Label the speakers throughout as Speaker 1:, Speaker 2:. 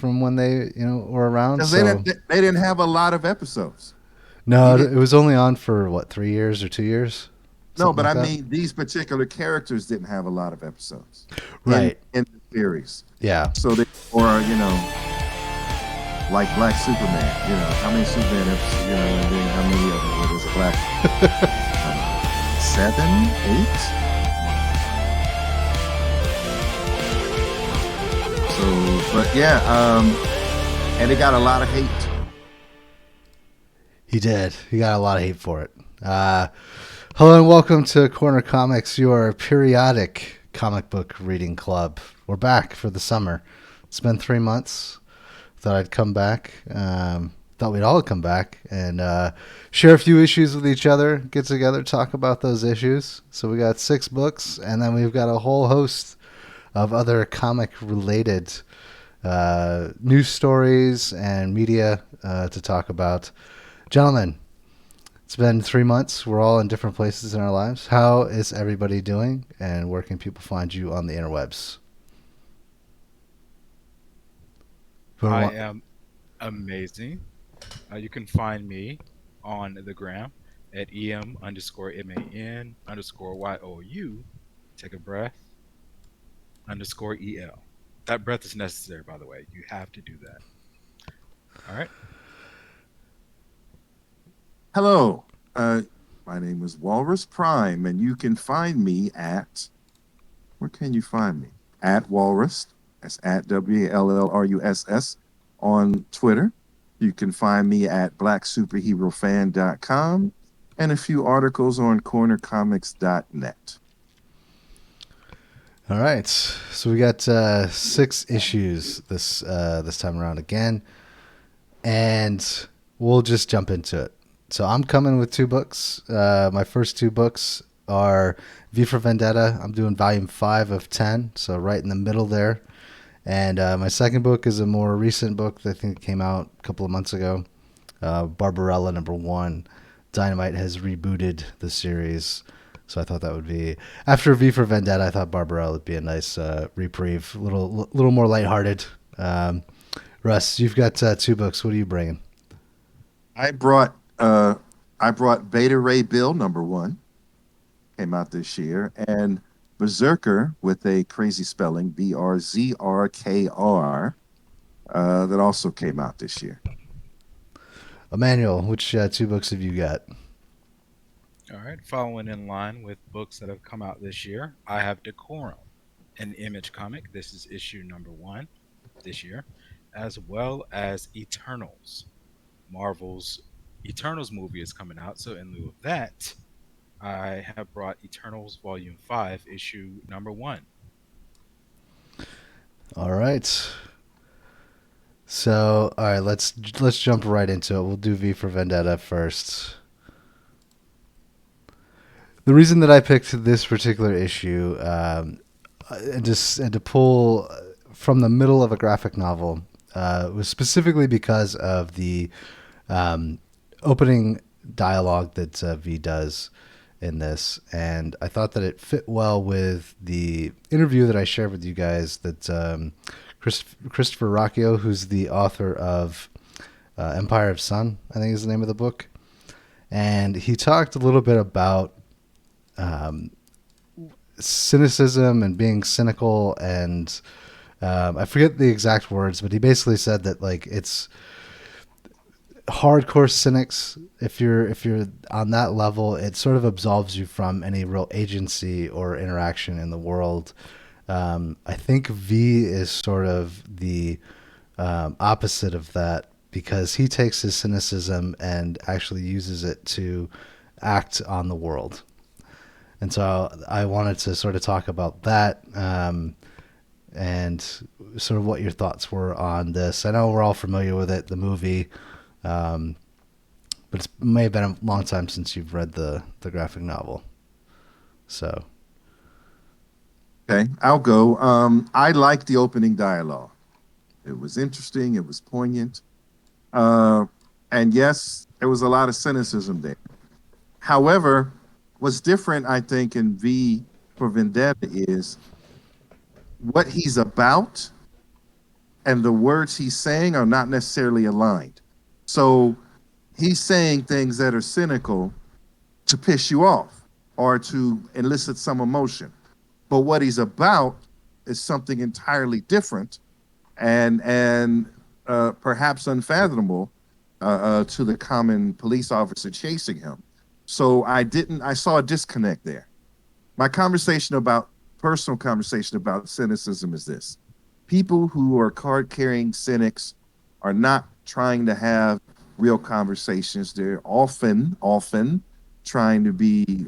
Speaker 1: from when they were around.
Speaker 2: Because
Speaker 1: So
Speaker 2: they didn't have a lot of episodes. He
Speaker 1: no,
Speaker 2: did
Speaker 1: it was only on for what, 3 years or 2 years,
Speaker 2: no,
Speaker 1: something
Speaker 2: but
Speaker 1: like
Speaker 2: I
Speaker 1: that.
Speaker 2: mean these particular characters didn't have a lot of episodes
Speaker 1: Right.
Speaker 2: in the series.
Speaker 1: Yeah.
Speaker 2: So they or like Black Superman. How many Superman episodes? And then how many of them was a black? 7, 8. So, but yeah, and it got a lot of hate.
Speaker 1: He did. He got a lot of hate for it. Hello and welcome to Corner Comics, your periodic comic book reading club. We're back for the summer. It's been 3 months. Thought I'd come back. Thought we'd all come back and share a few issues with each other, get together, talk about those issues. So we got 6 books, and then we've got a whole host of other comic-related news stories and media to talk about. Gentlemen, it's been 3 months. We're all in different places in our lives. How is everybody doing, and where can people find you on the interwebs?
Speaker 3: I am amazing. You can find me on the gram at EM_MAN_YOU. Take a breath _EL. That breath is necessary, by the way. You have to do that. All right.
Speaker 2: Hello, my name is Walrus Prime, and you can find me at where can you find me? At Walrus. That's at WALLRUSS on Twitter. You can find me at blacksuperherofan.com and a few articles on cornercomics.net.
Speaker 1: All right, so we got 6 issues this time around again, and we'll just jump into it. So I'm coming with 2 books. My first 2 books are V for Vendetta. I'm doing volume 5 of 10, so right in the middle there. And my second book is a more recent book that I think came out a couple of months ago. Barbarella #1. Dynamite has rebooted the series. So I thought that would be, after V for Vendetta, I thought Barbarella would be a nice reprieve, a little more lighthearted. Russ, you've got 2 books. What are you bringing?
Speaker 2: I brought Beta Ray Bill #1, came out this year, and Berserker with a crazy spelling, BRZRKR, that also came out this year.
Speaker 1: Emmanuel, which 2 books have you got?
Speaker 3: All right. Following in line with books that have come out this year, I have Decorum, an Image comic. This is issue #1 this year, as well as Eternals. Marvel's Eternals movie is coming out, so in lieu of that, I have brought Eternals Volume 5, issue #1.
Speaker 1: All right. So, all right, let's jump right into it. We'll do V for Vendetta first. The reason that I picked this particular issue, and to pull from the middle of a graphic novel, was specifically because of the opening dialogue that V does in this, and I thought that it fit well with the interview that I shared with you guys that Christopher Rocchio, who's the author of Empire of Sun, I think is the name of the book, and he talked a little bit about cynicism and being cynical, and I forget the exact words, but he basically said that like it's hardcore cynics. If you're on that level, it sort of absolves you from any real agency or interaction in the world. I think V is sort of the opposite of that, because he takes his cynicism and actually uses it to act on the world. And so I wanted to sort of talk about that, and sort of what your thoughts were on this. I know we're all familiar with it, the movie, but it may have been a long time since you've read the graphic novel. So.
Speaker 2: Okay, I'll go. I liked the opening dialogue. It was interesting. It was poignant. And yes, there was a lot of cynicism there. However, what's different, I think, in V for Vendetta is what he's about and the words he's saying are not necessarily aligned. So he's saying things that are cynical to piss you off or to elicit some emotion. But what he's about is something entirely different and perhaps unfathomable to the common police officer chasing him. So I saw a disconnect there. My conversation about personal conversation about cynicism is this: people who are card carrying cynics are not trying to have real conversations. They're often trying to be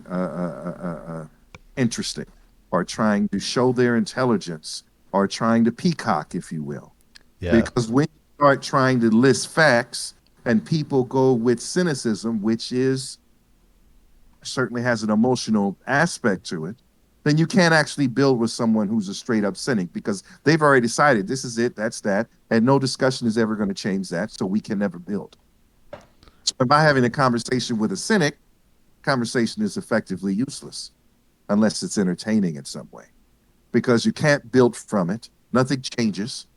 Speaker 2: interesting, or trying to show their intelligence, or trying to peacock, if you will.
Speaker 1: Yeah.
Speaker 2: Because when you start trying to list facts and people go with cynicism, which is certainly has an emotional aspect to it, then you can't actually build with someone who's a straight up cynic, because they've already decided this is it, that's that, and no discussion is ever going to change that. So we can never build. So by having a conversation with a cynic, conversation is effectively useless unless it's entertaining in some way, because you can't build from it. Nothing changes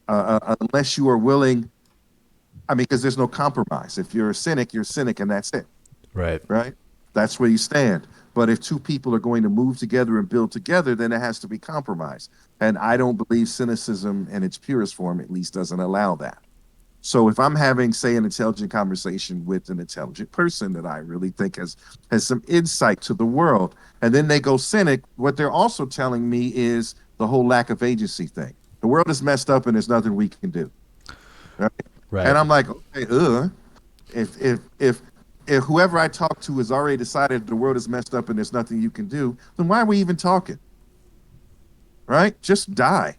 Speaker 2: unless you are willing. I mean, because there's no compromise. If you're a cynic, and that's it,
Speaker 1: Right.
Speaker 2: right? That's where you stand. But if two people are going to move together and build together, then it has to be compromise. And I don't believe cynicism in its purest form, at least, doesn't allow that. So if I'm having, say, an intelligent conversation with an intelligent person that I really think has some insight to the world, and then they go cynic, what they're also telling me is the whole lack of agency thing. The world is messed up and there's nothing we can do. Right?
Speaker 1: Right.
Speaker 2: And I'm like, okay, if whoever I talk to has already decided the world is messed up and there's nothing you can do, then why are we even talking? Right? Just die.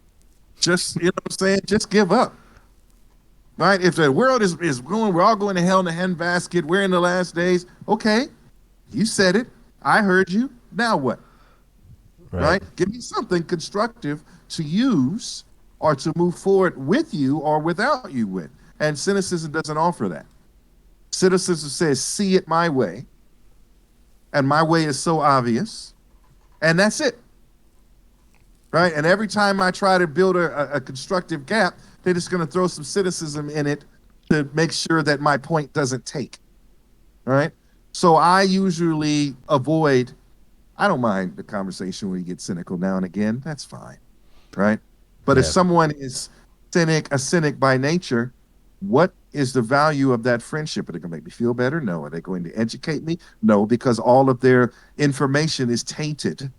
Speaker 2: Just, you know what I'm saying? Just give up. Right? If the world is going, we're all going to hell in a handbasket, we're in the last days. Okay, you said it. I heard you. Now what? Right? Give me something constructive to use or to move forward with you or without you with. And cynicism doesn't offer that. Cynicism says, see it my way, and my way is so obvious, and that's it. Right? And every time I try to build a constructive gap, they're just going to throw some cynicism in it to make sure that my point doesn't take. Right? So I usually avoid, I don't mind the conversation where you get cynical now and again. That's fine. Right? But if
Speaker 1: Yeah.
Speaker 2: someone is a cynic by nature, what is the value of that friendship? Are they going to make me feel better? No. Are they going to educate me? No, because all of their information is tainted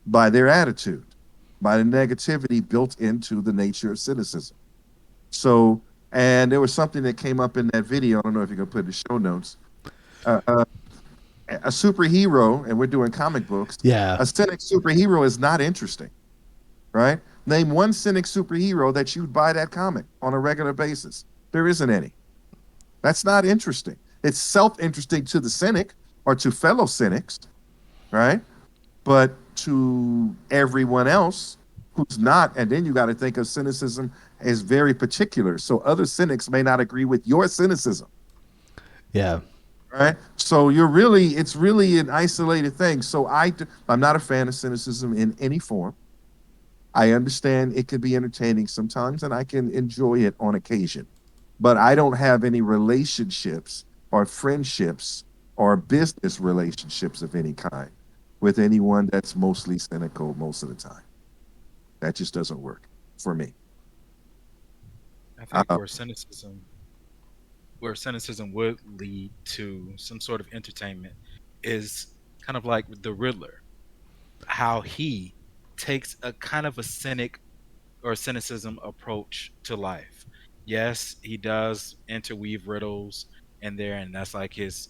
Speaker 2: by their attitude, by the negativity built into the nature of cynicism. So, and there was something that came up in that video. I don't know if you can put in the show notes. Uh, uh, a superhero, and we're doing comic books.
Speaker 1: Yeah.
Speaker 2: A cynic superhero is not interesting, right? Name one cynic superhero that you'd buy that comic on a regular basis. There isn't any. That's not interesting. It's self-interesting to the cynic or to fellow cynics, right? But to everyone else who's not, and then you got to think of cynicism as very particular. So other cynics may not agree with your cynicism,
Speaker 1: Yeah.
Speaker 2: right? So it's really an isolated thing. So I'm not a fan of cynicism in any form. I understand it can be entertaining sometimes, and I can enjoy it on occasion. But I don't have any relationships or friendships or business relationships of any kind with anyone that's mostly cynical most of the time. That just doesn't work for me.
Speaker 3: I think
Speaker 2: Uh,
Speaker 3: where cynicism would lead to some sort of entertainment is kind of like the Riddler, how he takes a kind of a cynic or cynicism approach to life. Yes, he does interweave riddles in there, and that's like his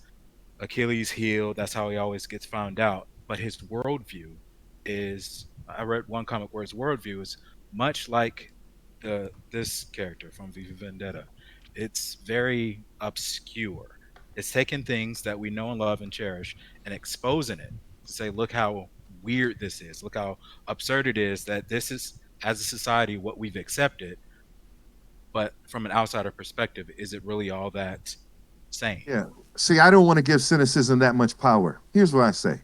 Speaker 3: Achilles heel. That's how he always gets found out. But his worldview is, I read one comic where his worldview is much like this character from V for Vendetta. It's very obscure. It's taking things that we know and love and cherish and exposing it to say, look how weird this is. Look how absurd it is that this is, as a society, what we've accepted. But from an outsider perspective, is it really all that sane?
Speaker 2: yeah. See, I don't want to give cynicism that much power. Here's what I say: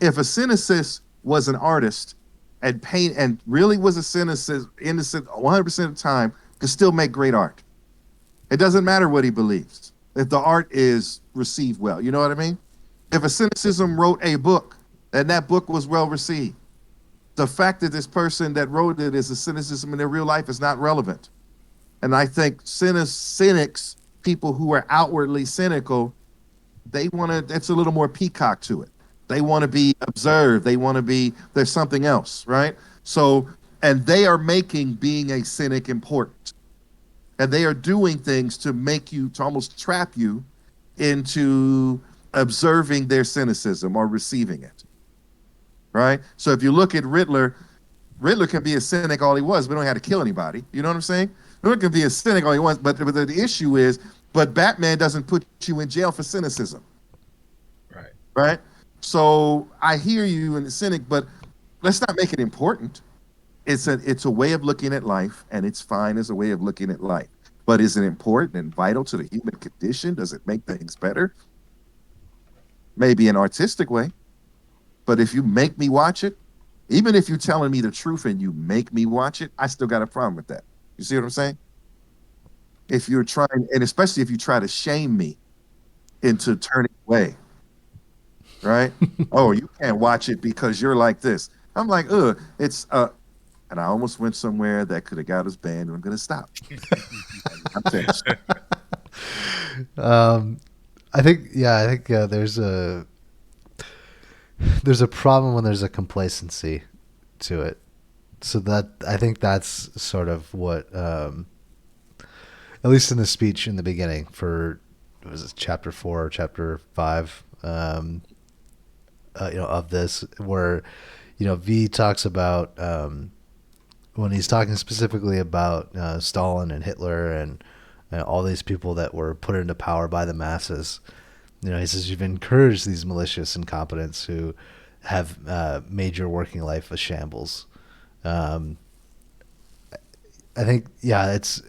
Speaker 2: if a cynicist was an artist, and paint and really was a innocent 100% of the time, could still make great art. It doesn't matter what he believes if the art is received well. You know what I mean? If a cynicism wrote a book and that book was well received, the fact that this person that wrote it is a cynicism in their real life is not relevant. And I think cynics, people who are outwardly cynical, they want to, it's a little more peacock to it. They want to be observed. They want to be, there's something else, right? So, and they are making being a cynic important. And they are doing things to make you, to almost trap you into observing their cynicism or receiving it, right? So if you look at Riddler, Riddler can be a cynic all he was, but don't have to kill anybody. You know what I'm saying? Riddler can be a cynic all he wants, but the issue is, but Batman doesn't put you in jail for cynicism,
Speaker 3: Right.
Speaker 2: right? So I hear you in the cynic, but let's not make it important. It's a way of looking at life, and it's fine as a way of looking at life. But is it important and vital to the human condition? Does it make things better? Maybe an artistic way. But if you make me watch it, even if you're telling me the truth and you make me watch it, I still got a problem with that. You see what I'm saying? If you're trying, and especially if you try to shame me into turning away, right? Oh, you can't watch it because you're like this. I'm like, it's and I almost went somewhere that could have got us banned, and I'm gonna stop. I'm finished.
Speaker 1: Um, I think there's a problem when there's a complacency to it. So that I think that's sort of what, at least in the speech in the beginning for was it chapter 4 or chapter 5, of this, where V talks about, when he's talking specifically about Stalin and Hitler and all these people that were put into power by the masses. He says you've encouraged these malicious incompetents who have made your working life a shambles. Um, I think, yeah, it's.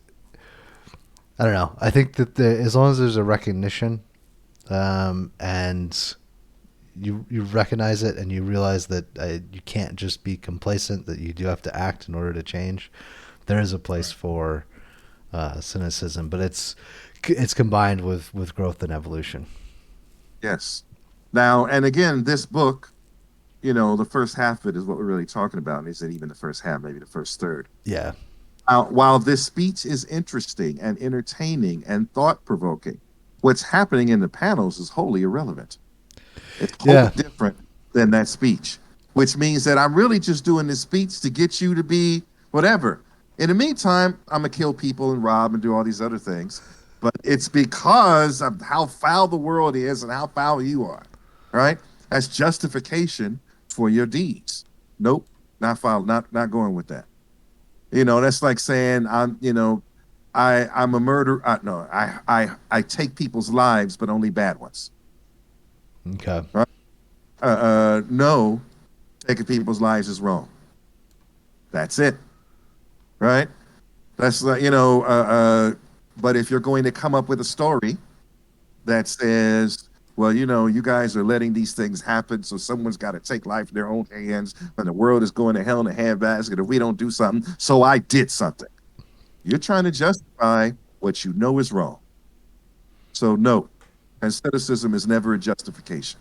Speaker 1: I don't know. I think that as long as there's a recognition, and you recognize it and you realize that you can't just be complacent, that you do have to act in order to change, there is a place
Speaker 3: Right.
Speaker 1: for cynicism, but it's combined with growth and evolution.
Speaker 2: Yes. Now, and again, this book, the first half of it is what we're really talking about. And is it even the first half, maybe the first third?
Speaker 1: Yeah.
Speaker 2: While this speech is interesting and entertaining and thought provoking, what's happening in the panels is wholly irrelevant. It's wholly
Speaker 1: Yeah.
Speaker 2: different than that speech, which means that I'm really just doing this speech to get you to be whatever. In the meantime, I'm going to kill people and rob and do all these other things. But it's because of how foul the world is and how foul you are, right? That's justification for your deeds. Nope, not foul, not going with that. That's like saying I'm a murderer. No, I take people's lives, but only bad ones.
Speaker 1: Okay.
Speaker 2: Right? No, taking people's lives is wrong. That's it, right? That's like But if you're going to come up with a story that says, well, you guys are letting these things happen, so someone's got to take life in their own hands, and the world is going to hell in a handbasket if we don't do something. So I did something. You're trying to justify what you know is wrong. So no, asceticism is never a justification.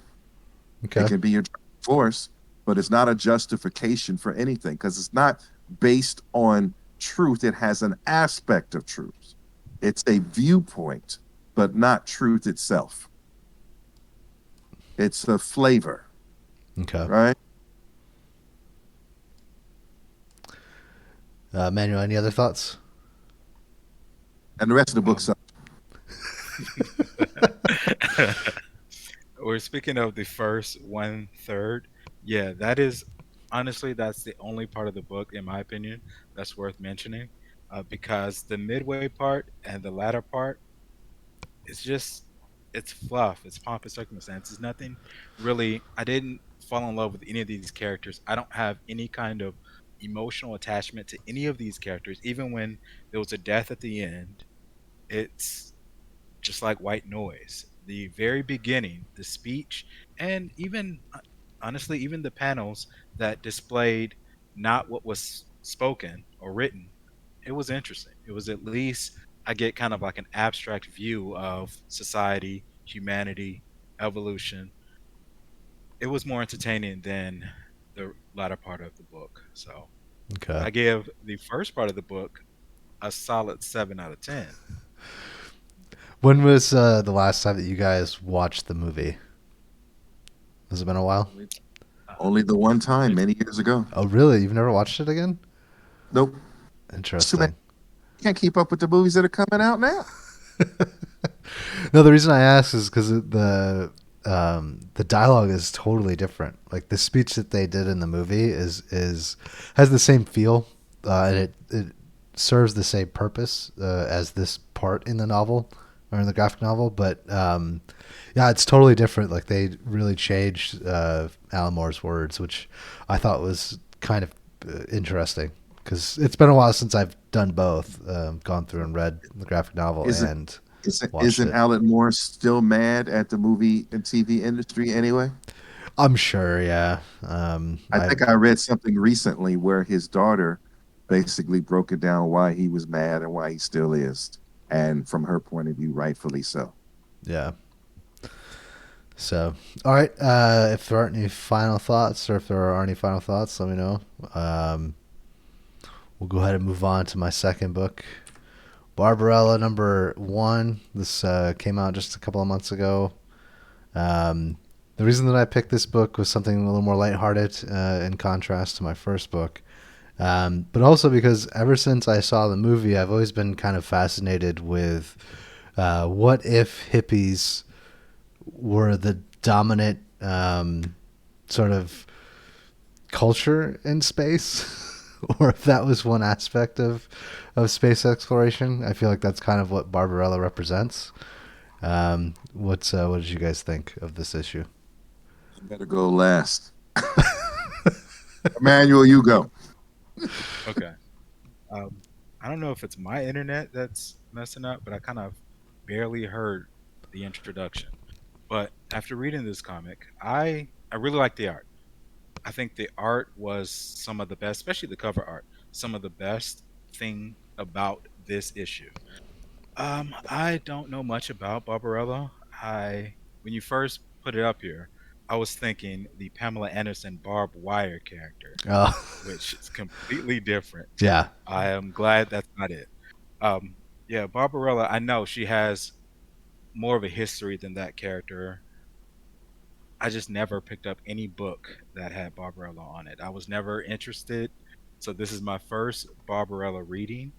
Speaker 2: It
Speaker 1: Okay.
Speaker 2: can be your driving force, but it's not a justification for anything because it's not based on truth. It has an aspect of truth. It's a viewpoint, but not truth itself. It's a flavor,
Speaker 1: Okay.
Speaker 2: right?
Speaker 1: Manuel, any other thoughts?
Speaker 2: And the rest of the book
Speaker 3: Um,
Speaker 2: sucks.
Speaker 3: We're speaking of the first one third. Yeah, that is honestly that's the only part of the book, in my opinion, that's worth mentioning, because the midway part and the latter part, it's just it's fluff, it's pomp and circumstance. It's nothing really. I didn't fall in love with any of these characters. I don't have any kind of emotional attachment to any of these characters, even when there was a death at the end. It's just like white noise. The very beginning, the speech, and even honestly, even the panels that displayed not what was spoken or written, it was interesting. It was at least I get kind of like an abstract view of society, humanity, evolution. It was more entertaining than the latter part of the book. So
Speaker 1: Okay.
Speaker 3: I give the first part of the book a solid 7 out of 10.
Speaker 1: When was the last time that you guys watched the movie? Has it been a while?
Speaker 2: Only the one time
Speaker 3: It,
Speaker 2: many years ago.
Speaker 1: Oh, really? You've never watched it again?
Speaker 2: Nope. It's too many.
Speaker 1: Interesting.
Speaker 2: Can't keep up with the movies that are coming out now.
Speaker 1: No, the reason I ask is because the dialogue is totally different. Like the speech that they did in the movie is has the same feel, and it serves the same purpose as this part in the novel or in the graphic novel. But yeah, it's totally different. Like they really changed Alan Moore's words, which I thought was kind of interesting because it's been a while since I've done both, gone through and read the graphic novel
Speaker 2: Is it
Speaker 1: and watched
Speaker 2: isn't
Speaker 1: it.
Speaker 2: Alan Moore still mad at the movie and TV industry anyway?
Speaker 1: I'm sure, yeah.
Speaker 2: I think I read something recently where his daughter basically broke it down why he was mad and why he still is. And from her point of view, rightfully so.
Speaker 1: Yeah. So, all right. If there aren't any final thoughts, or if there are any final thoughts, let me know. We'll go ahead and move on to my second book, Barbarella #1. This came out just a couple of months ago. The reason that I picked this book was something a little more lighthearted in contrast to my first book. But also because ever since I saw the movie, I've always been kind of fascinated with what if hippies were the dominant sort of culture in space, or if that was one aspect of space exploration. I feel like that's kind of what Barbarella represents. What did you guys think of this issue?
Speaker 2: You better go last. Emmanuel, you go.
Speaker 3: okay. I don't know if it's my internet that's messing up, but I kind of barely heard the introduction. But after reading this comic, I really like the art. I think the art was some of the best, especially the cover art, some of the best thing about this issue. I don't know much about Barbarella. When you first put it up here, I was thinking the Pamela Anderson barbed wire character,
Speaker 1: Oh,
Speaker 3: which is completely different.
Speaker 1: yeah.
Speaker 3: I am glad that's not it. Um, yeah, Barbarella, I know she has more of a history than that character. I just never picked up any book that had Barbarella on it. I was never interested. So this is my first Barbarella reading.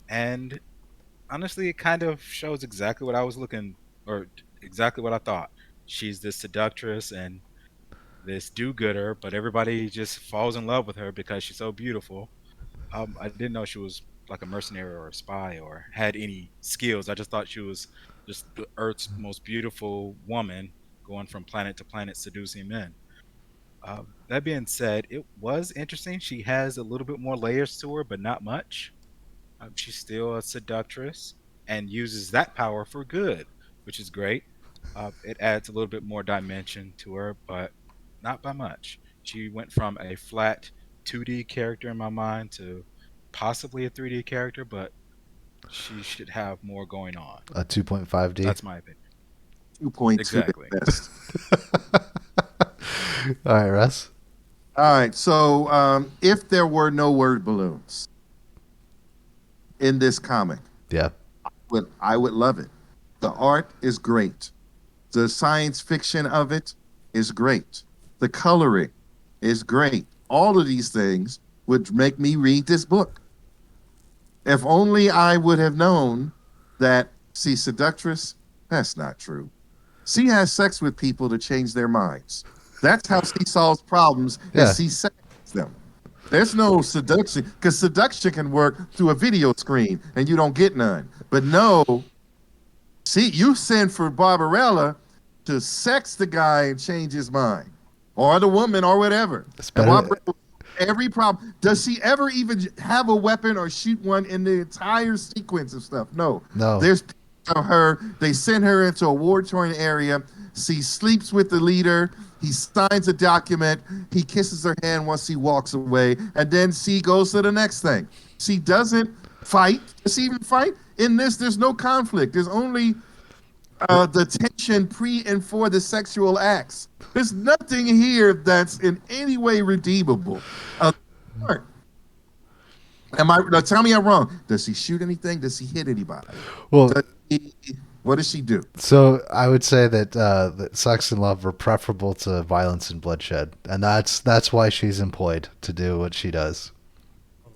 Speaker 3: And honestly, it kind of shows exactly what I was looking, or exactly what I thought. She's this seductress and this do-gooder, but everybody just falls in love with her because she's so beautiful. I didn't know she was like a mercenary or a spy or had any skills. I just thought she was just the Earth's most beautiful woman going from planet to planet seducing men. That being said, it was interesting. She has a little bit more layers to her, but not much. She's still a seductress and uses that power for good, which is great. It adds a little bit more dimension to her, but not by much. She went from a flat 2D character in my mind to possibly a 3D character, but she should have more going on.
Speaker 1: A 2.5D.
Speaker 3: That's my opinion.
Speaker 2: 2.2
Speaker 3: Exactly.
Speaker 2: at best.
Speaker 1: All right, Russ.
Speaker 2: All right. So if there were no word balloons in this comic,
Speaker 1: Yeah.
Speaker 2: I would love it. The art is great. The science fiction of it is great. The coloring is great. All of these things would make me read this book. If only I would have known that, see, seductress, that's not true. She has sex with people to change their minds. That's how she solves problems,
Speaker 1: Yeah.
Speaker 2: is she seduces them. There's no seduction, because seduction can work through a video screen and you don't get none. But no, see, you send for Barbarella to sex the guy and change his mind, or the woman, or whatever.
Speaker 1: It's
Speaker 2: And
Speaker 1: better.
Speaker 2: Barbarella, every problem. Does she ever even have a weapon or shoot one in the entire sequence of stuff? No.
Speaker 1: No.
Speaker 2: There's pictures of her. They send her into a war-torn area. She sleeps with the leader. He signs a document. He kisses her hand once he walks away. And then she goes to the next thing. She doesn't fight. Does she even fight? In this, there's no conflict. There's only the tension pre and for the sexual acts. There's nothing here that's in any way redeemable. Am I? Now tell me I'm wrong. Does he shoot anything? Does he hit anybody?
Speaker 1: Well,
Speaker 2: What does she do?
Speaker 1: so I would say that sex and love are preferable to violence and bloodshed, and that's why she's employed to do what she does.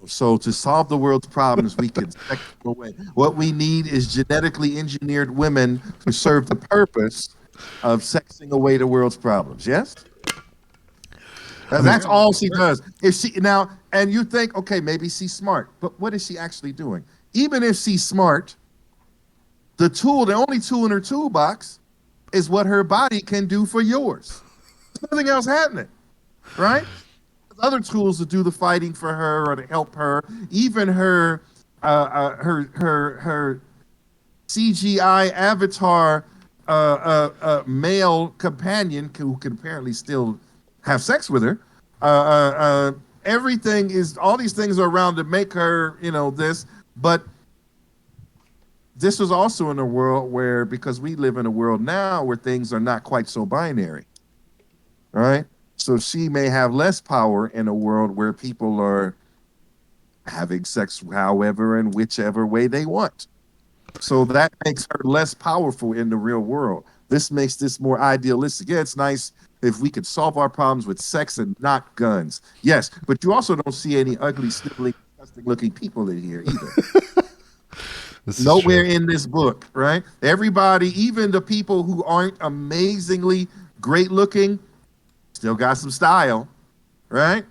Speaker 2: So to solve the world's problems, we can sex them away. What we need is genetically engineered women to serve the purpose of sexing away the world's problems. Yes. That's all she does. If she now, and you think, okay, maybe she's smart, but what is she actually doing? Even if she's smart, the only tool in her toolbox is what her body can do for yours. There's nothing else happening, right? There's other tools to do the fighting for her or to help her. Even her CGI avatar male companion who can apparently still have sex with her. Everything is, all these things are around to make her, this. But this was also in a world where, because we live in a world now where things are not quite so binary, right? So she may have less power in a world where people are having sex however and whichever way they want. So that makes her less powerful in the real world. This makes this more idealistic. Yeah, it's nice if we could solve our problems with sex and not guns. Yes, but you also don't see any ugly, sniveling, disgusting-looking people in here either. Nowhere in this book, right? Everybody, even the people who aren't amazingly great-looking, still got some style, right?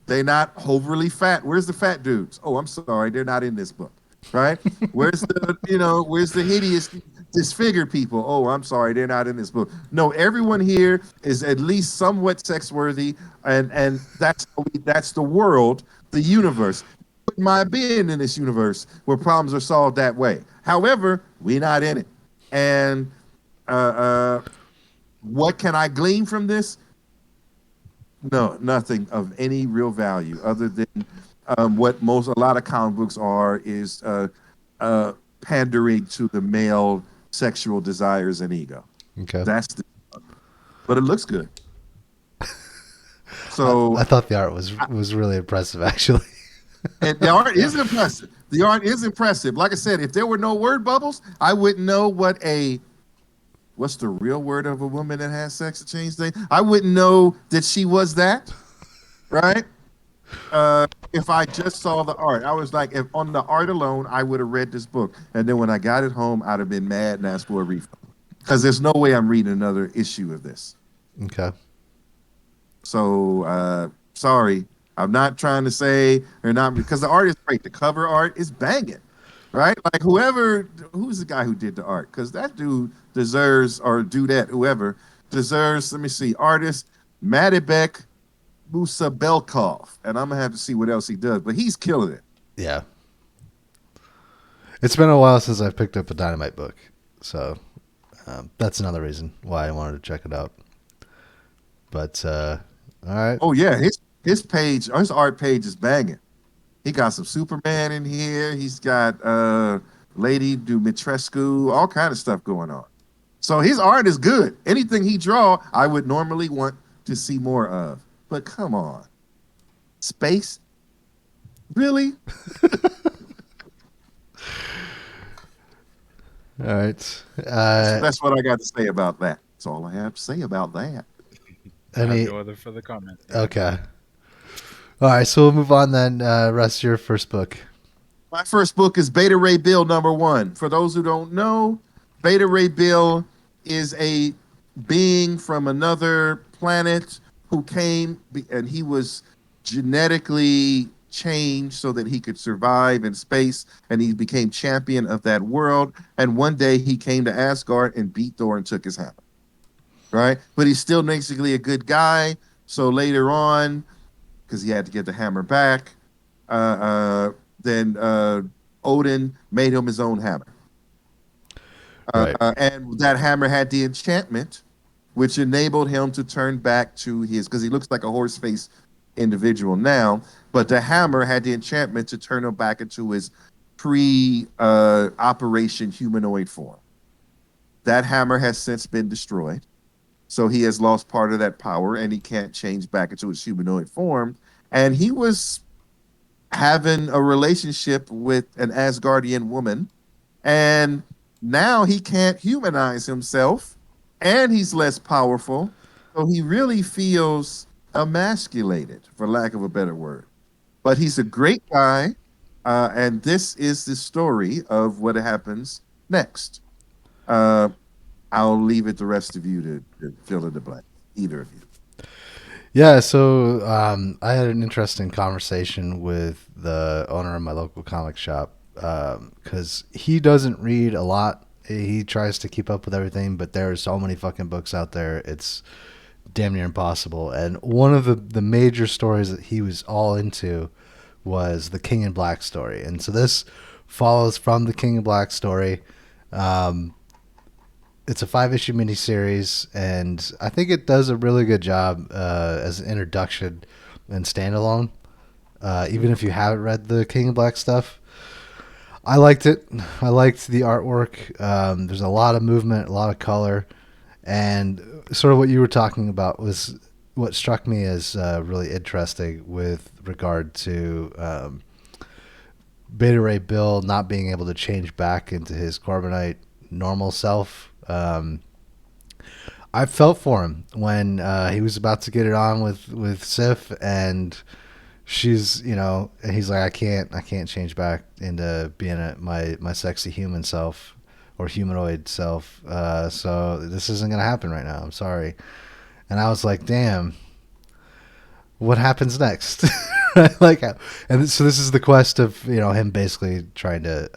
Speaker 2: They're not overly fat. Where's the fat dudes? Oh, I'm sorry, they're not in this book, right? Where's the hideous, disfigured people? Oh, I'm sorry, they're not in this book. No, everyone here is at least somewhat sex worthy, and that's the world, the universe. My being in this universe where problems are solved that way. However, we're not in it. And what can I glean from this? No, nothing of any real value other than what a lot of comic books are is pandering to the male sexual desires and ego.
Speaker 1: Okay.
Speaker 2: But it looks good. So
Speaker 1: I thought the art was really impressive, actually.
Speaker 2: And the art is impressive. The art is impressive. Like I said, if there were no word bubbles, I wouldn't know what's the real word of a woman that has sex to change things? I wouldn't know that she was that, right? If I just saw the art. I was like, if on the art alone, I would have read this book. And then when I got it home, I'd have been mad and asked for a refund. Because there's no way I'm reading another issue of this.
Speaker 1: Okay.
Speaker 2: So, sorry. I'm not trying to say or not, because the art is great. The cover art is banging, right? Like who's the guy who did the art? Because that dude deserves, or dudette, whoever, deserves, let me see, artist Madibek Musabelkov. And I'm going to have to see what else he does, but he's killing it.
Speaker 1: Yeah. It's been a while since I've picked up a Dynamite book, so that's another reason why I wanted to check it out. But, all right.
Speaker 2: Oh, yeah, his art page is banging. He got some Superman in here. He's got Lady Dumitrescu, all kind of stuff going on. So his art is good. Anything he draw, I would normally want to see more of. But come on. Space? Really?
Speaker 1: All right.
Speaker 2: That's what I got to say about that. That's all I have to say about that.
Speaker 3: I have no other further comment.
Speaker 1: Okay. All right, so we'll move on then. Russ, your first book.
Speaker 2: My first book is Beta Ray Bill #1. For those who don't know, Beta Ray Bill is a being from another planet who came, and he was genetically changed so that he could survive in space, and he became champion of that world. And one day he came to Asgard and beat Thor and took his hammer. Right? But he's still basically a good guy. So later on, because he had to get the hammer back, then Odin made him his own hammer.
Speaker 1: Right.
Speaker 2: And that hammer had the enchantment which enabled him to turn back to his, because he looks like a horse-faced individual now, but the hammer had the enchantment to turn him back into his pre-operation humanoid form. That hammer has since been destroyed. So he has lost part of that power and he can't change back into his humanoid form. And he was having a relationship with an Asgardian woman. And now he can't humanize himself and he's less powerful. So he really feels emasculated, for lack of a better word. But he's a great guy. And this is the story of what happens next. I'll leave it the rest of you to fill in the blank. Either of you.
Speaker 1: Yeah, so I had an interesting conversation with the owner of my local comic shop because he doesn't read a lot. He tries to keep up with everything, but there are so many fucking books out there. It's damn near impossible. And one of the major stories that he was all into was the King in Black story. And so this follows from the King in Black story. It's a 5-issue miniseries, and I think it does a really good job as an introduction and standalone. Even if you haven't read the King in Black stuff, I liked it. I liked the artwork. There's a lot of movement, a lot of color, and sort of what you were talking about was what struck me as really interesting with regard to Beta Ray Bill not being able to change back into his Corbinite normal self. I felt for him when he was about to get it on with Sif, and she's, and he's like, I can't change back into being my sexy human self or humanoid self. So this isn't gonna happen right now. I'm sorry. And I was like, damn, what happens next? Like, and so this is the quest of him basically trying to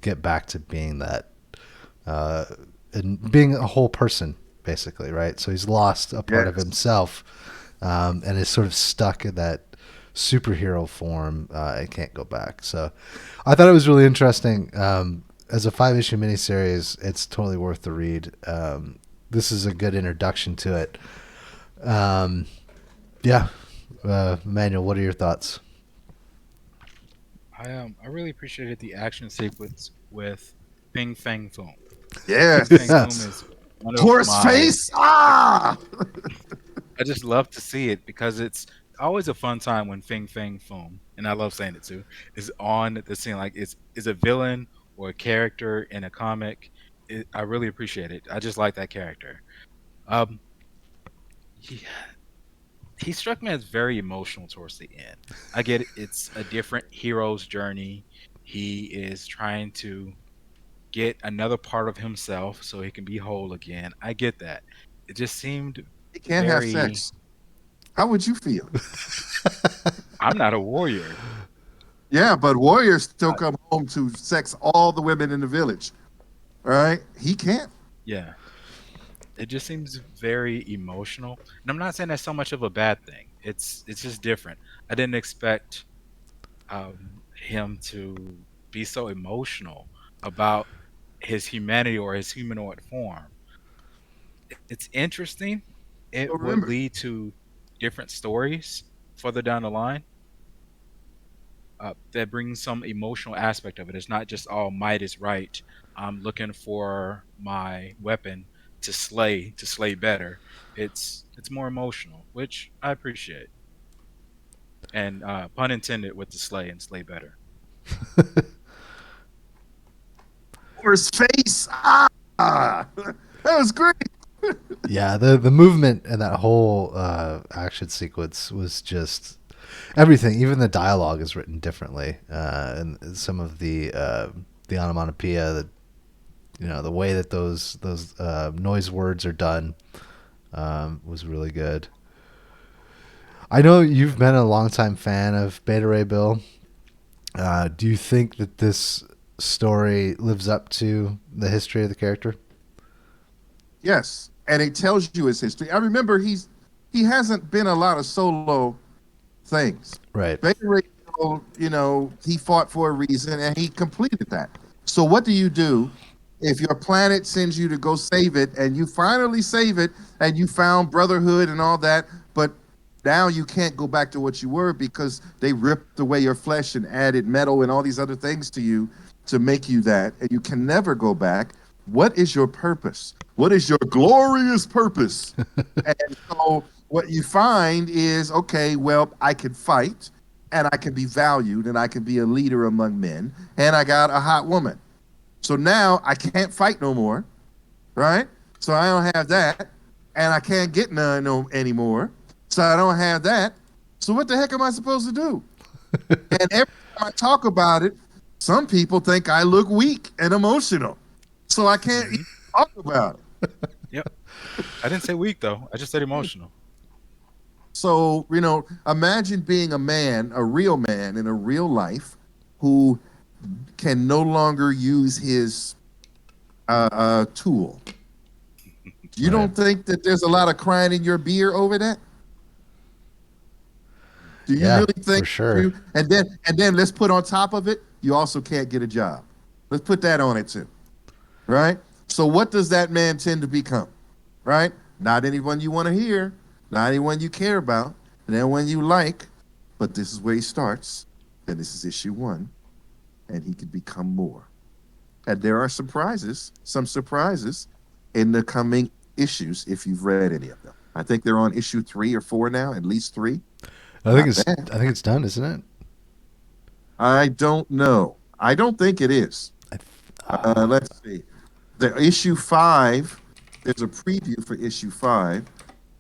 Speaker 1: get back to being that. And being a whole person, basically, right? So he's lost a part of himself, and is sort of stuck in that superhero form. And can't go back. So I thought it was really interesting. As a 5-issue miniseries, it's totally worth the read. This is a good introduction to it. Yeah, Manuel, what are your thoughts?
Speaker 3: I really appreciated the action sequence with Ping Fang Foom.
Speaker 2: Yes.
Speaker 3: Ping Fang Foom is one of
Speaker 2: Horse
Speaker 3: my.
Speaker 2: face. Ah.
Speaker 3: I just love to see it because it's always a fun time when Fing Fang Foom, and I love saying it too, is on the scene. Like is a villain or a character in a comic. I really appreciate it. I just like that character. Um, he, he struck me as very emotional towards the end. I get it. It's a different hero's journey. He is trying to get another part of himself so he can be whole again. I get that. It just seemed
Speaker 2: He can't have
Speaker 3: very.
Speaker 2: sex. How would you feel?
Speaker 3: I'm not a warrior.
Speaker 2: Yeah, but warriors still come home to sex all the women in the village. All right? He can't.
Speaker 3: Yeah. It just seems very emotional. And I'm not saying that's so much of a bad thing. It's just different. I didn't expect him to be so emotional about his humanity or his humanoid form. It's interesting.
Speaker 2: So
Speaker 3: It would
Speaker 2: remember,
Speaker 3: lead to different stories further down the line that brings some emotional aspect of it. It's not just all might is right. I'm looking for my weapon to slay better. It's more emotional, which I appreciate. And pun intended with the slay and slay better.
Speaker 2: horse face. Ah. That was great.
Speaker 1: Yeah, the movement and that whole action sequence was just everything. Even the dialogue is written differently, and some of the onomatopoeia, that the way that those noise words are done was really good. I know you've been a longtime fan of Beta Ray Bill. Do you think that this story lives up to the history of the character?
Speaker 2: Yes, and it tells you his history. I remember he hasn't been a lot of solo things.
Speaker 1: Right.
Speaker 2: Beta Ray Bill, he fought for a reason and he completed that. So what do you do If your planet sends you to go save it and you finally save it and you found brotherhood and all that, but now you can't go back to what you were because they ripped away your flesh and added metal and all these other things to you to make you that, and you can never go back. What is your purpose? What is your glorious purpose? And so what you find is, okay, well, I can fight and I can be valued and I can be a leader among men, and I got a hot woman. So now I can't fight no more, right? So I don't have that, and I can't get none no anymore. So I don't have that. So what the heck am I supposed to do? And every time I talk about it, some people think I look weak and emotional. So I can't even talk about it.
Speaker 3: Yep. I didn't say weak though. I just said emotional.
Speaker 2: So, imagine being a man, a real man in a real life who can no longer use his tool. You
Speaker 1: Right.
Speaker 2: don't think that there's a lot of crying in your beer over that? Do you
Speaker 1: Yeah,
Speaker 2: really think
Speaker 1: for sure.
Speaker 2: you and then let's put on top of it, you also can't get a job. Let's put that on it too. Right? So what does that man tend to become? Right? Not anyone you want to hear, not anyone you care about, and anyone you like, but this is where he starts, and this is issue one, and he could become more. And there are some surprises in the coming issues if you've read any of them. I think they're on issue 3 or 4 now, at least 3. Not bad.
Speaker 1: I think it's done, isn't it?
Speaker 2: I don't know. I don't think it is.
Speaker 1: I th- uh,
Speaker 2: Let's see. The issue 5, there's a preview for issue 5,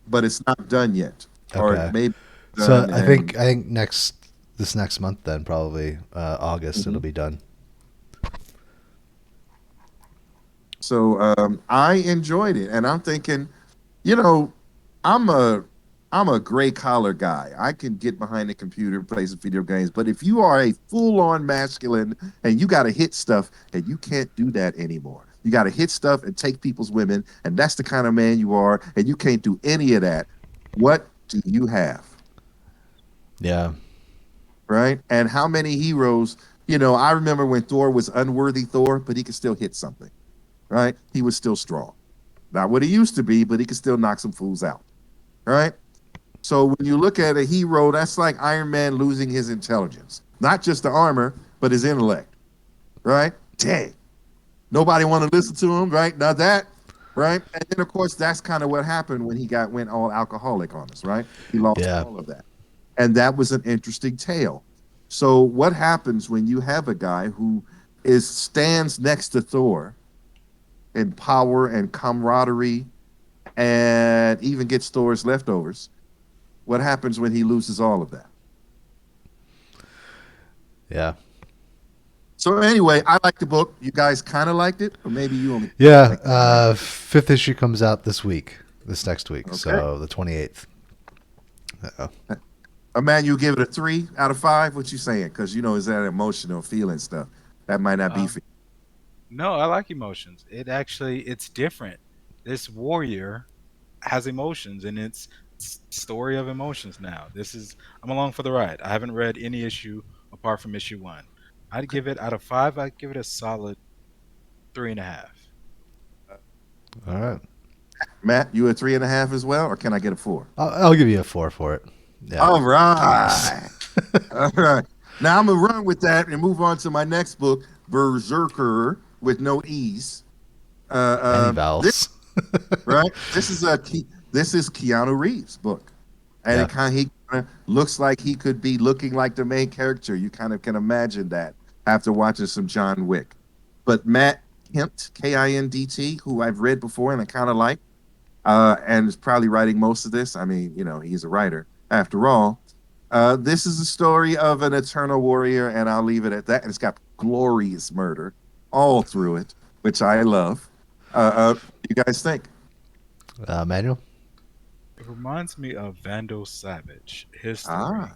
Speaker 2: but it's not done yet, or it
Speaker 1: okay.
Speaker 2: may be
Speaker 1: So
Speaker 2: done. And
Speaker 1: I think this next month then probably August it'll
Speaker 2: Mhm.
Speaker 1: be done.
Speaker 2: So I enjoyed it, and I'm thinking, you know, I'm a I'm a gray collar guy. I can get behind the computer, play some video games. But if you are a full on masculine and you got to hit stuff, and you can't do that anymore. You got to hit stuff and take people's women, and that's the kind of man you are, and you can't do any of that. What do you have?
Speaker 1: Yeah.
Speaker 2: Right? And how many heroes? I remember when Thor was unworthy Thor, but he could still hit something. Right? He was still strong. Not what he used to be, but he could still knock some fools out. Right? So when you look at a hero, that's like Iron Man losing his intelligence, not just the armor, but his intellect. Right? Dang, nobody want to listen to him. Right? Now that. Right? And then of course that's kind of what happened when he went all alcoholic on us. Right? He lost
Speaker 1: Yeah.
Speaker 2: all of that, and that was an interesting tale. So what happens when you have a guy who is stands next to Thor in power and camaraderie, and even gets Thor's leftovers? What happens when he loses all of that?
Speaker 1: Yeah.
Speaker 2: So anyway, I like the book. You guys kind of liked it, or maybe you only
Speaker 1: Yeah.
Speaker 2: like it half.
Speaker 1: Fifth issue comes out this next week.
Speaker 2: Okay.
Speaker 1: So the 28th. Uh-oh.
Speaker 2: A man, you give it a 3 out of 5. What you saying? Because is that emotional feeling stuff that might not be
Speaker 3: Um,
Speaker 2: for
Speaker 3: no, I like emotions. It's different. This warrior has emotions, and it's story of emotions now. I'm along for the ride. I haven't read any issue apart from issue one. I'd
Speaker 2: you.
Speaker 3: give it out of five. I'd give it a solid 3.5.
Speaker 1: All right.
Speaker 2: Matt, you a 3.5 as well, or can I get a 4?
Speaker 1: I'll give you a 4 for it. Yeah.
Speaker 2: All
Speaker 1: Yes.
Speaker 2: right. All right. Now I'm gonna run with that and move on to my next book, BRZRKR, with no E's.
Speaker 1: Any
Speaker 2: This
Speaker 1: vowels.
Speaker 2: right. This is Keanu Reeves' book, and
Speaker 1: Yeah.
Speaker 2: he kind of looks like he could be looking like the main character. You kind of can imagine that after watching some John Wick. But Matt Kent, Kindt, who I've read before and I kind of like, and is probably writing most of this. I mean, he's a writer after all. This is a story of an eternal warrior, and I'll leave it at that. And it's got glorious murder all through it, which I love. What do you guys think?
Speaker 1: Manuel.
Speaker 3: It reminds me of Vandal Savage. His story.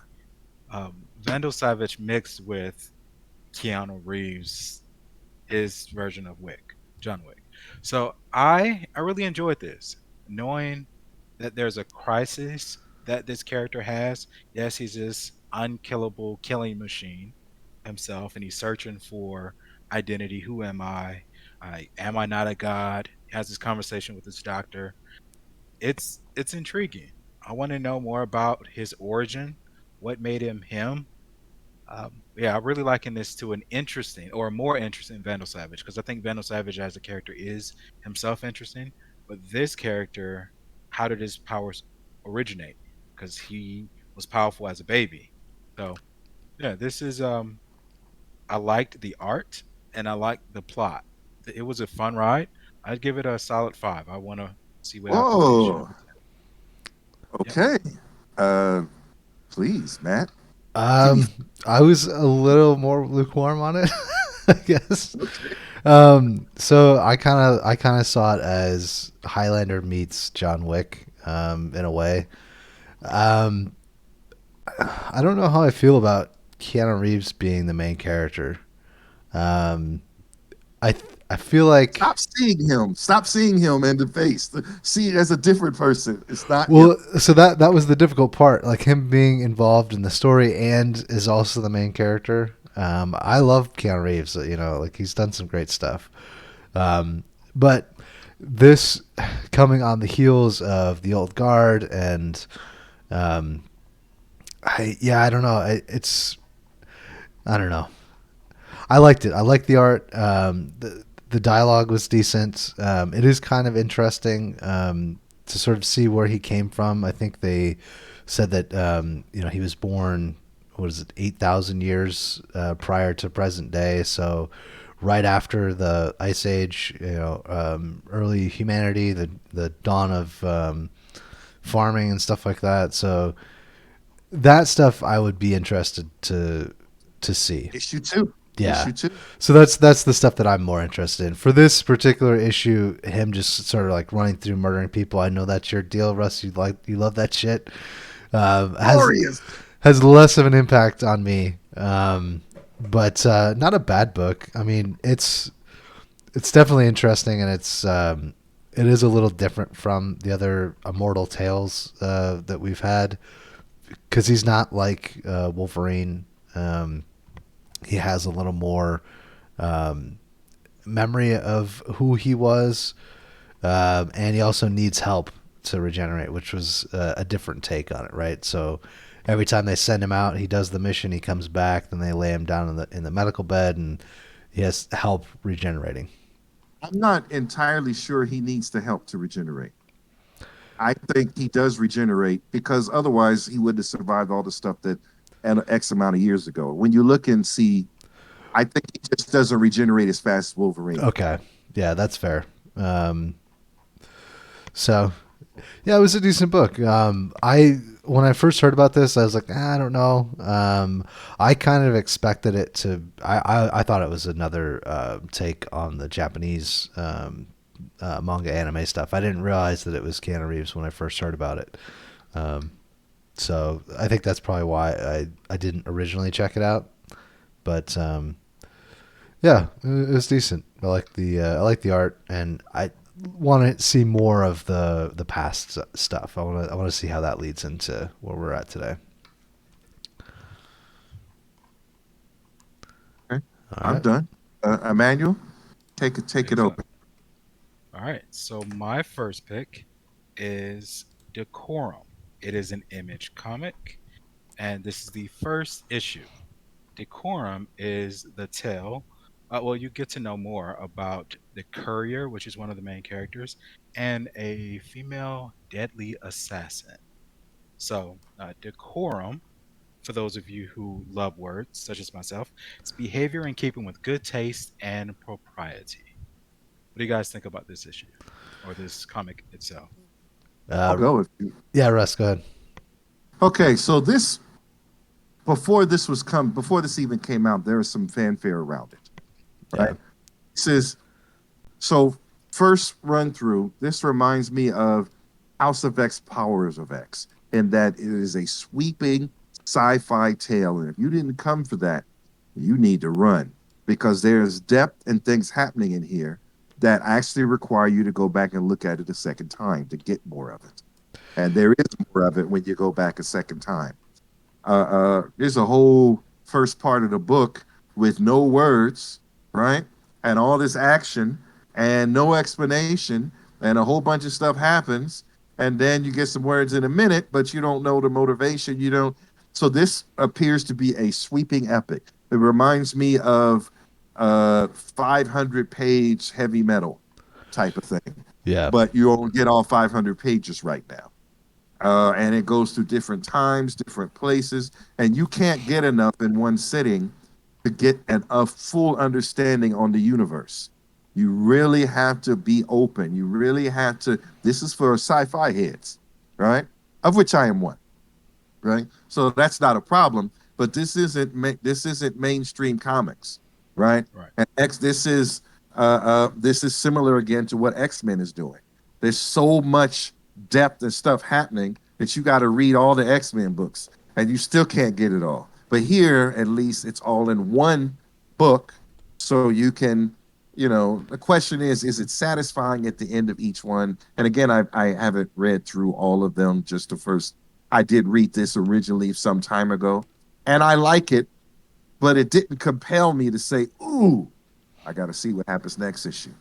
Speaker 2: Ah,
Speaker 3: Vandal Savage mixed with Keanu Reeves, his version of John Wick. So I really enjoyed this, knowing that there's a crisis that this character has. Yes, he's this unkillable killing machine himself, and he's searching for identity. Who am I? Am I not a god? He has this conversation with his doctor. It's intriguing. I want to know more about his origin, what made him him. Yeah, I'm really liking this to an interesting or a more interesting Vandal Savage because I think Vandal Savage as a character is himself interesting, but this character, how did his powers originate? Because he was powerful as a baby. So yeah, this is I liked the art and I liked the plot. It was a fun ride. I'd give it a solid 5. I want to see what happens in issue
Speaker 2: Whoa.
Speaker 3: number 10. Yep.
Speaker 2: Okay. Uh, please, Matt. Give me.
Speaker 1: Um, I was a little more lukewarm on it, I guess.
Speaker 2: Okay.
Speaker 1: So I kind of saw it as Highlander meets John Wick, in a way. Um, I don't know how I feel about Keanu Reeves being the main character. Um, I feel like,
Speaker 2: Stop seeing him. Stop seeing him in the face. See it as a different person. It's not him.
Speaker 1: well, so that was the difficult part, like him being involved in the story and is also the main character. I love Keanu Reeves. Like he's done some great stuff. But this coming on the heels of the old guard and I don't know. I don't know. I liked it. I liked the art. The dialogue was decent. It is kind of interesting to sort of see where he came from. I think they said that he was born, what is it, 8,000 years prior to present day. So right after the Ice Age, early humanity, the dawn of farming and stuff like that. So that stuff I would be interested to see.
Speaker 2: Issue two.
Speaker 1: Yeah.
Speaker 2: Issue two.
Speaker 1: So that's the stuff that I'm more interested in. For this particular issue, him just sort of like running through murdering people. I know that's your deal, Russ. You love that shit.
Speaker 2: Glorious.
Speaker 1: Has less of an impact on me. But not a bad book. I mean, it's definitely interesting, and it is a little different from the other Immortal Tales that we've had because he's not like Wolverine. He has a little more memory of who he was, and he also needs help to regenerate, which was a different take on it, right? So every time they send him out, he does the mission, he comes back, then they lay him down in the medical bed, and he has help regenerating.
Speaker 2: I'm not entirely sure he needs the help to regenerate. I think he does regenerate because otherwise he wouldn't have survived all the stuff that and X amount of years ago. When you look and see, I think he just doesn't regenerate as fast as Wolverine.
Speaker 1: Okay, yeah, that's fair. Um, so yeah, it was a decent book. I when I first heard about this, I was like, I don't know. I kind of expected it to. I thought it was another take on the Japanese manga anime stuff. I didn't realize that it was Keanu Reeves when I first heard about it. Um, so I think that's probably why I didn't originally check it out. But yeah, it was decent. I like the art, and I want to see more of the past stuff. I want to see how that leads into where we're at today.
Speaker 2: Okay,
Speaker 1: All
Speaker 2: I'm
Speaker 1: right.
Speaker 2: done. Emmanuel, take it
Speaker 3: Excellent.
Speaker 2: open.
Speaker 3: All right. So my first pick is Decorum. It is an Image comic, and this is the first issue. Decorum is the tale. Well, you get to know more about the courier, which is one of the main characters, and a female deadly assassin. So, decorum, for those of you who love words, such as myself, it's behavior in keeping with good taste and propriety. What do you guys think about this issue or this comic itself?
Speaker 2: I'll
Speaker 1: Uh,
Speaker 2: go if you.
Speaker 1: yeah, Russ, go ahead.
Speaker 2: Okay, so this before this even came out, there was some fanfare around it,
Speaker 1: Yeah.
Speaker 2: right? This is so first run through. This reminds me of House of X, Powers of X, in that it is a sweeping sci-fi tale, and if you didn't come for that, you need to run because there's depth and things happening in here that actually require you to go back and look at it a second time to get more of it. And there is more of it when you go back a second time. There's a whole first part of the book with no words, right? And all this action. and no explanation, and a whole bunch of stuff happens, and then you get some words in a minute, but you don't know the motivation. You don't. So this appears to be a sweeping epic. It reminds me of 500 page heavy metal type of thing,
Speaker 1: Yeah.
Speaker 2: but you won't get all 500 pages right now. And it goes through different times, different places, and you can't get enough in one sitting to get a full understanding on the universe. You really have to be open. You really have to. This is for sci-fi heads, right? Of which I am one, right? So that's not a problem. But this isn't mainstream comics, right?
Speaker 3: Right.
Speaker 2: And this is similar again to what X-Men is doing. There's so much depth and stuff happening that you got to read all the X-Men books, and you still can't get it all. But here, at least, it's all in one book, so you can. The question is it satisfying at the end of each one? And again, I haven't read through all of them, just the first. I did read this originally some time ago, and I like it, but it didn't compel me to say, "Ooh, I got to see what happens next issue."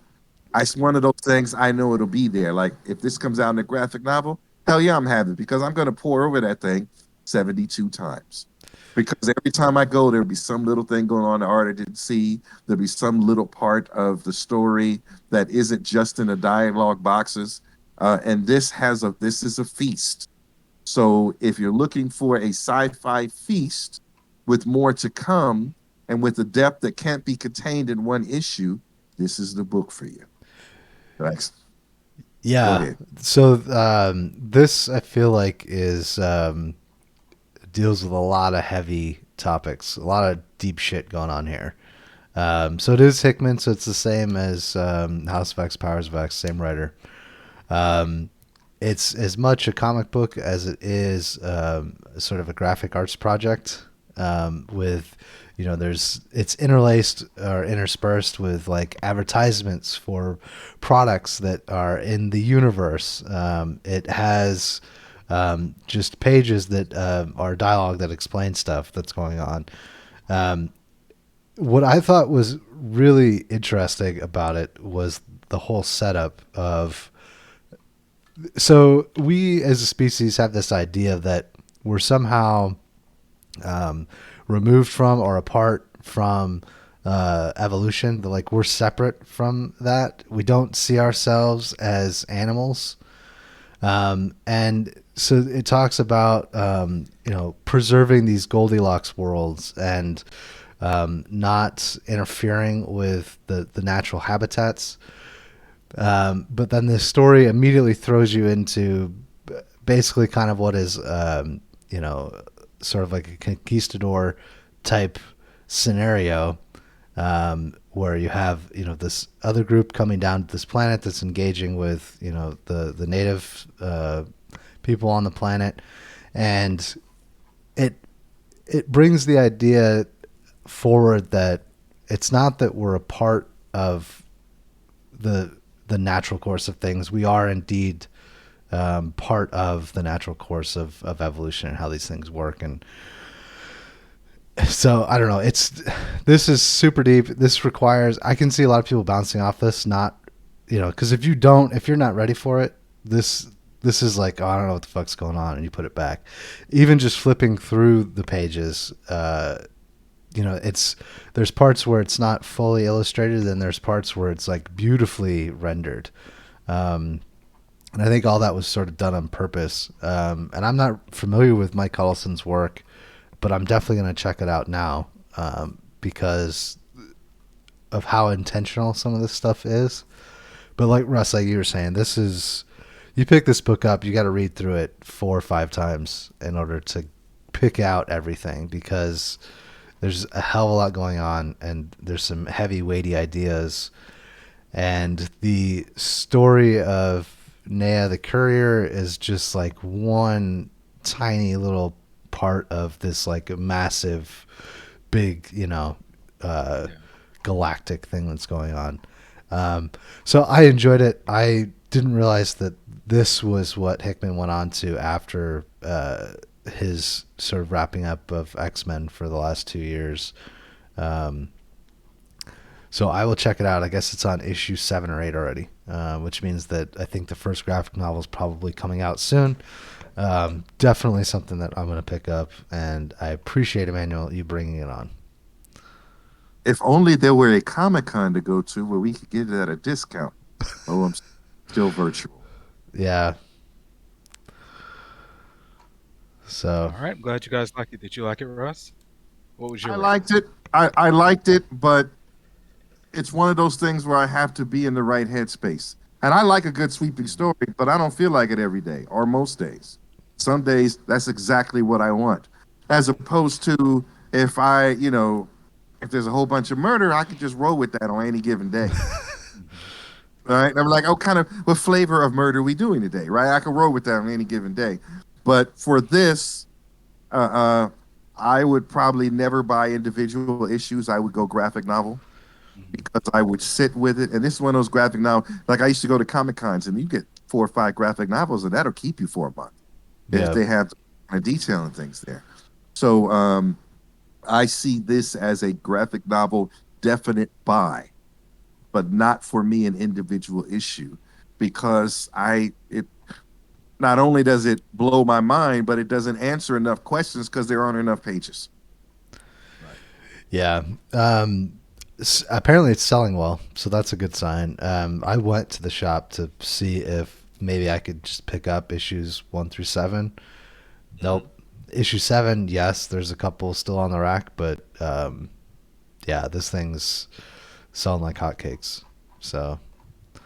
Speaker 2: It's one of those things I know it'll be there. Like if this comes out in a graphic novel, hell yeah, I'm having it because I'm going to pour over that thing 72 times. Because every time I go, there'll be some little thing going on in the art I didn't see. There'll be some little part of the story that isn't just in the dialogue boxes. And this is a feast. So if you're looking for a sci-fi feast with more to come and with a depth that can't be contained in one issue, this is the book for you. Thanks. Go
Speaker 1: Yeah.
Speaker 2: ahead.
Speaker 1: So this I feel like is deals with a lot of heavy topics, a lot of deep shit going on here. So it is Hickman, so it's the same as House of X, Powers of X, same writer. Um, it's as much a comic book as it is sort of a graphic arts project with it's interlaced or interspersed with like advertisements for products that are in the universe. It has just pages that are dialogue that explain stuff that's going on. Um, what I thought was really interesting about it was the whole setup of. So we as a species have this idea that we're somehow um, removed from or apart from evolution. Like we're separate from that. We don't see ourselves as animals. And so it talks about preserving these Goldilocks worlds and not interfering with the natural habitats. But then the story immediately throws you into basically kind of what is sort of like a conquistador type scenario, where you have this other group coming down to this planet that's engaging with the native people on the planet, and it brings the idea forward that it's not that we're a part of the natural course of things. We are indeed part of the natural course of evolution and how these things work. And so I don't know. This is super deep. This requires. I can see a lot of people bouncing off this. Not because if you're not ready for it, this is like, oh, I don't know what the fuck's going on, and you put it back. Even just flipping through the pages, there's parts where it's not fully illustrated, and there's parts where it's like beautifully rendered. And I think all that was sort of done on purpose. And I'm not familiar with Mike Huddleston's work, but I'm definitely going to check it out now because of how intentional some of this stuff is. But like Russ, like you were saying, you pick this book up, you got to read through it 4 or 5 times in order to pick out everything, because there's a hell of a lot going on and there's some heavy, weighty ideas. And the story of Nea the Courier is just like one tiny little part of this like massive, big, galactic thing that's going on. So I enjoyed it. I didn't realize that this was what Hickman went on to after his sort of wrapping up of X-Men for the last 2 years. So I will check it out. I guess it's on issue 7 or 8 already, which means that I think the first graphic novel is probably coming out soon. Definitely something that I'm going to pick up, and I appreciate, Emmanuel, you bringing it on.
Speaker 2: If only there were a Comic-Con to go to where we could get it at a discount. Oh, I'm still virtual.
Speaker 1: Yeah. So,
Speaker 3: All right. I'm glad you guys liked it. Did you like it, Russ? What was your
Speaker 2: I
Speaker 3: rating?
Speaker 2: liked it. I liked it, but it's one of those things where I have to be in the right headspace. And I like a good sweeping story, but I don't feel like it every day or most days. Some days, that's exactly what I want. As opposed to if if there's a whole bunch of murder, I could just roll with that on any given day.
Speaker 3: Mhm.
Speaker 2: Right? And I'm like, oh, kind of what flavor of murder are we doing today? Right? I can roll with that on any given day. But for this, uh, uh, I would probably never buy individual issues. I would go graphic novel
Speaker 3: Mhm.
Speaker 2: because I would sit with it. And this is one of those graphic novels. Like I used to go to Comic Cons, and you get 4 or 5 graphic novels, and that'll keep you for a month if
Speaker 1: yeah.
Speaker 2: they have the kind of detail and things there. So I see this as a graphic novel definite buy, but not for me an individual issue because I it not only does it blow my mind, but it doesn't answer enough questions because there aren't enough pages.
Speaker 3: Right.
Speaker 1: Yeah. Apparently it's selling well, so that's a good sign. I went to the shop to see if maybe I could just pick up issues 1 through 7.
Speaker 3: Mhm.
Speaker 1: Nope. Issue 7, yes, there's a couple still on the rack, but yeah, this thing's selling like hotcakes. So,
Speaker 2: Right.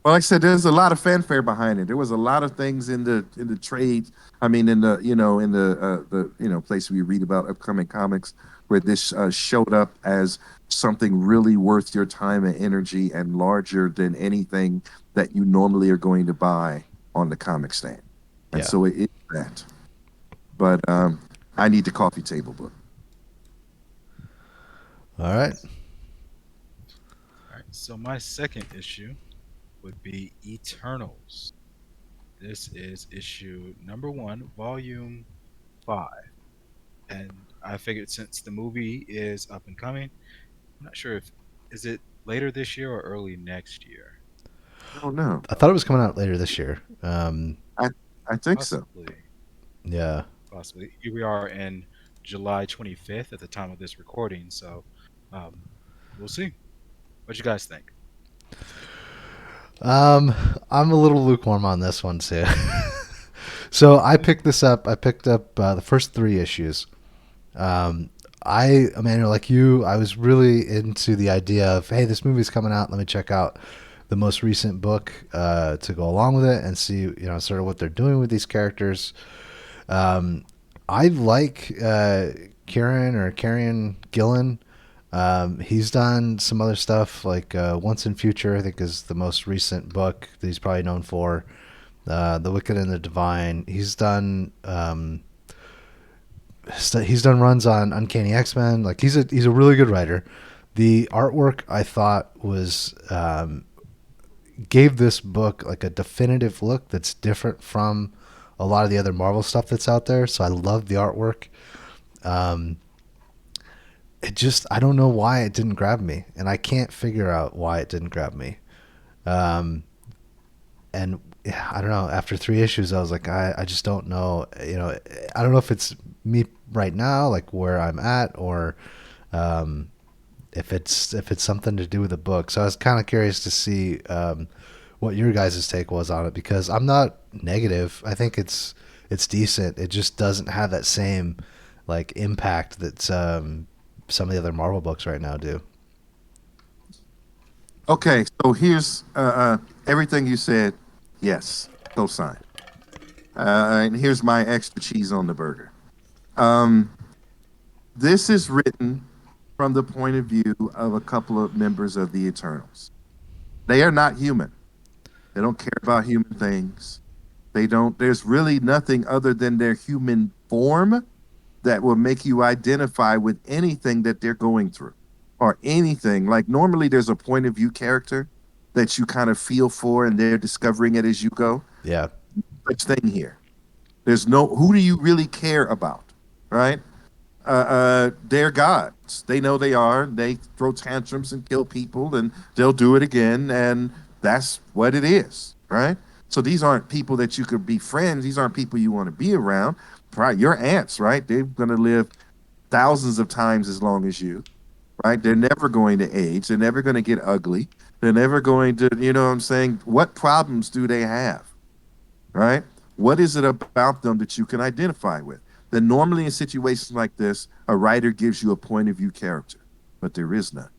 Speaker 2: Well, like I said, there's a lot of fanfare behind it. There was a lot of things in the trade. I mean, in the place we read about upcoming comics, where this showed up as something really worth your time and energy, and larger than anything that you normally are going to buy on the comic stand. And
Speaker 1: yeah.
Speaker 2: so it is that. But I need the coffee table book.
Speaker 1: All right.
Speaker 3: All right. So my second issue would be Eternals. This is issue number 1, volume 5. And I figured since the movie is up and coming, I'm not sure if is it later this year or early next year.
Speaker 2: I don't know.
Speaker 1: I thought it was coming out later this year.
Speaker 2: I I think so.
Speaker 3: Possibly,
Speaker 1: Yeah.
Speaker 3: possibly. Here we are in July 25th at the time of this recording, so um, we'll see. What you guys think?
Speaker 1: Um, I'm a little lukewarm on this one too. So I picked this up. I picked up the first 3 issues. Um, Emmanuel, like you, I was really into the idea of, hey, this movie's coming out. Let me check out the most recent book to go along with it and see, sort of what they're doing with these characters. Um, I like Kieran Gillen. He's done some other stuff like Once in Future, I think, is the most recent book that he's probably known for. The Wicked and the Divine. He's done runs on Uncanny X-Men. Like he's a really good writer. The artwork I thought was gave this book like a definitive look that's different from a lot of the other Marvel stuff that's out there. So I love the artwork. Um, it just I don't know why it didn't grab me, and I can't figure out why it didn't grab me. Um, and yeah, I don't know. After 3 issues, I was like, I just don't know. I don't know if it's me right now, like where I'm at, or um, if it's something to do with the book. So I was kind of curious to see what your guys' take was on it because I'm not negative. I think it's decent. It just doesn't have that same like impact that some of the other Marvel books right now do.
Speaker 2: Okay, so here's everything you said. Yes, co-sign. And here's my extra cheese on the burger. Um, this is written from the point of view of a couple of members of the Eternals. They are not human. They don't care about human things. They don't. There's really nothing other than their human form that will make you identify with anything that they're going through or anything. Like normally there's a point of view character that you kind of feel for and they're discovering it as you go.
Speaker 1: Yeah,
Speaker 2: Such thing here. There's no who do you really care about? Right? they're gods. They know they are. They throw tantrums and kill people, and they'll do it again. And that's what it is, right? So these aren't people that you could be friends. These aren't people you want to be around. Right? Your aunts, right? They're going to live thousands of times as long as you, right? They're never going to age. They're never going to get ugly. They're never going to, you know what I'm saying? What problems do they have, right? What is it about them that you can identify with? Then normally in situations like this, a writer gives you a point of view character, but there is none.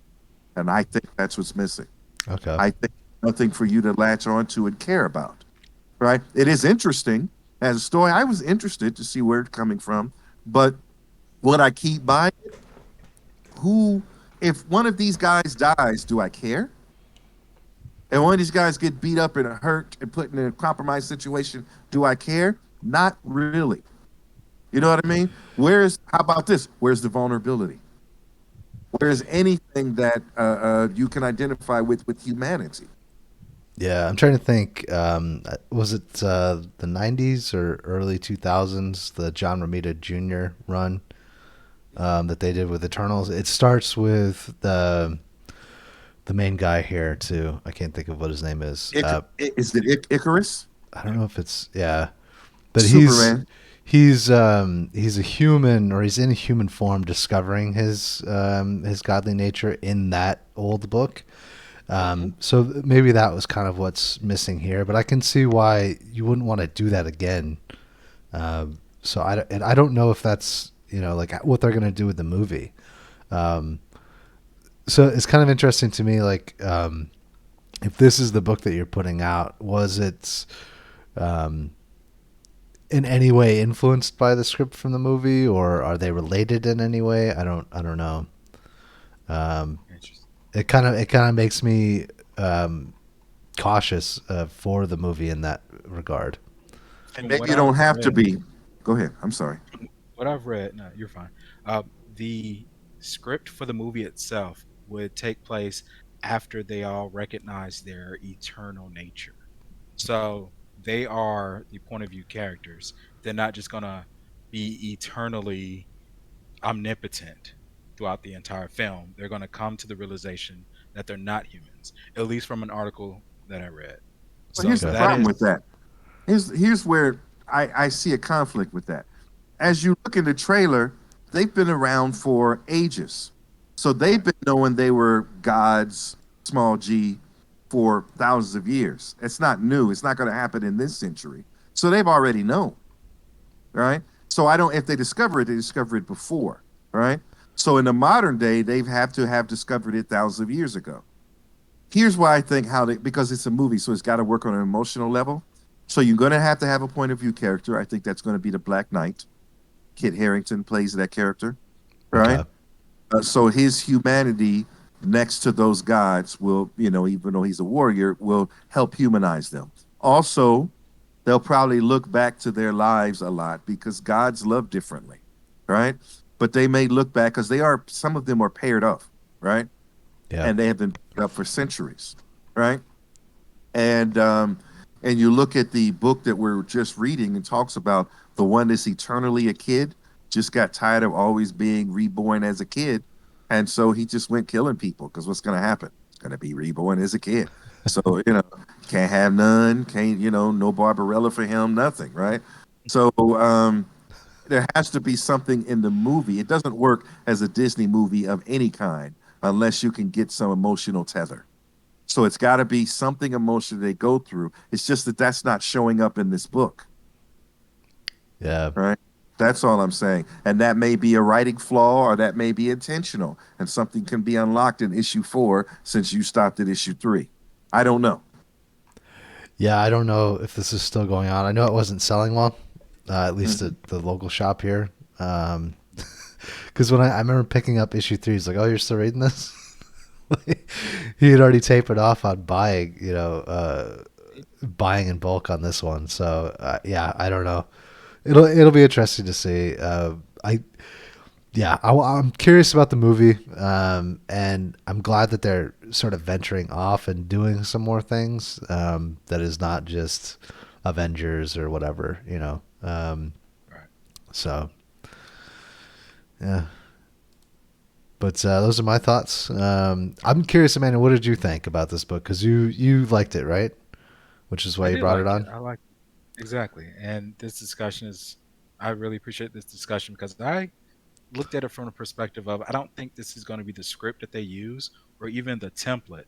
Speaker 2: And I think that's what's missing.
Speaker 1: Okay.
Speaker 2: I think nothing for you to latch onto and care about, right? It is interesting as a story. I was interested to see where it's coming from, but would I keep buying it? Who, if one of these guys dies, do I care? And one of these guys get beat up and hurt and put in a compromised situation, do I care? Not really. You know what I mean? How about this? Where's the vulnerability? Where's anything that you can identify with humanity?
Speaker 1: Yeah, I'm trying to think. Was it the '90s or early 2000s? The John Romita Jr. run that they did with Eternals. It starts with the main guy here too. I can't think of what his name is.
Speaker 2: Is it Icarus?
Speaker 1: I don't know if it's but
Speaker 2: Superman.
Speaker 1: he's a human, or he's in human form, discovering his godly nature in that old book. So maybe that was kind of what's missing here, but I can see why you wouldn't want to do that again. So I don't know if that's, like what they're going to do with the movie. So it's kind of interesting to me, like, if this is the book that you're putting out, was it in any way influenced by the script from the movie, or are they related in any way? I don't know.
Speaker 3: Interesting.
Speaker 1: It kind of makes me cautious for the movie in that regard.
Speaker 2: And
Speaker 3: From
Speaker 2: maybe
Speaker 3: what
Speaker 2: you don't
Speaker 3: I've
Speaker 2: have to
Speaker 3: read,
Speaker 2: be. Go ahead. I'm sorry.
Speaker 3: what I've read, no, you're fine. The script for the movie itself would take place after they all recognize their eternal nature. So they are the point of view characters. They're not just gonna be eternally omnipotent throughout the entire film. They're gonna come to the realization that they're not humans, at least from an article that I read.
Speaker 2: Well,
Speaker 3: So
Speaker 2: here's the
Speaker 1: Okay.
Speaker 3: that
Speaker 2: problem
Speaker 3: is
Speaker 2: with that. Here's where I see a conflict with that. As you look in the trailer, they've been around for ages. So they've been knowing they were gods, small g, for thousands of years. It's not new. It's not going to happen in this century. So they've already known, right? So I don't, if they discover it, they discover it before, right? So in the modern day, they have to have discovered it thousands of years ago. Here's why I think because it's a movie, so it's got to work on an emotional level. So you're going to have a point of view character. I think that's going to be the Black Knight. Kit Harington plays that character, right?
Speaker 1: Okay.
Speaker 2: So his humanity next to those gods will, even though he's a warrior, will help humanize them. Also, they'll probably look back to their lives a lot because gods love differently, right? But they may look back because some of them are paired up, right?
Speaker 1: Yeah.
Speaker 2: And they have been paired up for centuries, right? And and you look at the book that we're just reading and talks about the one that's eternally a kid, just got tired of always being reborn as a kid, and so he just went killing people because what's going to happen? It's going to be reborn as a kid. So can't have none, can't no Barbarella for him, nothing, right? So there has to be something in the movie. It doesn't work as a Disney movie of any kind unless you can get some emotional tether. So it's got to be something emotional they go through. It's just that that's not showing up in this book,
Speaker 1: Yeah.
Speaker 2: right? That's all I'm saying. And that may be a writing flaw or that may be intentional. And something can be unlocked in issue 4 since you stopped at issue 3. I don't know.
Speaker 1: Yeah, I don't know if this is still going on. I know it wasn't selling well, at least
Speaker 2: Mhm.
Speaker 1: at the local shop here. Because when I remember picking up issue 3, he's like, "Oh, you're still reading this?" He had already tapered off on buying, buying in bulk on this one. So yeah, I don't know. It'll be interesting to see. I'm curious about the movie, and I'm glad that they're sort of venturing off and doing some more things that is not just Avengers or whatever.
Speaker 3: right.
Speaker 1: So Yeah. But those are my thoughts. I'm curious, Amanda. What did you think about this book? Because you liked it, right? Which is why
Speaker 3: I
Speaker 1: you
Speaker 3: did
Speaker 1: brought it
Speaker 3: like it.
Speaker 1: on.
Speaker 3: I like exactly. And this discussion is I really appreciate this discussion because I looked at it from the perspective of I don't think this is going to be the script that they use or even the template,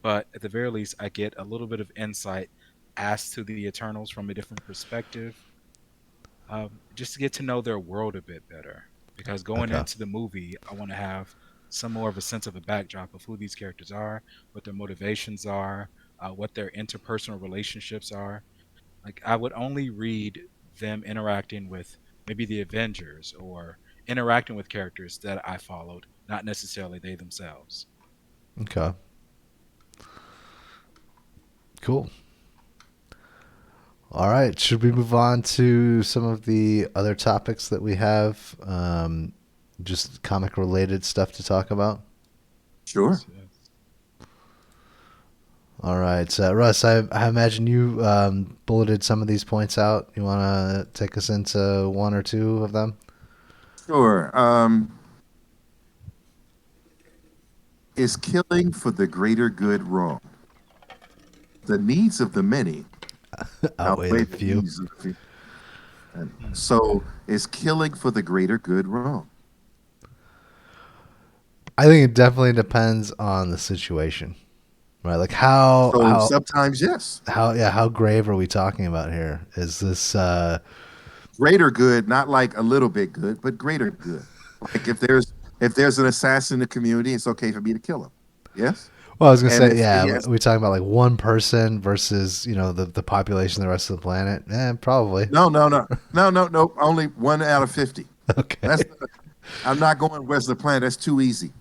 Speaker 3: but at the very least I get a little bit of insight as to the Eternals from a different perspective, just to get to know their world a bit better. Because going
Speaker 1: Okay.
Speaker 3: into the movie, I want to have some more of a sense of a backdrop of who these characters are, what their motivations are, what their interpersonal relationships are. Like I would only read them interacting with maybe the Avengers or interacting with characters that I followed, not necessarily they themselves.
Speaker 1: Okay. Cool. All right. Should we move on to some of the other topics that we have? Just comic related stuff to talk about.
Speaker 2: Sure.
Speaker 3: Yes, yes.
Speaker 1: All right, Russ. I imagine you bulleted some of these points out. You want to take us into one or two of them?
Speaker 2: Sure. Is killing for the greater good wrong? The needs of the many
Speaker 1: Outweigh
Speaker 2: outweigh
Speaker 1: the
Speaker 2: the
Speaker 1: few.
Speaker 2: needs of the few. And
Speaker 3: Hmm.
Speaker 2: so, is killing for the greater good wrong?
Speaker 1: I think it definitely depends on the situation, right? Like how
Speaker 2: So
Speaker 1: how
Speaker 2: sometimes yes,
Speaker 1: how yeah, how grave are we talking about here? Is this
Speaker 2: greater good, not like a little bit good, but greater good. Like if there's an assassin in the community, it's okay for me to kill him. Yes,
Speaker 1: well, I was gonna
Speaker 2: and
Speaker 1: say,
Speaker 2: if
Speaker 1: yeah,
Speaker 2: yes,
Speaker 1: are we talking about like one person versus the population of the rest of the planet? Probably.
Speaker 2: no, no, no, no, no, no, only 1 out of 50. That's
Speaker 1: Okay.
Speaker 2: I'm not going where's the plan. That's too easy.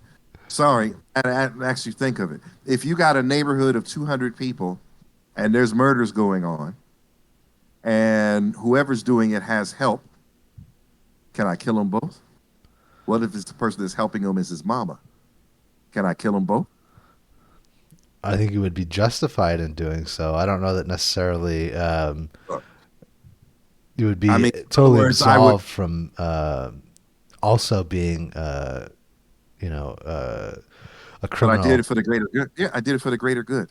Speaker 2: Sorry, and actually think of it. If you got a neighborhood of 200 people and there's murders going on, and whoever's doing it has help, can I kill them both? What if it's the person that's helping them is his mama? Can I kill them both?
Speaker 1: I think you would be justified in doing so. I don't know that necessarily you would
Speaker 2: I
Speaker 1: be
Speaker 2: mean, in other
Speaker 1: totally
Speaker 2: words, I would.
Speaker 1: absolved from also being you know a
Speaker 2: But I did it
Speaker 1: criminal,
Speaker 2: for the greater good. Yeah, I did it for the greater good,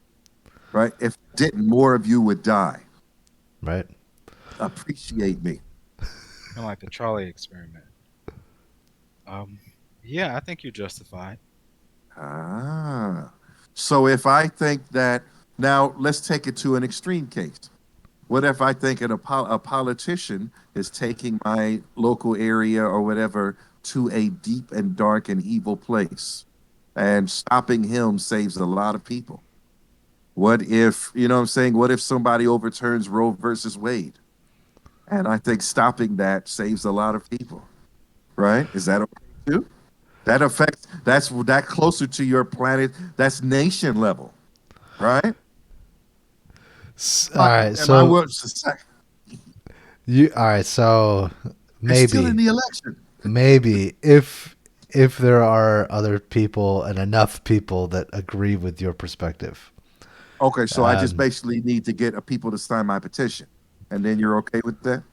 Speaker 2: right? If I didn't, more of you would die.
Speaker 1: right?
Speaker 2: Appreciate me.
Speaker 3: Kind of like the Charlie experiment. Um, yeah, I think you're justified.
Speaker 2: Ah. So if I think that, now let's take it to an extreme case. What if I think a politician is taking my local area or whatever to a deep and dark and evil place, and stopping him saves a lot of people? What if, you know what I'm saying? What if somebody overturns Roe versus Wade? And I think stopping that saves a lot of people, right? Is that okay too? That affects, that's that closer to your planet, that's nation level, right?
Speaker 1: All right,
Speaker 2: Am I
Speaker 1: so
Speaker 2: what?
Speaker 1: you all right? So
Speaker 2: They're still in
Speaker 1: maybe
Speaker 2: the election.
Speaker 1: maybe if there are other people and enough people that agree with your perspective.
Speaker 2: Okay, so I just
Speaker 1: Um,
Speaker 2: basically need to get a people to sign my petition, and then you're okay with that?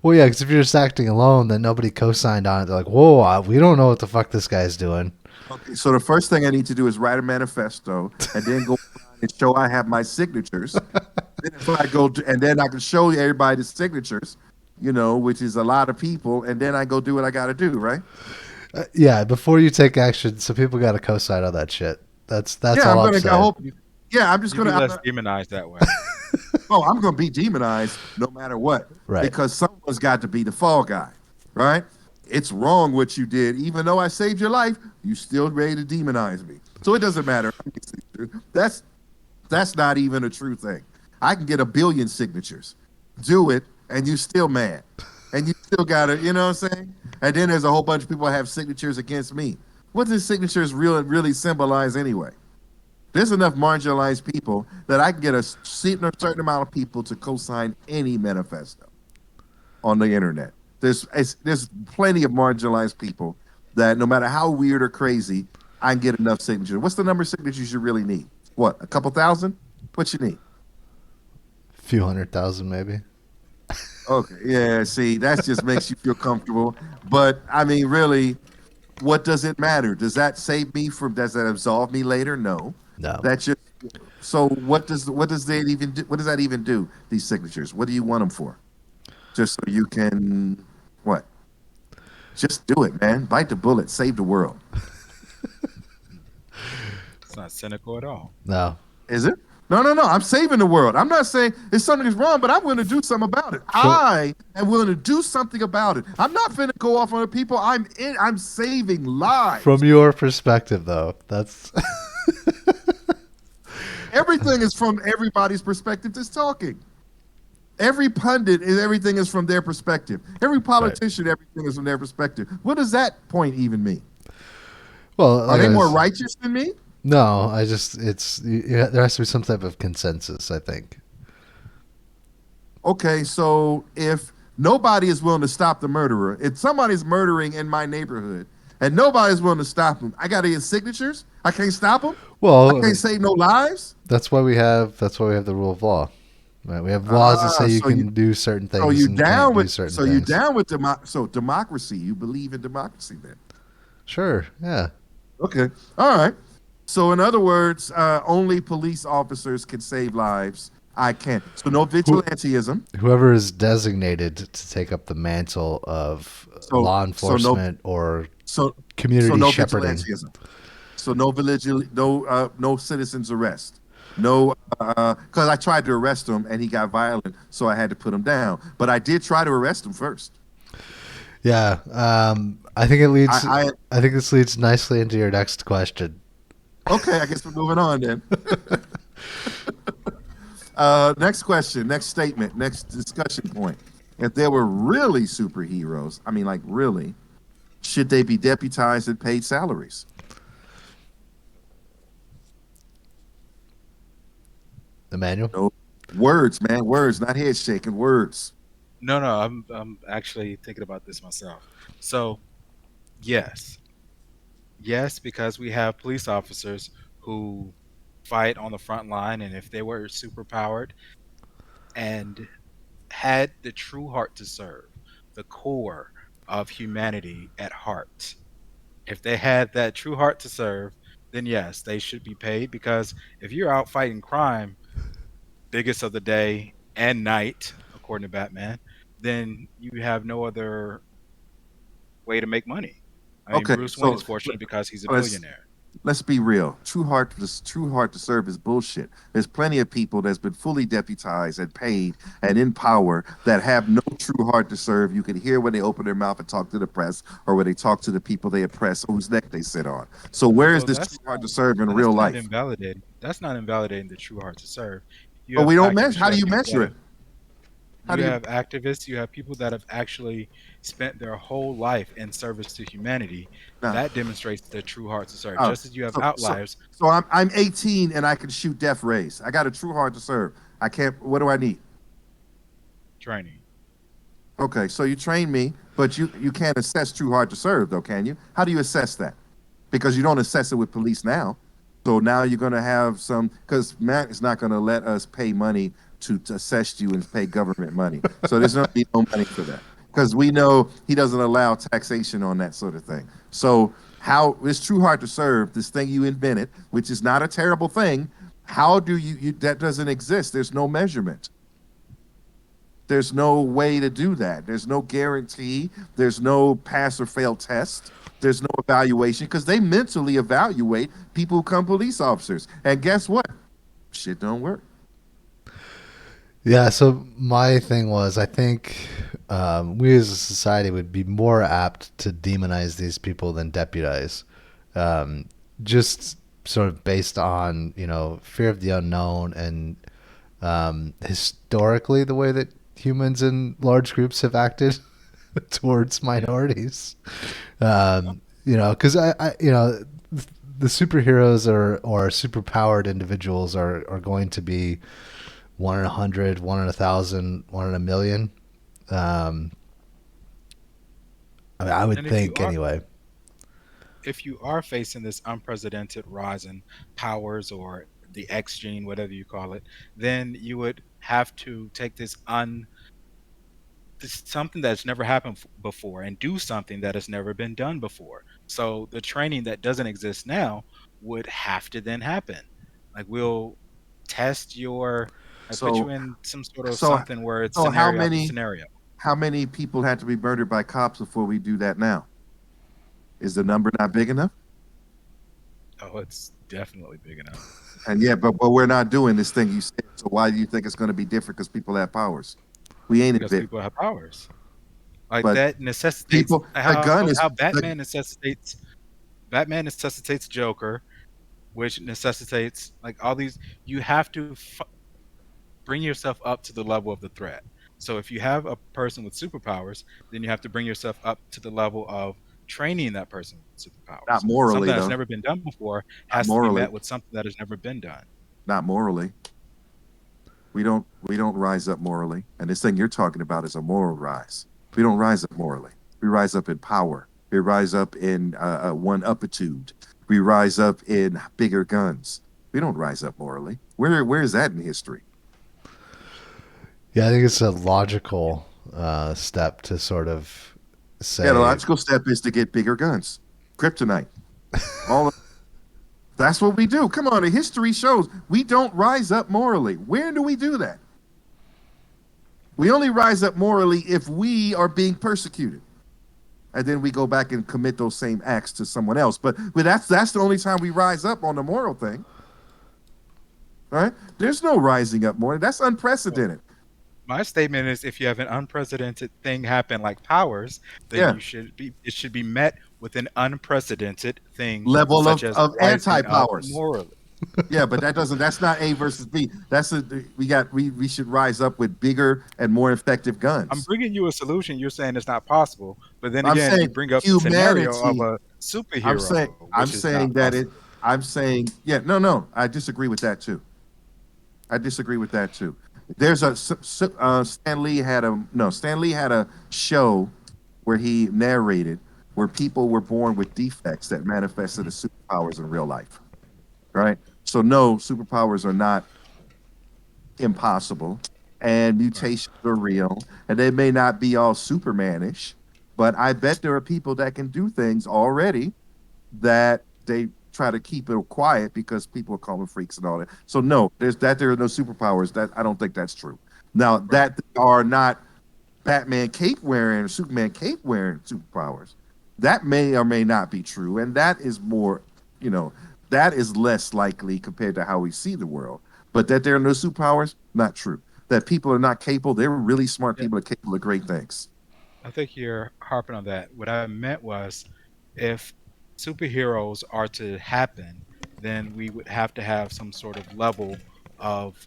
Speaker 1: well, yeah, because if you're just acting alone, then nobody co-signed on it. They're like, "Whoa, we don't know what the fuck this guy's doing."
Speaker 2: Okay, so the first thing I need to do is write a manifesto, and then go online and show I have my signatures. Then if I go to, and then I can show everybody the signatures, which is a lot of people, and then I go do what I got to do, right?
Speaker 1: Yeah, before you take action, so people got to co-sign on that shit. That's
Speaker 2: Yeah,
Speaker 1: all
Speaker 2: I'm
Speaker 1: I'm
Speaker 2: gonna. I
Speaker 1: saying.
Speaker 2: hope. Yeah, I'm just
Speaker 3: You'd be
Speaker 2: gonna.
Speaker 3: less demonized that way.
Speaker 2: Oh, I'm gonna be demonized no matter what,
Speaker 1: Right.
Speaker 2: because someone's got to be the fall guy, right? It's wrong what you did, even though I saved your life. You still ready to demonize me, so it doesn't matter. That's that's not even a true thing. I can get 1 billion signatures, do it, and you still mad, and you still gotta, you know what I'm saying? And then there's a whole bunch of people that have signatures against me. What does signatures really symbolize anyway? There's enough marginalized people that I can get a certain amount of people to co-sign any manifesto on the internet. There's plenty of marginalized people that no matter how weird or crazy, I can get enough signatures. What's the number of signatures you really need? What, a couple thousand? What you need?
Speaker 1: A few 100,000 maybe.
Speaker 2: Okay, yeah. See, that just makes you feel comfortable. But I mean, really, what does it matter? Does that save me from? Does that absolve me later? No.
Speaker 1: No.
Speaker 2: That just. So what does that even do? What does that even do? These signatures. What do you want them for? Just so you can what? Just do it, man. Bite the bullet. Save the world.
Speaker 3: It's not cynical at all.
Speaker 1: No.
Speaker 2: Is it? No, no, no. I'm saving the world. I'm not saying if something is wrong, but I'm willing to do something about it.
Speaker 1: From,
Speaker 2: I am willing to do something about it. I'm not finna go off on the people. I'm saving lives.
Speaker 1: from your perspective, though, that's
Speaker 2: Everything is from everybody's perspective that's talking. Every pundit is everything is from their perspective. Every
Speaker 1: right.
Speaker 2: politician, everything is from their perspective. What does that point even mean?
Speaker 1: Well,
Speaker 2: Are
Speaker 1: like
Speaker 2: they
Speaker 1: I
Speaker 2: more
Speaker 1: was,
Speaker 2: righteous than me?
Speaker 1: no, I just there has to be some type of consensus. I think.
Speaker 2: Okay, so if nobody is willing to stop the murderer, if somebody's murdering in my neighborhood and nobody's willing to stop him, I got to get signatures. I can't stop him. I
Speaker 1: Well, I
Speaker 2: can't
Speaker 1: mean,
Speaker 2: save no lives.
Speaker 1: that's why we have the rule of law. Right? We have laws that say you
Speaker 2: So you
Speaker 1: can do certain
Speaker 2: so
Speaker 1: things
Speaker 2: you
Speaker 1: and you can't
Speaker 2: down
Speaker 1: do
Speaker 2: with
Speaker 1: certain
Speaker 2: so you
Speaker 1: things.
Speaker 2: down with democracy. You believe in democracy then?
Speaker 1: Sure. Yeah.
Speaker 2: Okay, all right. So in other words, only police officers can save lives. I can't. So no
Speaker 1: Who,
Speaker 2: vigilantism.
Speaker 1: whoever is designated to take up the mantle of
Speaker 2: So
Speaker 1: law
Speaker 2: so no
Speaker 1: enforcement or
Speaker 2: so so
Speaker 1: community
Speaker 2: no
Speaker 1: shepherding.
Speaker 2: vigilantism. So no citizens arrest. No, because I tried to arrest him and he got violent, so I had to put him down. But I did try to arrest him first.
Speaker 1: Yeah. I think it leads.
Speaker 2: I
Speaker 1: I think this leads nicely into your next question.
Speaker 2: Okay. I guess we're moving on then. Next question, next statement, next discussion point. If there were really superheroes, I mean, like really, should they be deputized and paid salaries?
Speaker 1: Emmanuel.
Speaker 2: No words, man, words, not head shaking, words.
Speaker 3: No, no, I'm actually thinking about this myself. So yes, yes, because we have police officers who fight on the front line, and if they were superpowered and had the true heart to serve, the core of humanity at heart, if they had that true heart to serve, then yes, they should be paid because if you're out fighting crime, biggest of the day and night, according to Batman, then you have no other way to make money. I mean,
Speaker 2: Okay,
Speaker 3: Bruce Wayne
Speaker 2: so
Speaker 3: is fortunate because he's a
Speaker 2: let's
Speaker 3: billionaire.
Speaker 2: let's be real. True heart to serve is bullshit. There's plenty of people that's been fully deputized and paid and in power that have no true heart to serve. You can hear when they open their mouth and talk to the press or when they talk to the people they oppress or whose neck they sit on. So where is
Speaker 3: Well,
Speaker 2: this true heart to serve in
Speaker 3: that's
Speaker 2: real
Speaker 3: not
Speaker 2: life?
Speaker 3: invalidating. That's not invalidating the true heart to serve. You
Speaker 2: But
Speaker 3: have
Speaker 2: we don't measure.
Speaker 3: activists.
Speaker 2: How
Speaker 3: You
Speaker 2: do
Speaker 3: have
Speaker 2: you
Speaker 3: people that
Speaker 2: measure it?
Speaker 3: have.
Speaker 2: How
Speaker 3: You
Speaker 2: do you?
Speaker 3: have activists. You have people that have actually spent their whole life in service to humanity.
Speaker 2: Nah.
Speaker 3: That demonstrates the true heart to serve.
Speaker 2: Oh,
Speaker 3: Just as you have
Speaker 2: so so
Speaker 3: outliers
Speaker 2: so I'm 18 and I can shoot death rays. I got a true heart to serve. I can't. What do I need?
Speaker 3: training.
Speaker 2: Okay, so you train me, but you can't assess true heart to serve, though, can you? How do you assess that? Because you don't assess it with police now. So now you're going to have some, because Matt is not going to let us pay money to assess you and pay government money. So there's going to be no money for that because we know he doesn't allow taxation on that sort of thing. So how it's true heart to serve, this thing you invented, which is not a terrible thing. How do you that doesn't exist? There's no measurement. There's no way to do that. There's no guarantee. There's no pass or fail test. There's no evaluation because they mentally evaluate people who become police officers. And guess what? Shit don't work.
Speaker 1: Yeah. So my thing was, I think we as a society would be more apt to demonize these people than deputize. Um, just sort of based on fear of the unknown and historically the way that humans in large groups have acted towards minorities. Because the superheroes or superpowered individuals are going to be one in 100, one in 1,000, one in a million. Um, I mean, I would
Speaker 3: And if you
Speaker 1: think
Speaker 3: are
Speaker 1: anyway.
Speaker 3: if you are facing this unprecedented rise in powers or the X gene, whatever you call it, then you would have to take this something that's never happened before and do something that has never been done before. So the training that doesn't exist now would have to then happen. Like we'll test your, like put you
Speaker 2: So
Speaker 3: in some sort of
Speaker 2: so
Speaker 3: something where it's
Speaker 2: so
Speaker 3: scenario after scenario.
Speaker 2: how many people had to be murdered by cops before we do that now? Is the number not big enough?
Speaker 3: Oh, it's definitely big enough
Speaker 2: And yeah, but we're not doing this thing you said. So why do you think it's going to be different? Because people have powers. We ain't
Speaker 3: because
Speaker 2: invented,
Speaker 3: people have powers. Like
Speaker 2: but
Speaker 3: that necessitates
Speaker 2: people. The gun is
Speaker 3: how
Speaker 2: the,
Speaker 3: Batman necessitates Joker, which necessitates like all these. You have to bring yourself up to the level of the threat. So if you have a person with superpowers, then you have to bring yourself up to the level of training that person with
Speaker 2: not
Speaker 3: superpowers.
Speaker 2: morally
Speaker 3: Something that's
Speaker 2: though.
Speaker 3: never been done before
Speaker 2: Not
Speaker 3: has to be
Speaker 2: morally.
Speaker 3: met with something that has never been done.
Speaker 2: Not morally. We don't rise up morally. And this thing you're talking about is a moral rise. We don't rise up morally. We rise up in power. We rise up in one uppitude. We rise up in bigger guns. We don't rise up morally. Where is that in history?
Speaker 1: Yeah, I think it's a logical step to sort of
Speaker 2: Yeah, the
Speaker 1: say,
Speaker 2: logical step is to get bigger guns. Kryptonite. All of, that's what we do. Come on, the history shows we don't rise up morally. Where do we do that? We only rise up morally if we are being persecuted. And then we go back and commit those same acts to someone else. But that's the only time we rise up on the moral thing. Right? There's no rising up moral. That's
Speaker 3: Well,
Speaker 2: unprecedented.
Speaker 3: my statement is if you have an unprecedented thing happen like powers, then
Speaker 2: Yeah.
Speaker 3: you should be it should be met with an unprecedented thing
Speaker 2: Level
Speaker 3: such as
Speaker 2: of
Speaker 3: rising up
Speaker 2: anti-powers.
Speaker 3: morally.
Speaker 2: Yeah, but that's not A versus B. We should rise up with bigger and more effective
Speaker 3: I'm
Speaker 2: guns.
Speaker 3: bringing you a solution. You're saying it's not possible, but then
Speaker 2: I'm
Speaker 3: again, you
Speaker 2: saying
Speaker 3: bring up the scenario of
Speaker 2: humanity.
Speaker 3: a superhero,
Speaker 2: I'm
Speaker 3: which is
Speaker 2: saying
Speaker 3: not
Speaker 2: that it.
Speaker 3: possible.
Speaker 2: I'm saying yeah. No. I disagree with that too. I disagree with that too. There's a Stan Lee had a no. Stan Lee had a show where he narrated where people were born with defects that manifested as superpowers in real life. Right. So no, superpowers are not impossible, and
Speaker 3: Right.
Speaker 2: mutations are real, and they may not be all Supermanish, but I bet there are people that can do things already that they try to keep it quiet because people call them freaks and all that. So no, there are no superpowers. That I don't think that's true. Now
Speaker 3: Right.
Speaker 2: that are not Batman cape wearing or Superman cape wearing superpowers. That may or may not be true, and that is more, you know, that is less likely compared to how we see the world. But that there are no superpowers, not true. That people are not capable, they're really smart
Speaker 3: Yeah,
Speaker 2: people are capable of great things.
Speaker 3: I think you're harping on that. What I meant was if superheroes are to happen, then we would have to have some sort of level of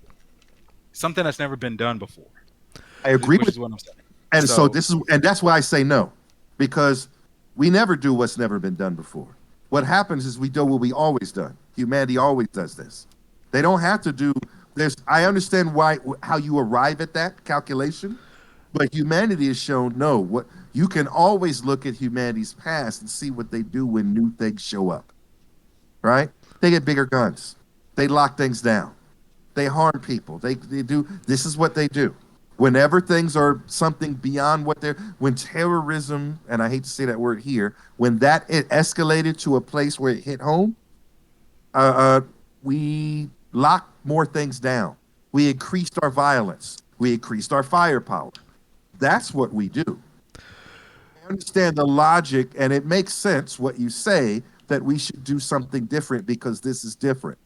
Speaker 3: something that's never been done before,
Speaker 2: I agree
Speaker 3: which
Speaker 2: with,
Speaker 3: is what I'm saying.
Speaker 2: and so
Speaker 3: So,
Speaker 2: this is, and that's why I say no, because we never do what's never been done before. What happens is we do what we always done. Humanity always does this. They don't have to do. There's. I understand why how you arrive at that calculation, but humanity has shown no. What you can always look at humanity's past and see what they do when new things show up. Right? They get bigger guns. They lock things down. They harm people. They do. This is what they do. Whenever things are something beyond what they're, when terrorism, and I hate to say that word here, when that it escalated to a place where it hit home, uh, we locked more things down. We increased our violence. We increased our firepower. That's what we do. I understand the logic, and it makes sense what you say that we should do something different because this is different.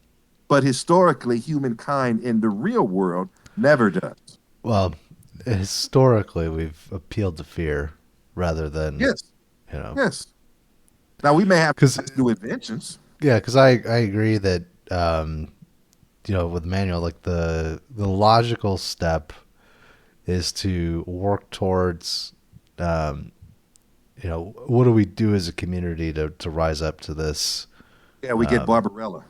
Speaker 2: But historically, humankind in the real world never does.
Speaker 1: well, historically we've appealed to fear rather than,
Speaker 2: Yes,
Speaker 1: you know,
Speaker 2: yes. Now we may have
Speaker 1: because
Speaker 2: new inventions.
Speaker 1: yeah, because I agree that with manual, like the logical step is to work towards um, what do we do as a community to rise up to this,
Speaker 2: Yeah, we get Barbarella.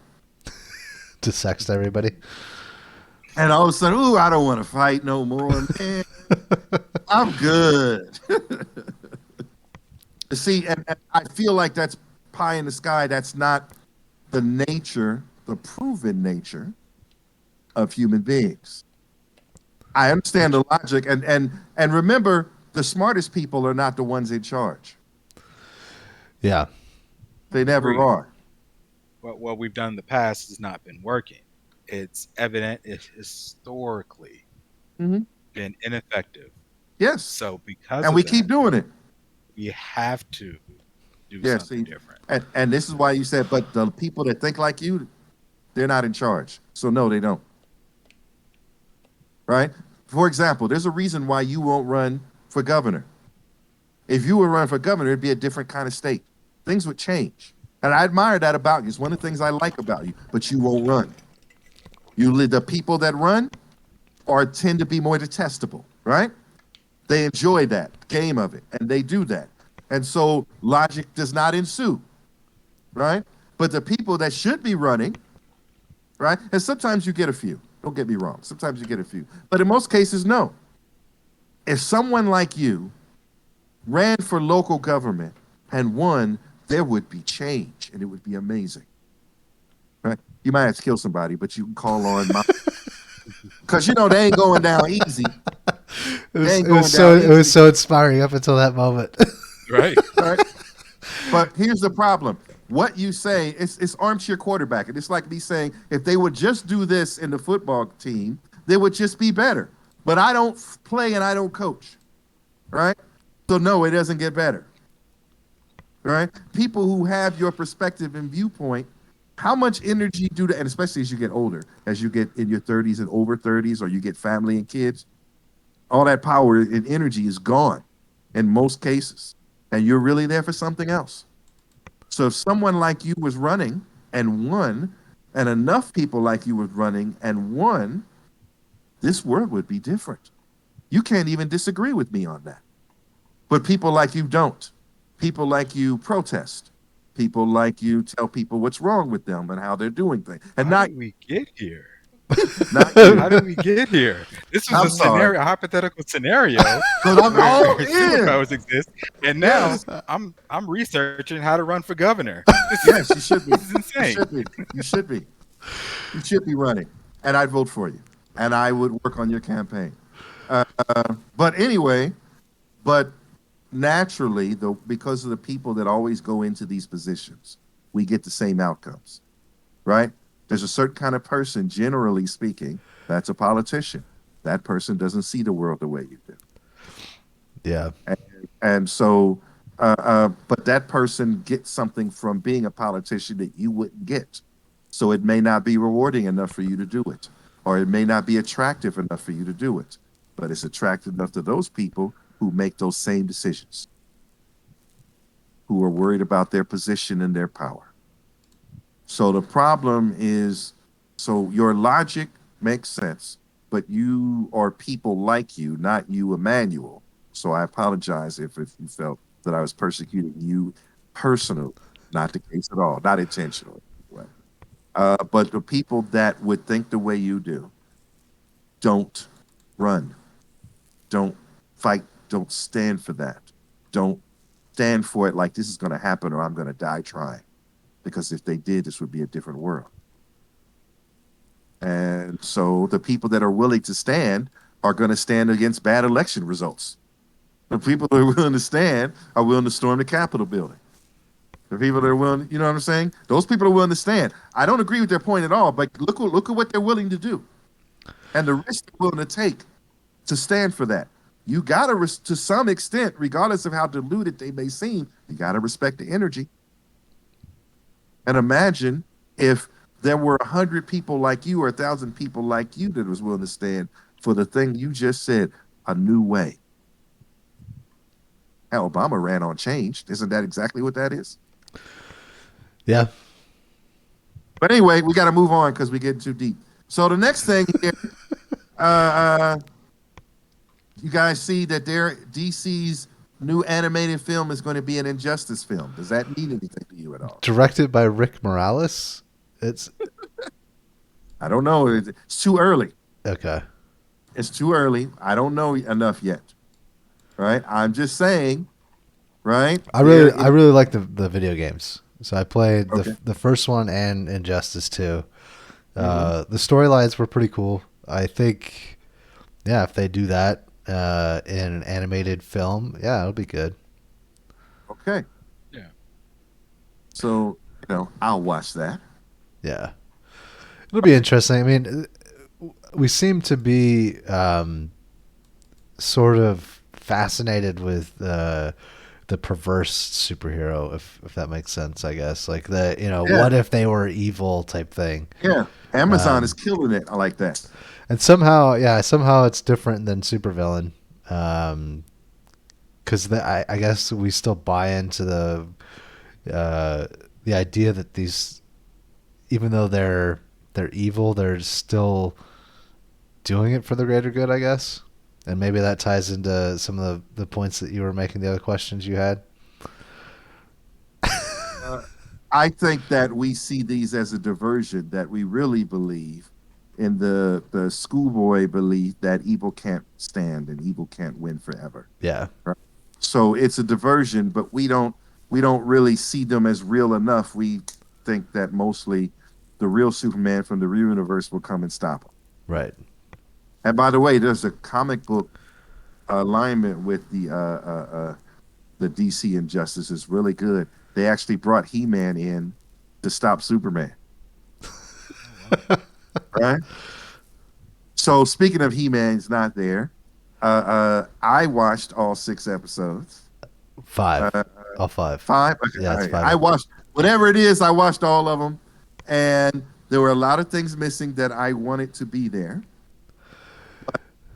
Speaker 1: to sext everybody.
Speaker 2: And all of a sudden, ooh, I don't want to fight no more, man. I'm good. See, and I feel like that's pie in the sky. That's not the nature, the proven nature of human beings. I understand the logic, and remember, The smartest people are not the ones in charge.
Speaker 1: Yeah.
Speaker 2: They never
Speaker 3: Agreed.
Speaker 2: are.
Speaker 3: What we've done in the past has not been working. It's evident it's historically
Speaker 2: Mhm.
Speaker 3: been ineffective.
Speaker 2: Yes.
Speaker 3: So because
Speaker 2: And
Speaker 3: of
Speaker 2: we keep
Speaker 3: that,
Speaker 2: doing it.
Speaker 3: we have to do
Speaker 2: Yeah,
Speaker 3: something
Speaker 2: see,
Speaker 3: different.
Speaker 2: and this is why you said, but the people that think like you, they're not in charge. So no, they don't. Right? For example, there's a reason why you won't run for governor. If you were run for governor, it'd be a different kind of state. Things would change. And I admire that about you. It's one of the things I like about you, but you won't run. The people that run tend to be more detestable, right? They enjoy that game of it, and they do that. And so logic does not ensue, right? But the people that should be running, right? And sometimes you get a few. Don't get me wrong. Sometimes you get a few. But in most cases, no. If someone like you ran for local government and won, there would be change, and it would be amazing. Right? You might have to kill somebody, but you can call on my because they ain't going down easy. They ain't going down
Speaker 1: It
Speaker 2: easy.
Speaker 1: was so inspiring up until that moment.
Speaker 3: Right.
Speaker 2: Right? But here's the problem. What you say, it's armchair quarterback. It's like me saying, if they would just do this in the football team, they would just be better. But I don't play and I don't coach. Right? So no, it doesn't get better. Right? People who have your perspective and viewpoint, how much energy do that, and especially as you get older, as you get in your 30s and over 30s, or you get family and kids, all that power and energy is gone in most cases. And you're really there for something else. So if someone like you was running and won, and enough people like you was running and won, this world would be different. You can't even disagree with me on that. But people like you don't. People like you protest. People like you tell people what's wrong with them and how they're doing things. And
Speaker 3: How
Speaker 2: not,
Speaker 3: did we get here?
Speaker 2: not you.
Speaker 3: How did we get here? This was
Speaker 2: I'm
Speaker 3: a
Speaker 2: sorry.
Speaker 3: a hypothetical scenario
Speaker 2: But I'm all
Speaker 3: where
Speaker 2: in.
Speaker 3: superpowers exist, and now
Speaker 2: Yes.
Speaker 3: I'm researching how to run for governor.
Speaker 2: Yes, you should be.
Speaker 3: This is
Speaker 2: You
Speaker 3: insane.
Speaker 2: should be. You should be. You should be running. And I'd vote for you. And I would work on your campaign. But anyway, but naturally, though, because of the people that always go into these positions, we get the same outcomes, right? There's a certain kind of person, generally speaking, that's a politician. That person doesn't see the world the way you do.
Speaker 1: Yeah.
Speaker 2: And so, but that person gets something from being a politician that you wouldn't get. So it may not be rewarding enough for you to do it, or it may not be attractive enough for you to do it, but it's attractive enough to those people who make those same decisions, who are worried about their position and their power. So the problem is, so your logic makes sense, but you are people like you, not you, Emmanuel. So I apologize if you felt that I was persecuting you personally. Not the case at all, not intentionally. Right. But the people that would think the way you do don't run, don't fight, don't stand for that. Don't stand for it like this is going to happen or I'm going to die trying. Because if they did, this would be a different world. And so the people that are willing to stand are going to stand against bad election results. The people that are willing to stand are willing to storm the Capitol building. The people that are willing, you know what I'm saying? Those people are willing to stand. I don't agree with their point at all, but look at what they're willing to do. And the risk they're willing to take to stand for that. You got to, to some extent, regardless of how diluted they may seem, you got to respect the energy. And imagine if there were 100 people like you or 1,000 people like you that was willing to stand for the thing you just said, a new way. Hell, Obama ran on change. Isn't that exactly what that is?
Speaker 1: Yeah.
Speaker 2: But anyway, we got to move on because we're getting too deep. So the next thing here, you guys see that DC's new animated film is going to be an Injustice film. Does that mean anything to you at all?
Speaker 1: Directed by Rick Morales.
Speaker 2: I don't know. It's too early.
Speaker 1: Okay.
Speaker 2: It's too early. I don't know enough yet. Right? I'm just saying. Right?
Speaker 1: I really like the video games. So I played
Speaker 2: Okay.
Speaker 1: the first one and Injustice 2. The storylines were pretty cool. I think, yeah, if they do that, in an animated film, yeah, it'll be good.
Speaker 2: Okay.
Speaker 3: Yeah.
Speaker 2: So, I'll watch that.
Speaker 1: Yeah, it'll be interesting. I mean, we seem to be sort of fascinated with the perverse superhero, if that makes sense. I guess like
Speaker 2: Yeah.
Speaker 1: what if they were evil type thing.
Speaker 2: Yeah. Amazon is
Speaker 1: Um,
Speaker 2: killing it. I like that.
Speaker 1: and somehow it's different than supervillain. Because I guess we still buy into uh, the idea that these, even though they're evil, they're still doing it for the greater good, I guess. And maybe that ties into some of the points that you were making, the other questions you had.
Speaker 2: Uh, I think that we see these as a diversion, that we really believe in the schoolboy belief that evil can't stand and evil can't win forever.
Speaker 1: Yeah,
Speaker 2: Right? So it's a diversion, but we don't really see them as real enough. We think that mostly the real Superman from the real universe will come and stop him.
Speaker 1: right.
Speaker 2: And by the way, there's a comic book alignment with the DC Injustice is really good. They actually brought He-Man in to stop Superman, right? So speaking of He-Man, he's not there. I watched all 6 episodes.
Speaker 1: Five,
Speaker 2: Uh,
Speaker 1: all five.
Speaker 2: five. Okay,
Speaker 1: Yeah,
Speaker 2: all
Speaker 1: it's
Speaker 2: right.
Speaker 1: five.
Speaker 2: I watched whatever it is. I watched all of them, and there were a lot of things missing that I wanted to be there.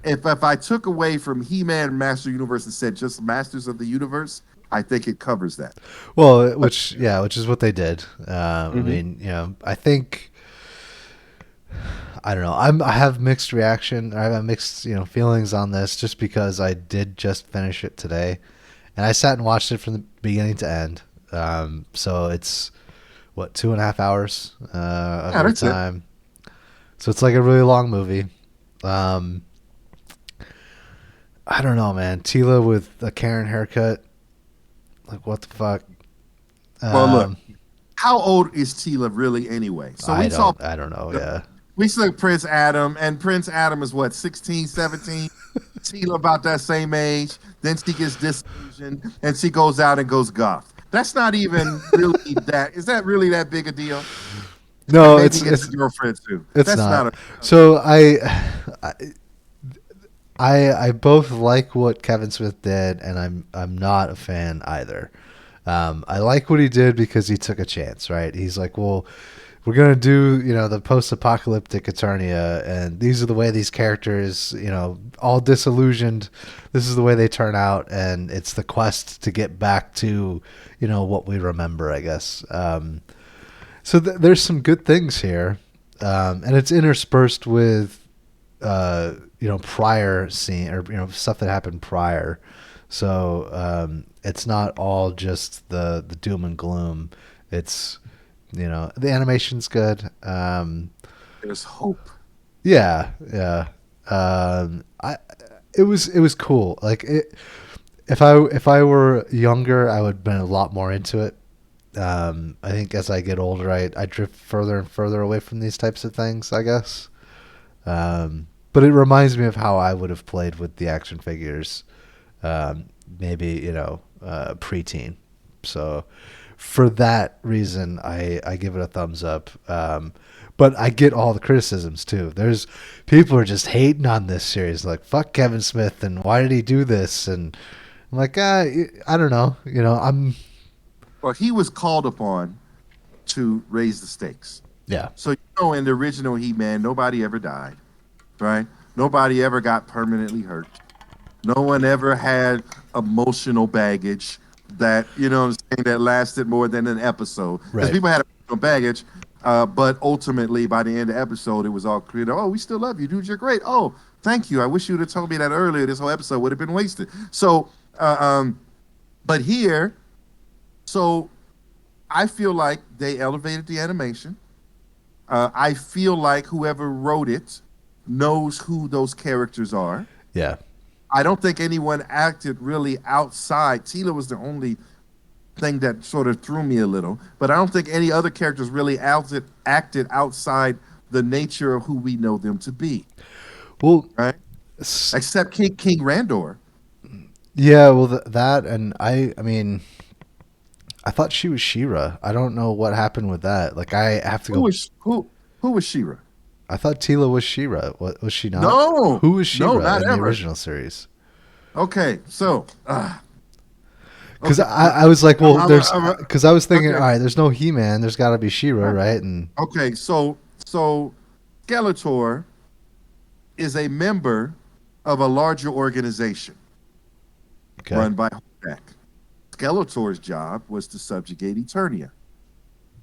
Speaker 2: If I took away from He-Man Master Universe and said just Masters of the Universe, I think it covers that.
Speaker 1: Well, which is what they did. I
Speaker 2: Mhm.
Speaker 1: mean, I think I don't know. I have mixed reaction. I have mixed feelings on this, just because I did just finish it today, and I sat and watched it from the beginning to end. So it's what 2.5 hours of
Speaker 2: Yeah,
Speaker 1: your
Speaker 2: that's it.
Speaker 1: time. So it's like a really long movie. Um, I don't know, man. Tila with a Karen haircut. Like, what the fuck?
Speaker 2: Well, look,
Speaker 1: Um,
Speaker 2: how old is Tila really anyway? So
Speaker 1: I don't know. Yeah.
Speaker 2: we saw Prince Adam, and Prince Adam is what, 16, 17? Tila about that same age. Then she gets disillusioned, and she goes out and goes goth. That's not even really that. Is that really that big a deal? And
Speaker 1: No,
Speaker 2: maybe get a girlfriend too.
Speaker 1: it's
Speaker 2: That's
Speaker 1: not.
Speaker 2: not a.
Speaker 1: So I I both like what Kevin Smith did, and I'm not a fan either. I like what he did because he took a chance, right? He's like, well, we're gonna do the post-apocalyptic Eternia, and these are the way these characters, all disillusioned. This is the way they turn out, and it's the quest to get back to what we remember, I guess. So there's some good things here, and it's interspersed with prior scene, or stuff that happened prior. So it's not all just the doom and gloom. It's the animation's good.
Speaker 2: There's hope.
Speaker 1: Yeah, yeah. I it was cool. Like if I were younger, I would have been a lot more into it. I think as I get older, I drift further and further away from these types of things, I guess. But it reminds me of how I would have played with the action figures, maybe preteen. So for that reason, I give it a thumbs up. But I get all the criticisms too. There's people are just hating on this series, like fuck Kevin Smith and why did he do this? And I'm like, I don't know.
Speaker 2: Well, he was called upon to raise the stakes.
Speaker 1: Yeah,
Speaker 2: So in the original He-Man, nobody ever died, right? Nobody ever got permanently hurt. No one ever had emotional baggage that what I'm saying, that lasted more than an episode. Because
Speaker 1: right.
Speaker 2: people had emotional baggage, but ultimately by the end of the episode, it was all clear. Oh, we still love you, dude. You're great. Oh, thank you. I wish you would have told me that earlier. This whole episode would have been wasted. So, but here, so I feel like they elevated the animation. I feel like whoever wrote it knows who those characters are.
Speaker 1: Yeah,
Speaker 2: I don't think anyone acted really outside. Tila was the only thing that sort of threw me a little, but I don't think any other characters really acted outside the nature of who we know them to be.
Speaker 1: well,
Speaker 2: Right? except King Randor.
Speaker 1: Yeah, well, that and I mean, I thought she was Shira. I don't know what happened with that. Like, I have to
Speaker 2: Who
Speaker 1: go.
Speaker 2: was who was Shira?
Speaker 1: I thought Tila was Shira. What was she not?
Speaker 2: No,
Speaker 1: Who was
Speaker 2: no,
Speaker 1: Shira
Speaker 2: not
Speaker 1: in the
Speaker 2: ever.
Speaker 1: original series?
Speaker 2: Okay, so
Speaker 1: Because
Speaker 2: okay,
Speaker 1: I was like, well, there's
Speaker 2: I'm
Speaker 1: because I was thinking, all
Speaker 2: okay,
Speaker 1: right, there's no He-Man. There's got to be Shira,
Speaker 2: right.
Speaker 1: right? And
Speaker 2: Okay, so Skeletor is a member of a larger organization
Speaker 1: okay,
Speaker 2: run by Hordak. Skeletor's job was to subjugate Eternia.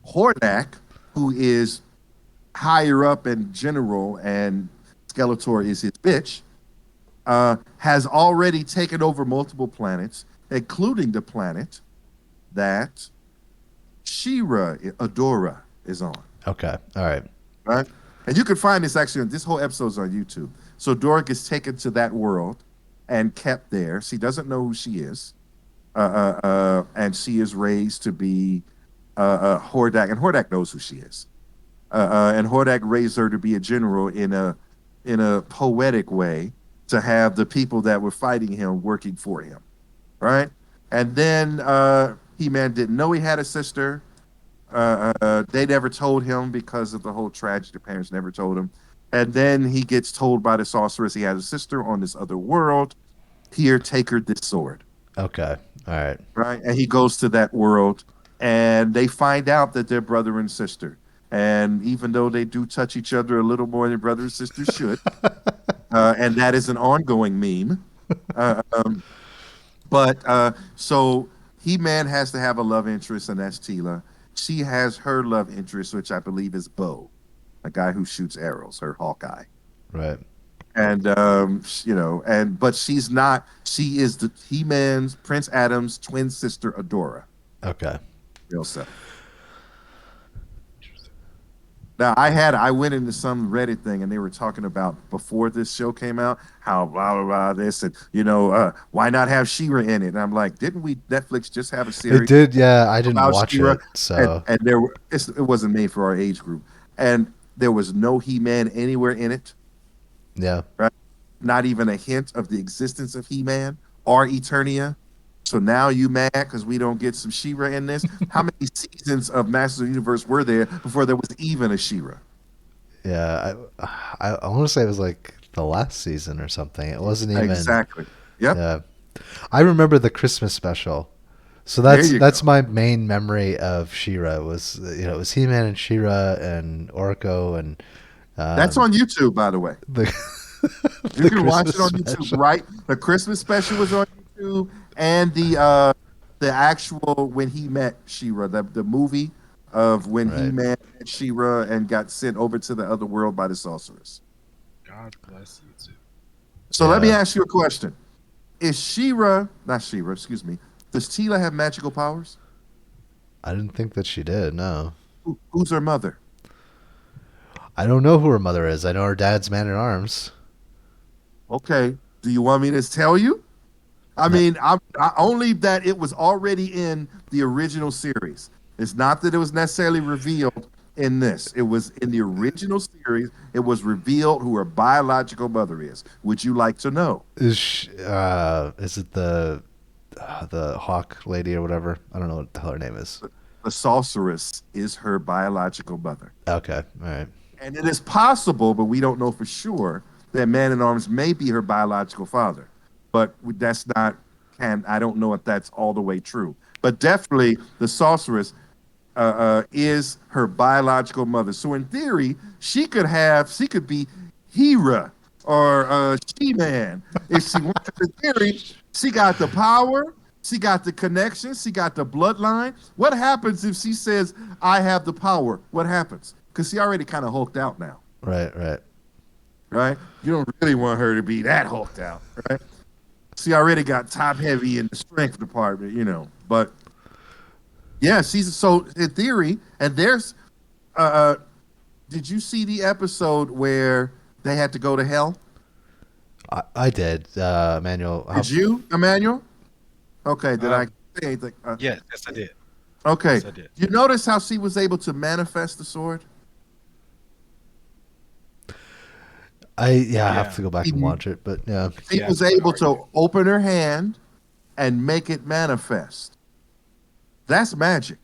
Speaker 2: Hordak, who is higher up in general, and Skeletor is his bitch, has already taken over multiple planets, including the planet that Shira Adora is on.
Speaker 1: okay, all right,
Speaker 2: Right? And you can find this actually. This whole episode's on YouTube. So Dora gets taken to that world and kept there. She doesn't know who she is, and she is raised to be Hordak, and Hordak knows who she is. And Hordak raised her to be a general in a poetic way to have the people that were fighting him working for him, right? And then He-Man didn't know he had a sister. They never told him because of the whole tragedy. The parents never told him. And then he gets told by the sorceress he has a sister on this other world. Here, take her this sword,
Speaker 1: okay, all right,
Speaker 2: right? And he goes to that world, and they find out that they're brother and sister. And even though they do touch each other a little more than brother and sister should, and that is an ongoing meme. Uh, um, but so He Man has to have a love interest, and that's Tila. She has her love interest, which I believe is Bo, a guy who shoots arrows, her Hawkeye.
Speaker 1: right,
Speaker 2: And and but she's not. She is the He Man's Prince Adam's twin sister, Adora,
Speaker 1: okay.
Speaker 2: real self. Now I went into some Reddit thing and they were talking about before this show came out how blah blah blah this and why not have She-Ra in it? And I'm like, didn't we Netflix just have a
Speaker 1: It
Speaker 2: series
Speaker 1: did, yeah. I didn't
Speaker 2: about
Speaker 1: watch
Speaker 2: She-Ra?
Speaker 1: it, so
Speaker 2: And it wasn't made for our age group, and there was no He-Man anywhere in it,
Speaker 1: yeah.
Speaker 2: right? Not even a hint of the existence of He-Man or Eternia. So now you mad because we don't get some She-Ra in this? How many seasons of Masters of the Universe were there before there was even a She-Ra?
Speaker 1: Yeah, I want to say it was like the last season or something. It wasn't even.
Speaker 2: Exactly. Yep.
Speaker 1: Yeah, I remember the Christmas special. So
Speaker 2: There
Speaker 1: that's
Speaker 2: you
Speaker 1: that's
Speaker 2: go.
Speaker 1: my main memory of She-Ra was it was He-Man and She-Ra and Orko and
Speaker 2: That's
Speaker 1: um,
Speaker 2: on YouTube, by the way.
Speaker 1: the
Speaker 2: You
Speaker 1: the
Speaker 2: can watch
Speaker 1: Christmas
Speaker 2: it on YouTube,
Speaker 1: special.
Speaker 2: right? The Christmas special was on YouTube, and the actual when he met She-Ra, the movie of when he
Speaker 1: Right.
Speaker 2: met She-Ra and got sent over to the other world by the sorceress.
Speaker 3: God bless you too.
Speaker 2: So let me
Speaker 1: Yeah,
Speaker 2: ask you a question: Is She-Ra not She-Ra? Excuse me. Does Tila have magical powers?
Speaker 1: I didn't think that she did. No,
Speaker 2: Who's her mother?
Speaker 1: I don't know who her mother is. I know her dad's man at arms.
Speaker 2: Okay. Do you want me to tell you? I
Speaker 1: No,
Speaker 2: mean, only that it was already in the original series. It's not that it was necessarily revealed in this. It was in the original series. It was revealed who her biological mother is. Would you like to know?
Speaker 1: is it the Hawk lady or whatever? I don't know what the hell her name is.
Speaker 2: The sorceress is her biological mother.
Speaker 1: Okay, all right.
Speaker 2: And it is possible, but we don't know for sure, that Man at Arms may be her biological father. But that's not, I don't know if that's all the way true. But definitely the sorceress is her biological mother. So in theory, she could be Hera or She-Man. If she wanted, in theory, she got the power, she got the connection, she got the bloodline. What happens if she says, I have the power? What happens? Because she already kind of hulked out now,
Speaker 1: Right, right.
Speaker 2: right? You don't really want her to be that hulked out, right? She already got top heavy in the strength department, But yeah, she's so in theory, and there's did you see the episode where they had to go to hell?
Speaker 1: I did, Manuel.
Speaker 2: Did you, Emmanuel? Okay, did I
Speaker 3: Um,
Speaker 2: say anything?
Speaker 3: yes, I did.
Speaker 2: Okay.
Speaker 3: Yes, I did.
Speaker 2: You notice how she was able to manifest the sword?
Speaker 1: I have
Speaker 3: Yeah,
Speaker 1: to go back and
Speaker 2: He,
Speaker 1: watch it, but yeah.
Speaker 2: he
Speaker 3: yeah,
Speaker 2: was
Speaker 3: I would
Speaker 2: able
Speaker 3: argue.
Speaker 2: to open her hand and make it manifest. That's magic,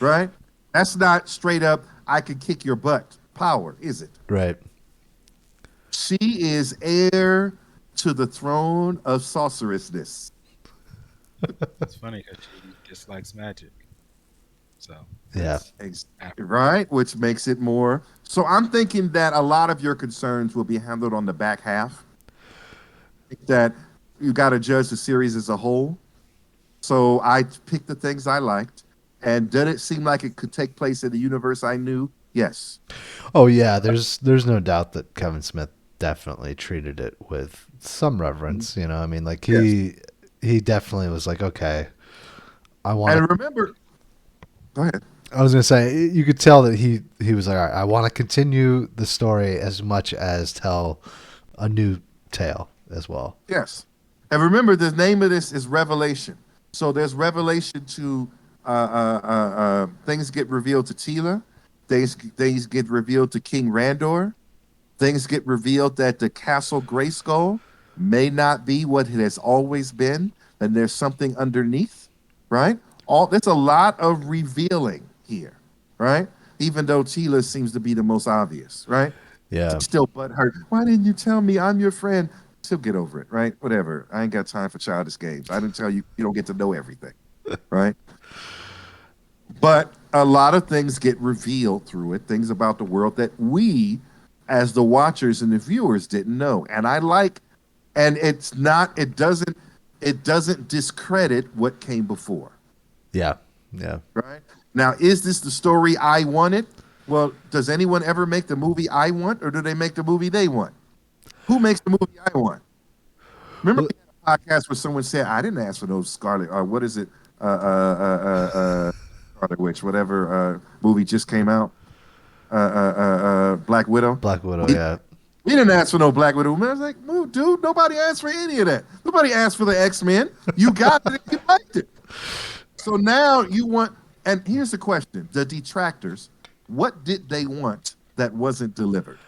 Speaker 2: right? That's not straight up, I can kick your butt power, is it?
Speaker 1: Right.
Speaker 2: She is heir to the throne of sorcerousness.
Speaker 3: It's funny because she dislikes magic, so
Speaker 1: Yeah.
Speaker 3: that's after.
Speaker 2: Right? Which makes it more. So I'm thinking that a lot of your concerns will be handled on the back half. That you got to judge the series as a whole. So I picked the things I liked. And did it seem like it could take place in the universe I knew? Yes.
Speaker 1: Oh yeah, there's no doubt that Kevin Smith definitely treated it with some reverence, you know. I mean, like
Speaker 2: Yes.
Speaker 1: he definitely was like, okay, I want to
Speaker 2: And remember, go ahead.
Speaker 1: I was going to say you could tell that he was like, all right, I want to continue the story as much as tell a new tale as well.
Speaker 2: Yes. And remember, the name of this is Revelation. So there's revelation to things get revealed to Tila, things get revealed to King Randor, things get revealed that the Castle Grayskull may not be what it has always been, and there's something underneath, right? All there's a lot of revealing here, right? Even though Tila seems to be the most obvious, right?
Speaker 1: Yeah.
Speaker 2: Still butthurt. Why didn't you tell me I'm your friend? Still get over it, right? Whatever. I ain't got time for childish games. I didn't tell you you don't get to know everything, right? But a lot of things get revealed through it, things about the world that we, as the watchers and the viewers, didn't know. And I like, and it doesn't discredit what came before,
Speaker 1: Yeah. Yeah.
Speaker 2: right? Now, is this the story I wanted? Well, does anyone ever make the movie I want, or do they make the movie they want? Who makes the movie I want? Remember
Speaker 1: Well,
Speaker 2: we had a podcast where someone said, I didn't ask for those Scarlet, or what is it? Scarlet Witch, whatever movie just came out. Black Widow.
Speaker 1: Black Widow,
Speaker 2: We,
Speaker 1: yeah.
Speaker 2: we didn't ask for no Black Widow. Man, I was like, no, dude, nobody asked for any of that. Nobody asked for the X-Men. You got it, you liked it. So now you want, and here's the question: the detractors, what did they want that wasn't delivered?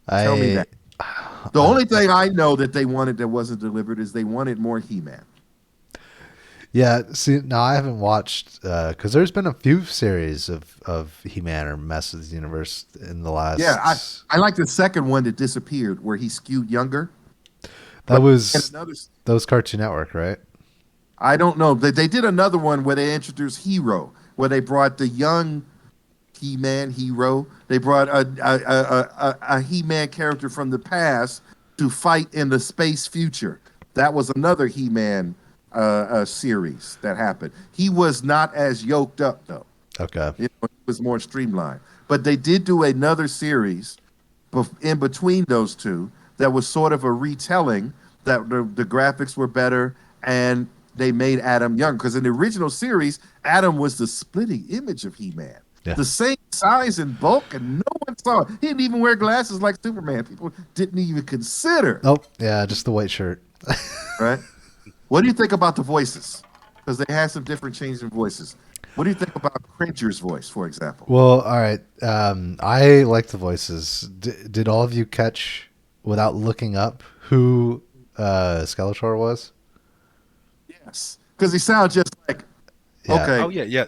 Speaker 2: Tell me
Speaker 1: I
Speaker 2: that. The only thing I know that they wanted that wasn't delivered is they wanted more He-Man.
Speaker 1: Yeah, see, now I haven't watched because there's been a few series of He-Man or Masters of the Universe in the
Speaker 2: Yeah,
Speaker 1: last.
Speaker 2: I like the second one that disappeared where he skewed younger.
Speaker 1: That
Speaker 2: But
Speaker 1: was
Speaker 2: another,
Speaker 1: Cartoon Network, right?
Speaker 2: I don't know. They did another one where they introduced Hero, where they brought the young He-Man Hero. They brought a He-Man character from the past to fight in the space future. That was another He-Man series that happened. He was not as yoked up though.
Speaker 1: Okay.
Speaker 2: You know, it was more streamlined. But they did do another series in between those two that was sort of a retelling that the graphics were better and they made Adam young. Because in the original series, Adam was the splitting image of He-Man.
Speaker 1: Yeah.
Speaker 2: The same size and bulk, and no one saw it. He didn't even wear glasses like Superman. People didn't even consider,
Speaker 1: Oh, yeah, just the white shirt.
Speaker 2: right? What do you think about the voices? Because they had some different changes in voices. What do you think about Cringer's voice, for example?
Speaker 1: Well, all right. I like the voices. Did all of you catch, without looking up, who Skeletor was?
Speaker 2: Yes, because he sounds just like,
Speaker 1: Yeah.
Speaker 2: okay.
Speaker 3: Oh yeah, yeah,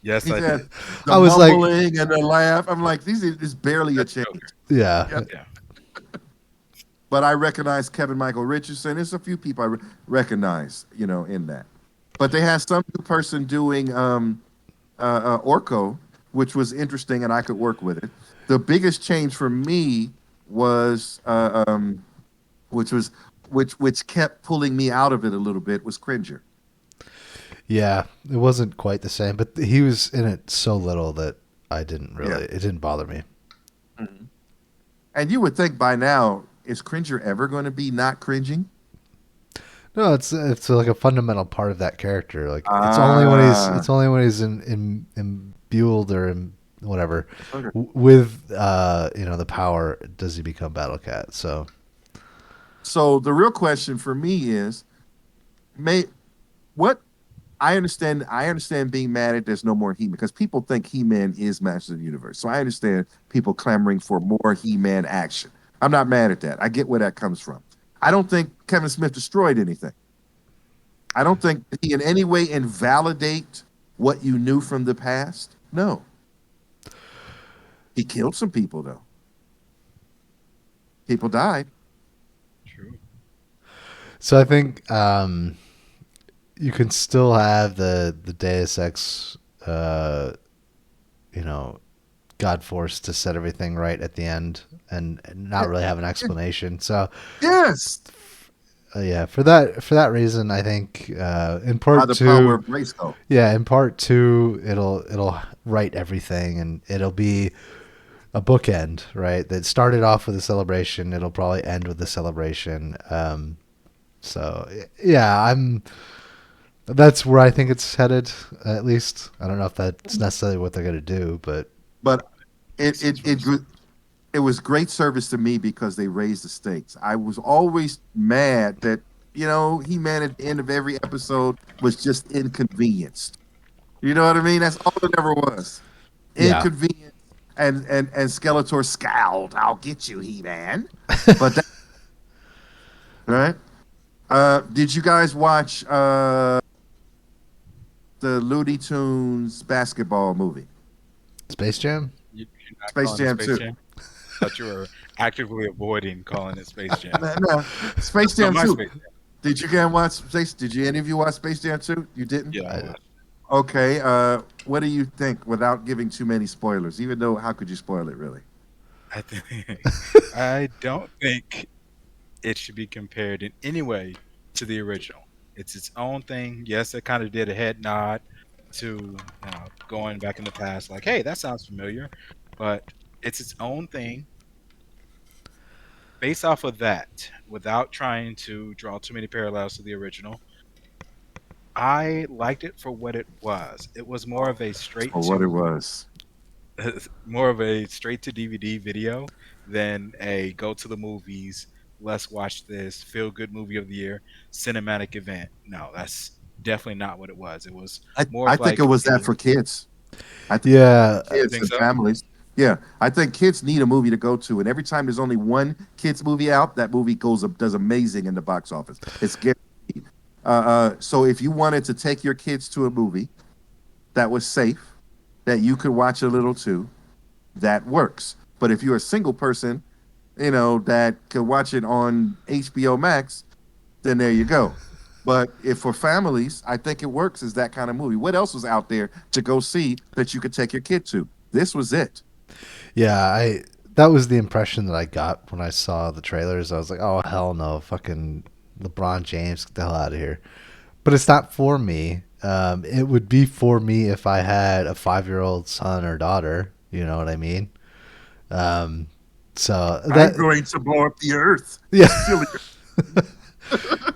Speaker 3: yes,
Speaker 2: He
Speaker 3: I
Speaker 2: said
Speaker 3: did.
Speaker 2: the
Speaker 1: I was like,
Speaker 2: mumbling and the laugh. I'm like, these is barely a
Speaker 3: That's
Speaker 2: change.
Speaker 3: Joker.
Speaker 1: yeah.
Speaker 2: Yeah.
Speaker 3: Yeah,
Speaker 2: But I recognize Kevin Michael Richardson. There's a few people I recognize, in that. But they had some new person doing Orko, which was interesting, and I could work with it. The biggest change for me was, which was, which kept pulling me out of it a little bit, was Cringer.
Speaker 1: Yeah, it wasn't quite the same, but he was in it so little that I didn't
Speaker 2: Yeah.
Speaker 1: really, it didn't bother me.
Speaker 2: Mhm. And you would think by now, is Cringer ever going to be not cringing?
Speaker 1: No, it's like a fundamental part of that character. Like
Speaker 2: Ah,
Speaker 1: it's only when he's imbued or in whatever
Speaker 2: okay.
Speaker 1: with the power does he become Battle Cat. So
Speaker 2: So the real question for me is, may what I understand being mad at there's no more He-Man because people think He-Man is Master of the Universe. So I understand people clamoring for more He-Man action. I'm not mad at that. I get where that comes from. I don't think Kevin Smith destroyed anything. I don't think he in any way invalidate what you knew from the past. No. He killed some people though. People died.
Speaker 3: True.
Speaker 1: So I think you can still have the Deus Ex, God force to set everything right at the end and not really have an explanation. So
Speaker 2: Yes.
Speaker 1: yeah, for that reason, I think in
Speaker 2: By
Speaker 1: part
Speaker 2: the power
Speaker 1: two,
Speaker 2: of Grayskull.
Speaker 1: yeah, in part two, it'll write everything and it'll be a bookend, right? That started off with a celebration, it'll probably end with a celebration. So yeah, that's where I think it's headed. At least I don't know if that's necessarily what they're gonna do, but
Speaker 2: But it was great service to me because they raised the stakes. I was always mad that He-Man at the end of every episode was just inconvenienced. You know what I mean? That's all it ever was.
Speaker 1: yeah,
Speaker 2: Inconvenience and Skeletor scowled. I'll get you, He-Man. But that, right? Did you guys watch the Looney Tunes basketball movie?
Speaker 1: Space Jam.
Speaker 3: You're not
Speaker 2: Space
Speaker 3: calling it
Speaker 2: Jam
Speaker 3: Space
Speaker 2: 2.
Speaker 3: Jam? I thought you were actively avoiding calling it Space Jam.
Speaker 2: No, Space
Speaker 3: Not
Speaker 2: Jam
Speaker 3: my
Speaker 2: 2.
Speaker 3: Space Jam.
Speaker 2: Did you guys watch Space? Did you any of you watch Space Jam 2? You didn't?
Speaker 3: Yeah, I
Speaker 1: I-
Speaker 3: watched.
Speaker 2: Okay. What do you think without giving too many spoilers? Even though, how could you spoil it really?
Speaker 3: I don't think it should be compared in any way to the original. It's its own thing. Yes, it kind of did a head nod to going back in the past, like, hey, that sounds familiar, but it's its own thing. Based off of that, without trying to draw too many parallels to the original, I liked it for what it was. It was more of a straight
Speaker 2: For what it
Speaker 3: to
Speaker 2: was.
Speaker 3: more of a straight to DVD video than a go to the movies, let's watch this feel good movie of the year cinematic event. No, that's definitely not what it was. It was
Speaker 2: I,
Speaker 3: more
Speaker 2: I
Speaker 3: of
Speaker 2: think it
Speaker 3: like
Speaker 2: was that
Speaker 3: a,
Speaker 2: for kids. I think
Speaker 1: Yeah,
Speaker 3: you
Speaker 2: kids
Speaker 3: think
Speaker 2: and
Speaker 3: so?
Speaker 2: families. Yeah, I think kids need a movie to go to, and every time there's only one kids movie out, that movie does amazing in the box office. It's guaranteed. So if you wanted to take your kids to a movie that was safe, that you could watch a little too, that works. But if you're a single person, that could watch it on HBO Max, then there you go. But if for families, I think it works as that kind of movie. What else was out there to go see that you could take your kid to? This was it.
Speaker 1: yeah. That was the impression that I got when I saw the trailers. I was like, oh hell no, fucking LeBron James, get the hell out of here. But it's not for me. It would be for me if I had a 5-year-old son or daughter. You know what I mean? Um, so that
Speaker 2: going to blow up the earth.
Speaker 1: yeah.
Speaker 2: Silly.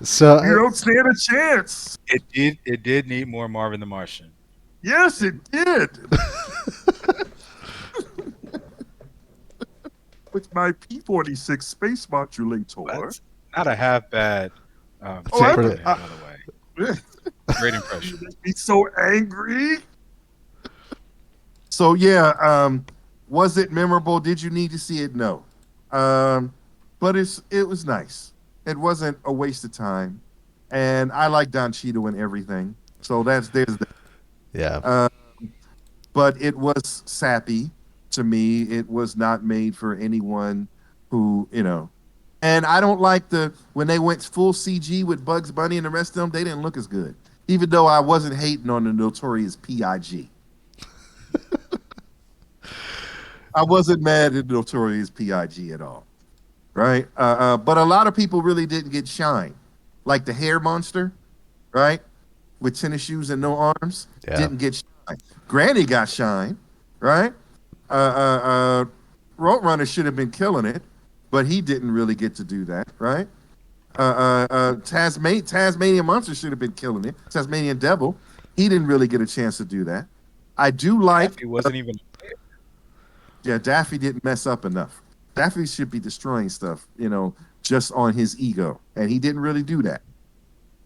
Speaker 1: So
Speaker 2: You don't stand a chance.
Speaker 3: It did need more Marvin the Martian.
Speaker 2: Yes, it did. With my P-46 space modulator.
Speaker 3: That's not a half bad
Speaker 2: Oh,
Speaker 3: take
Speaker 1: I'm-
Speaker 3: on it, by the way. Great impression.
Speaker 2: make me so angry. So yeah, was it memorable? Did you need to see it? No. But it was nice. It wasn't a waste of time. And I like Don Cheadle and everything. So there's that.
Speaker 1: yeah.
Speaker 2: But it was sappy to me. It was not made for anyone who, and I don't like when they went full CG with Bugs Bunny and the rest of them, they didn't look as good. Even though I wasn't hating on the notorious PIG. I wasn't mad at the notorious PIG at all. Right? But a lot of people really didn't get shine. Like the hair monster, right? With tennis shoes and no arms,
Speaker 1: Yeah.
Speaker 2: didn't get shine. Granny got shine, right? Roadrunner should have been killing it, but he didn't really get to do that, right? Tasmanian Monster should have been killing it. Tasmanian Devil, he didn't really get a chance to do that. I do like.
Speaker 3: He wasn't even.
Speaker 2: Yeah, Daffy didn't mess up enough. Daffy should be destroying stuff, just on his ego, and he didn't really do that.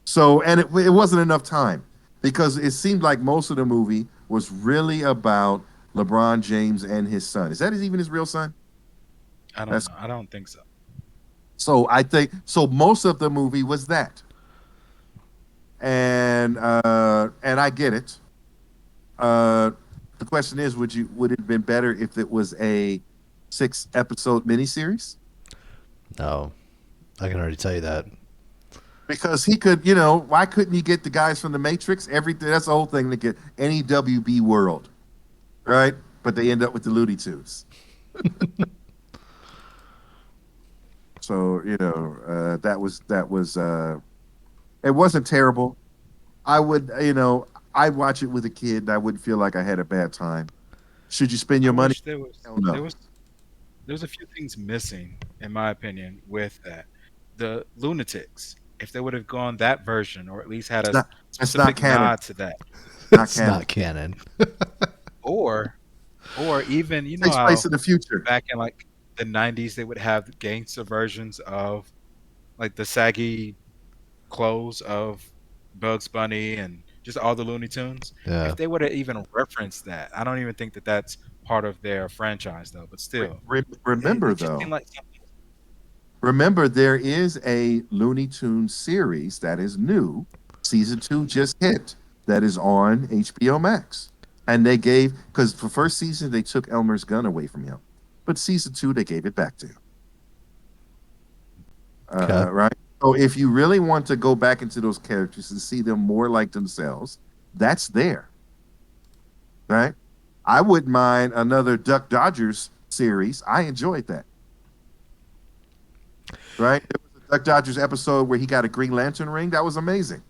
Speaker 2: So, and it wasn't enough time because it seemed like most of the movie was really about LeBron James and his son. Is that even his real son?
Speaker 3: I don't
Speaker 2: That's-
Speaker 3: know. I don't think so.
Speaker 2: So I think so. Most of the movie was that, and I get it. Uh, the question is, would it have been better if it was a 6 episode miniseries?
Speaker 1: No, I can already tell you that.
Speaker 2: Because he could, why couldn't he get the guys from the Matrix? Everything that's the whole thing to get any WB world, right? But they end up with the Looney Tunes. So that was it wasn't terrible. I would, I'd watch it with a kid and I wouldn't feel like I had a bad time. Should you spend
Speaker 3: I
Speaker 2: your money?
Speaker 3: wish there was
Speaker 2: Hell no.
Speaker 3: there was there's a few things missing, in my opinion, with that. The lunatics, if they would have gone that version, or at least had
Speaker 2: It's
Speaker 3: a
Speaker 2: not. It's not
Speaker 3: specific
Speaker 2: canon.
Speaker 3: nod to that,
Speaker 2: Not
Speaker 1: It's
Speaker 2: canon.
Speaker 1: not canon.
Speaker 3: or or even
Speaker 2: It takes place
Speaker 3: how
Speaker 2: in the future.
Speaker 3: back in like the '90s they would have gangster versions of like the saggy clothes of Bugs Bunny and just all the Looney Tunes.
Speaker 1: Yeah.
Speaker 3: If they would have even referenced that, I don't even think that that's part of their franchise though. But still,
Speaker 2: Remember
Speaker 3: it just
Speaker 2: though,
Speaker 3: seemed like something.
Speaker 2: remember there is a Looney Tunes series that is new. Season 2 just hit. That is on HBO Max, and they gave because for first season they took Elmer's gun away from him, but season 2 they gave it back to him.
Speaker 1: Okay.
Speaker 2: Right. So if you really want to go back into those characters and see them more like themselves, that's there. Right. I wouldn't mind another Duck Dodgers series. I enjoyed that. Right. There was a Duck Dodgers episode where he got a Green Lantern ring. That was amazing.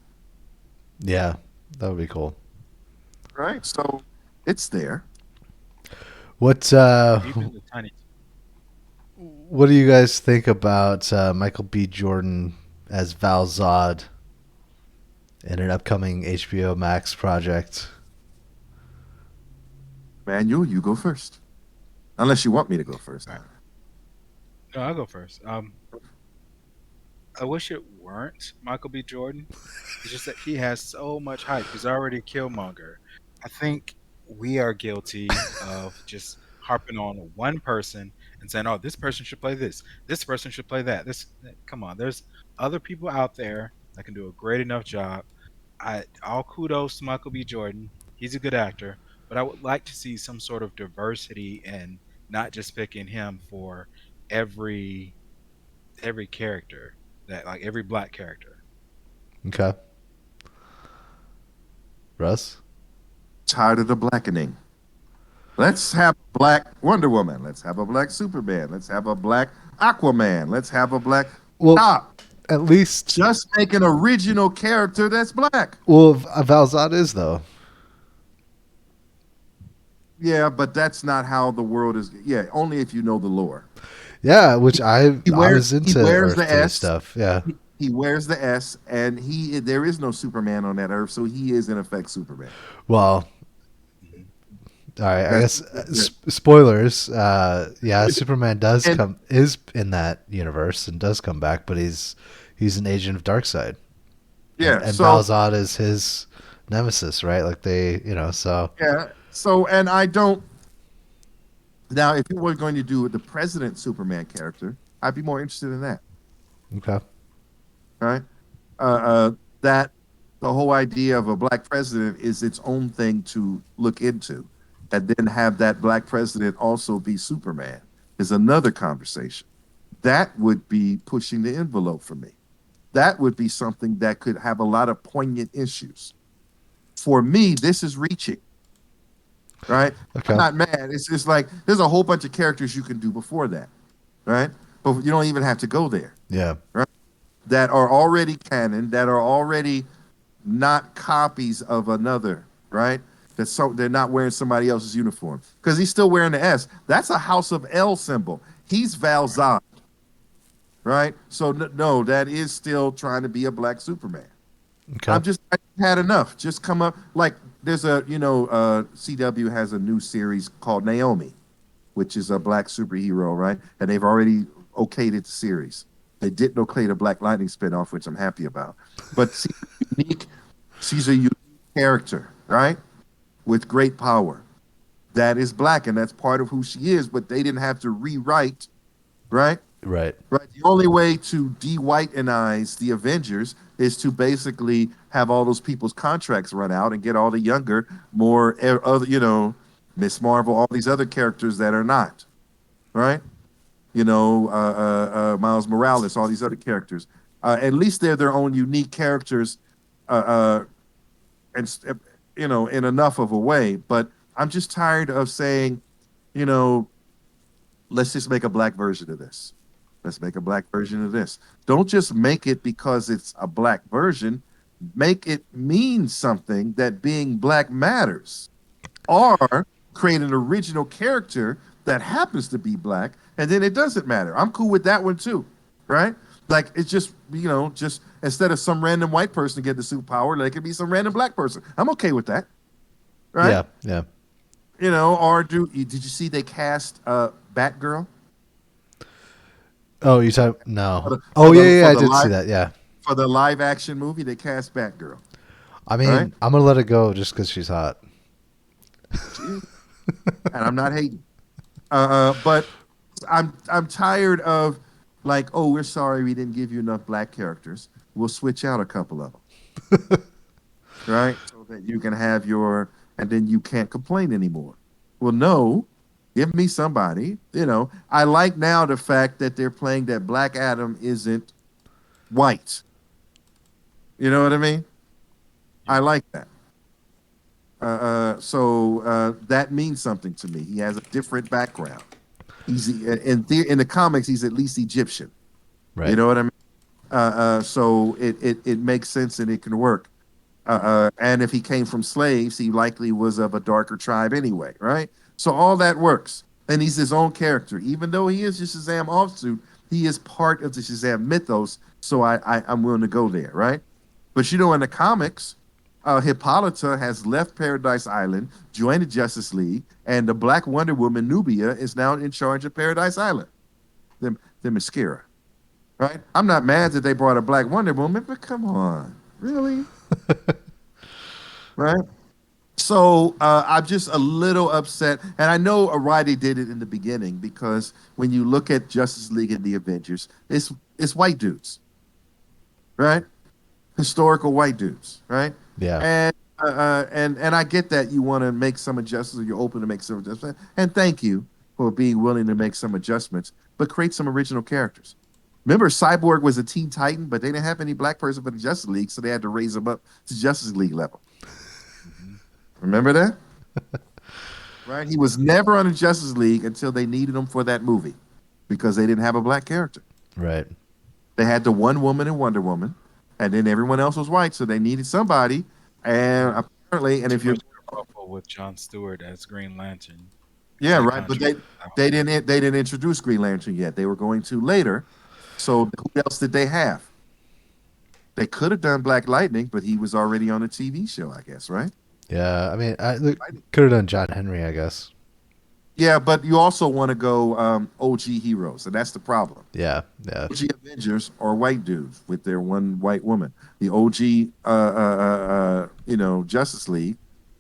Speaker 1: Yeah, that would be cool.
Speaker 2: Right. So it's there.
Speaker 1: What
Speaker 3: Even the tiny.
Speaker 1: what do you guys think about Michael B. Jordan as Val Zod in an upcoming HBO Max project?
Speaker 2: Manuel, you go first. Unless you want me to go first.
Speaker 3: All right. No, I'll go first. I wish it weren't Michael B. Jordan. It's just that he has so much hype. He's already Killmonger. I think we are guilty of just harping on one person and saying, "Oh, this person should play this. This person should play that." Come on. There's other people out there that can do a great enough job. All kudos to Michael B. Jordan. He's a good actor, but I would like to see some sort of diversity and not just picking him for every every character that like every black character.
Speaker 1: Okay. Russ?
Speaker 2: Tired of the blackening. Let's have a black Wonder Woman. Let's have a black Superman. Let's have a black Aquaman. Let's have a black.
Speaker 1: Well,
Speaker 2: Stop.
Speaker 1: at least
Speaker 2: Just make an original character that's black.
Speaker 1: well, Val Zod is though.
Speaker 2: Yeah, but that's not how the world is. Yeah, only if you know the lore.
Speaker 1: Yeah, which I was
Speaker 2: He
Speaker 1: into
Speaker 2: wears
Speaker 1: Earth
Speaker 2: the
Speaker 1: Day
Speaker 2: S.
Speaker 1: stuff. Yeah.
Speaker 2: He wears the S, and there is no Superman on that Earth, so he is in effect Superman.
Speaker 1: Well, all right. I
Speaker 2: That's,
Speaker 1: guess spoilers. Yeah, Superman
Speaker 2: and
Speaker 1: is in that universe and does come back, but he's an agent of Darkseid,
Speaker 2: yeah,
Speaker 1: and
Speaker 2: so
Speaker 1: Val Zod is his nemesis, right? Like so
Speaker 2: yeah, so and I don't. Now, if you were going to do the President Superman character, I'd be more interested in that.
Speaker 1: okay.
Speaker 2: Right? That the whole idea of a black president is its own thing to look into, and then have that black president also be Superman is another conversation. That would be pushing the envelope for me. That would be something that could have a lot of poignant issues. For me, this is reaching. Right?
Speaker 1: Okay.
Speaker 2: I'm not mad. It's just like there's a whole bunch of characters you can do before that. Right? But you don't even have to go there.
Speaker 1: Yeah.
Speaker 2: That are already canon, that are already not copies of another, right? They're not wearing somebody else's uniform because he's still wearing the S. That's a House of L symbol. He's Val Zod, right? So no, that is still trying to be a black Superman.
Speaker 1: Okay.
Speaker 2: I had enough. Just come up like there's CW has a new series called Naomi, which is a black superhero, right? And they've already okayed it the series. They didn't okay the Black Lightning spinoff, which I'm happy about. But she's a unique character, right? With great power. That is black, and that's part of who she is, but they didn't have to rewrite, right?
Speaker 1: Right.
Speaker 2: Right. The only way to de-whitenize the Avengers is to basically have all those people's contracts run out and get all the younger, more other, Miss Marvel, all these other characters that are not right. Miles Morales, all these other characters. At least they're their own unique characters, uh, uh, and in enough of a way. But I'm just tired of saying, you know, let's just make a black version of this. Let's make a black version of this. Don't just make it because it's a black version. Make it mean something that being black matters. Or create an original character that happens to be black, and then it doesn't matter. I'm cool with that one too, right? Like it's just just instead of some random white person get the superpower, like it could be some random black person. I'm okay with that, right?
Speaker 1: Yeah. Yeah.
Speaker 2: Or did you see they cast Batgirl
Speaker 1: Oh, you talk
Speaker 2: for
Speaker 1: no.
Speaker 2: the
Speaker 1: Oh yeah, yeah, I did see that. Yeah.
Speaker 2: for the live action movie? They cast Batgirl,
Speaker 1: I
Speaker 2: right?
Speaker 1: mean, I'm gonna let it go just because she's hot.
Speaker 2: She is. And I'm not hating. But I'm tired of like, oh, we're sorry we didn't give you enough black characters. We'll switch out a couple of them, right? So that you can have and then you can't complain anymore. Well, no, give me somebody. I like now the fact that they're playing that Black Adam isn't white. You know what I mean? I like that. So that means something to me. He has a different background. He's in the comics, he's at least Egyptian. You
Speaker 1: Right.
Speaker 2: know what I mean? So it makes sense and it can work. And if he came from slaves, he likely was of a darker tribe anyway, right? So all that works. And he's his own character. Even though he is just Shazam offsuit, he is part of the Shazam mythos. So I'm willing to go there, right? But in the comics, Hippolyta has left Paradise Island, joined the Justice League, and the Black Wonder Woman Nubia is now in charge of Paradise Island. The mascara, right? I'm not mad that they brought a Black Wonder Woman, but come on, really, right? So I'm just a little upset, and I know why they did it in the beginning because when you look at Justice League and the Avengers, it's white dudes, right? Historical white dudes, right?
Speaker 1: Yeah.
Speaker 2: And I get that you want to make some adjustments, or you're open to make some adjustments, and thank you for being willing to make some adjustments, but create some original characters. Remember, Cyborg was a Teen Titan, but they didn't have any black person for the Justice League, so they had to raise him up to Justice League level.
Speaker 3: Mhm.
Speaker 2: Remember that? Right? He was never on the Justice League until they needed him for that movie because they didn't have a black character.
Speaker 1: Right.
Speaker 2: They had the one woman in Wonder Woman, and then everyone else was white, so they needed somebody. And apparently, and
Speaker 3: Too
Speaker 2: if you're
Speaker 3: much trouble with John Stewart as Green Lantern.
Speaker 2: yeah,
Speaker 3: That
Speaker 2: right, but
Speaker 3: contract.
Speaker 2: they didn't introduce Green Lantern yet. They were going to later. So who else did they have? They could have done Black Lightning, but he was already on a TV show, I guess, right?
Speaker 1: Yeah. I mean, I could have done John Henry, I guess.
Speaker 2: Yeah, but you also want to go OG heroes, and that's the problem.
Speaker 1: Yeah. Yeah.
Speaker 2: OG Avengers are white dudes with their one white woman. The OG, Justice League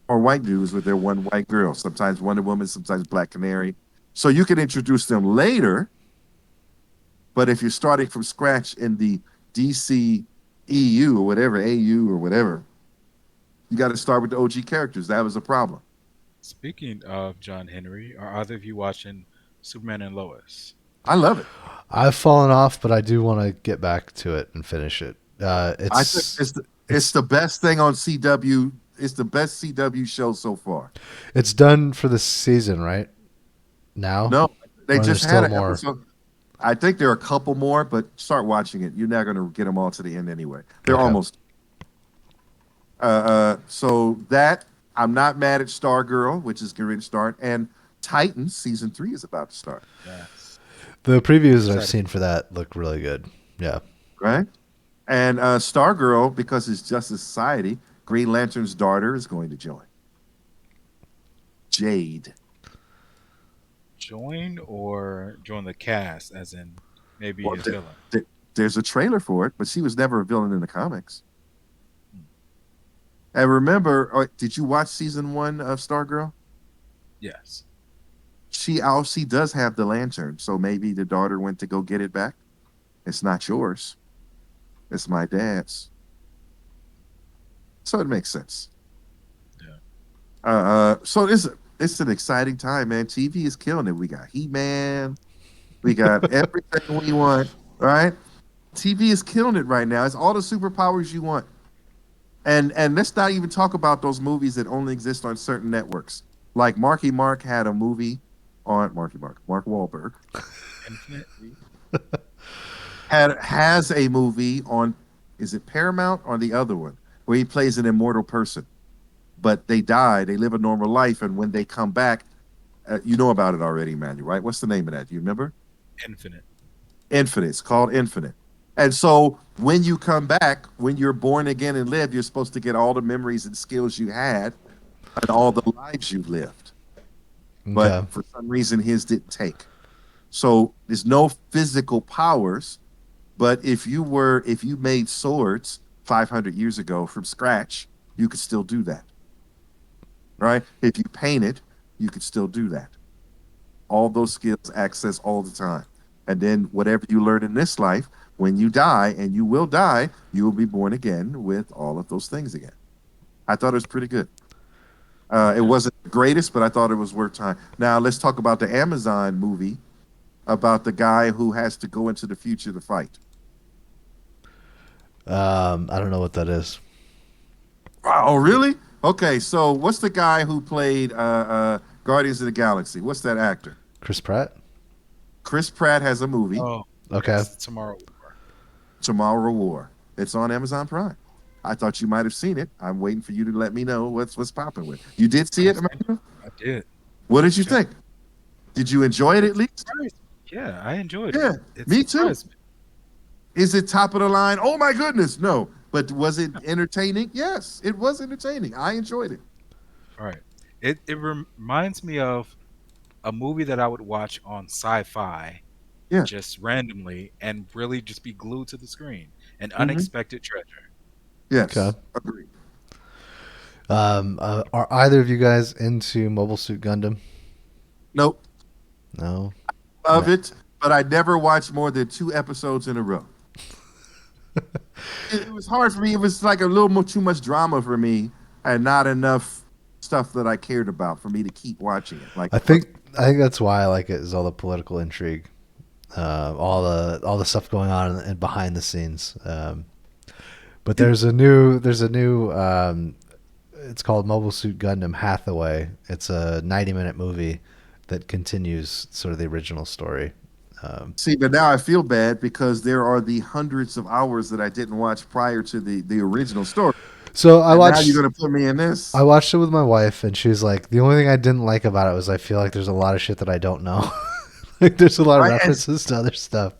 Speaker 2: are white dudes with their one white girl. Sometimes Wonder Woman, sometimes Black Canary. So you can introduce them later, but if you're starting from scratch in the DC EU or whatever, AU or whatever, you got to start with the OG characters. That was a problem.
Speaker 3: Speaking of John Henry, are either of you watching Superman and Lois?
Speaker 2: I love it.
Speaker 1: I've fallen off, but I do want to get back to it and finish it.
Speaker 2: I think it's the best thing on CW. It's the best CW show so far.
Speaker 1: It's done for the season, right? Now,
Speaker 2: No, they
Speaker 1: or there's
Speaker 2: just
Speaker 1: still
Speaker 2: had an
Speaker 1: more.
Speaker 2: episode. I think there are a couple more, but start watching it. You're not going to get them all to the end anyway. They're
Speaker 1: Okay.
Speaker 2: almost. So that I'm not mad at Stargirl, which is going to start, and Titans season 3 is about to start.
Speaker 3: Yes.
Speaker 1: The previews that I've
Speaker 3: Excited.
Speaker 1: seen for that look really good. Yeah.
Speaker 2: Right? And Stargirl, because it's Justice Society, Green Lantern's daughter is going to join. Jade.
Speaker 3: Join the cast, as in maybe
Speaker 2: Well,
Speaker 3: a villain.
Speaker 2: there's a trailer for it, but she was never a villain in the comics. And remember, did you watch season 1 of Stargirl?
Speaker 3: Yes.
Speaker 2: She does have the lantern, so maybe the daughter went to go get it back. It's not yours. It's my dad's. So it makes sense.
Speaker 3: Yeah.
Speaker 2: So it's an exciting time, man. TV is killing it. We got He-Man. We got everything we want, right? TV is killing it right now. It's all the superpowers you want. And let's not even talk about those movies that only exist on certain networks. Like Marky Mark had a movie on Mark Wahlberg
Speaker 3: Infinite.
Speaker 2: has a movie on, is it Paramount or the other one, where he plays an immortal person, but they die, they live a normal life, and when they come back, you know about it already, Manuel, right? What's the name of that? Do you remember?
Speaker 3: Infinite.
Speaker 2: Infinite. It's called Infinite. And so when you come back, when you're born again and live, you're supposed to get all the memories and skills you had and all the lives you lived. But
Speaker 1: Okay.
Speaker 2: for some reason, his didn't take. So there's no physical powers. But if you made swords 500 years ago from scratch, you could still do that, right? If you painted, you could still do that. All those skills access all the time. And then whatever you learn in this life, when you die, and you will die, you will be born again with all of those things again. I thought it was pretty good. It
Speaker 3: Yeah.
Speaker 2: wasn't the greatest, but I thought it was worth time. Now let's talk about the Amazon movie about the guy who has to go into the future to fight.
Speaker 1: I don't know what that is.
Speaker 2: Oh, really? Okay, so what's the guy who played Guardians of the Galaxy? What's that actor?
Speaker 1: Chris Pratt?
Speaker 2: Chris Pratt has a movie,
Speaker 3: Oh,
Speaker 1: Okay.
Speaker 3: yes. Tomorrow War.
Speaker 2: Tomorrow War. It's on Amazon Prime. I thought you might have seen it. I'm waiting for you to let me know what's popping with. You did see
Speaker 3: I
Speaker 2: it,
Speaker 3: think
Speaker 2: Amanda?
Speaker 3: I did.
Speaker 2: What did you
Speaker 3: Yeah.
Speaker 2: think? Did you enjoy it
Speaker 3: It
Speaker 2: at least?
Speaker 3: surprised me. Yeah, I enjoyed it.
Speaker 2: Yeah,
Speaker 3: It
Speaker 2: me too.
Speaker 3: surprised me.
Speaker 2: Is it top of the line? Oh my goodness, no. But was it entertaining? Yes, it was entertaining. I enjoyed it.
Speaker 3: All right. It reminds me of a movie that I would watch on sci-fi
Speaker 2: Yeah.
Speaker 3: just randomly and really just be glued to the screen. An
Speaker 2: Hmm.
Speaker 3: unexpected treasure.
Speaker 1: Okay.
Speaker 2: Yes. Agreed.
Speaker 1: Are either of you guys into Mobile Suit Gundam?
Speaker 2: Nope.
Speaker 1: No.
Speaker 2: Love
Speaker 1: Ma-
Speaker 2: it, but I never watched more than 2 episodes in a row. It was hard for me. It was like a little more too much drama for me, and not enough stuff that I cared about for me to keep watching it. Like,
Speaker 1: I think that's why I like it is all the political intrigue, all the stuff going on and behind the scenes. But there's a new. It's called Mobile Suit Gundam Hathaway. It's a 90-minute movie that continues sort of the original story. Um,
Speaker 2: see, but now I feel bad because there are the hundreds of hours that I didn't watch prior to the original story,
Speaker 1: so I
Speaker 2: and now you're
Speaker 1: watched
Speaker 2: gonna put me in
Speaker 1: I
Speaker 2: this.
Speaker 1: watched it with my wife, and she's like, the only thing I didn't like about it was I feel like there's a lot of shit that I don't know. Like there's a lot of
Speaker 2: Right?
Speaker 1: references to other stuff,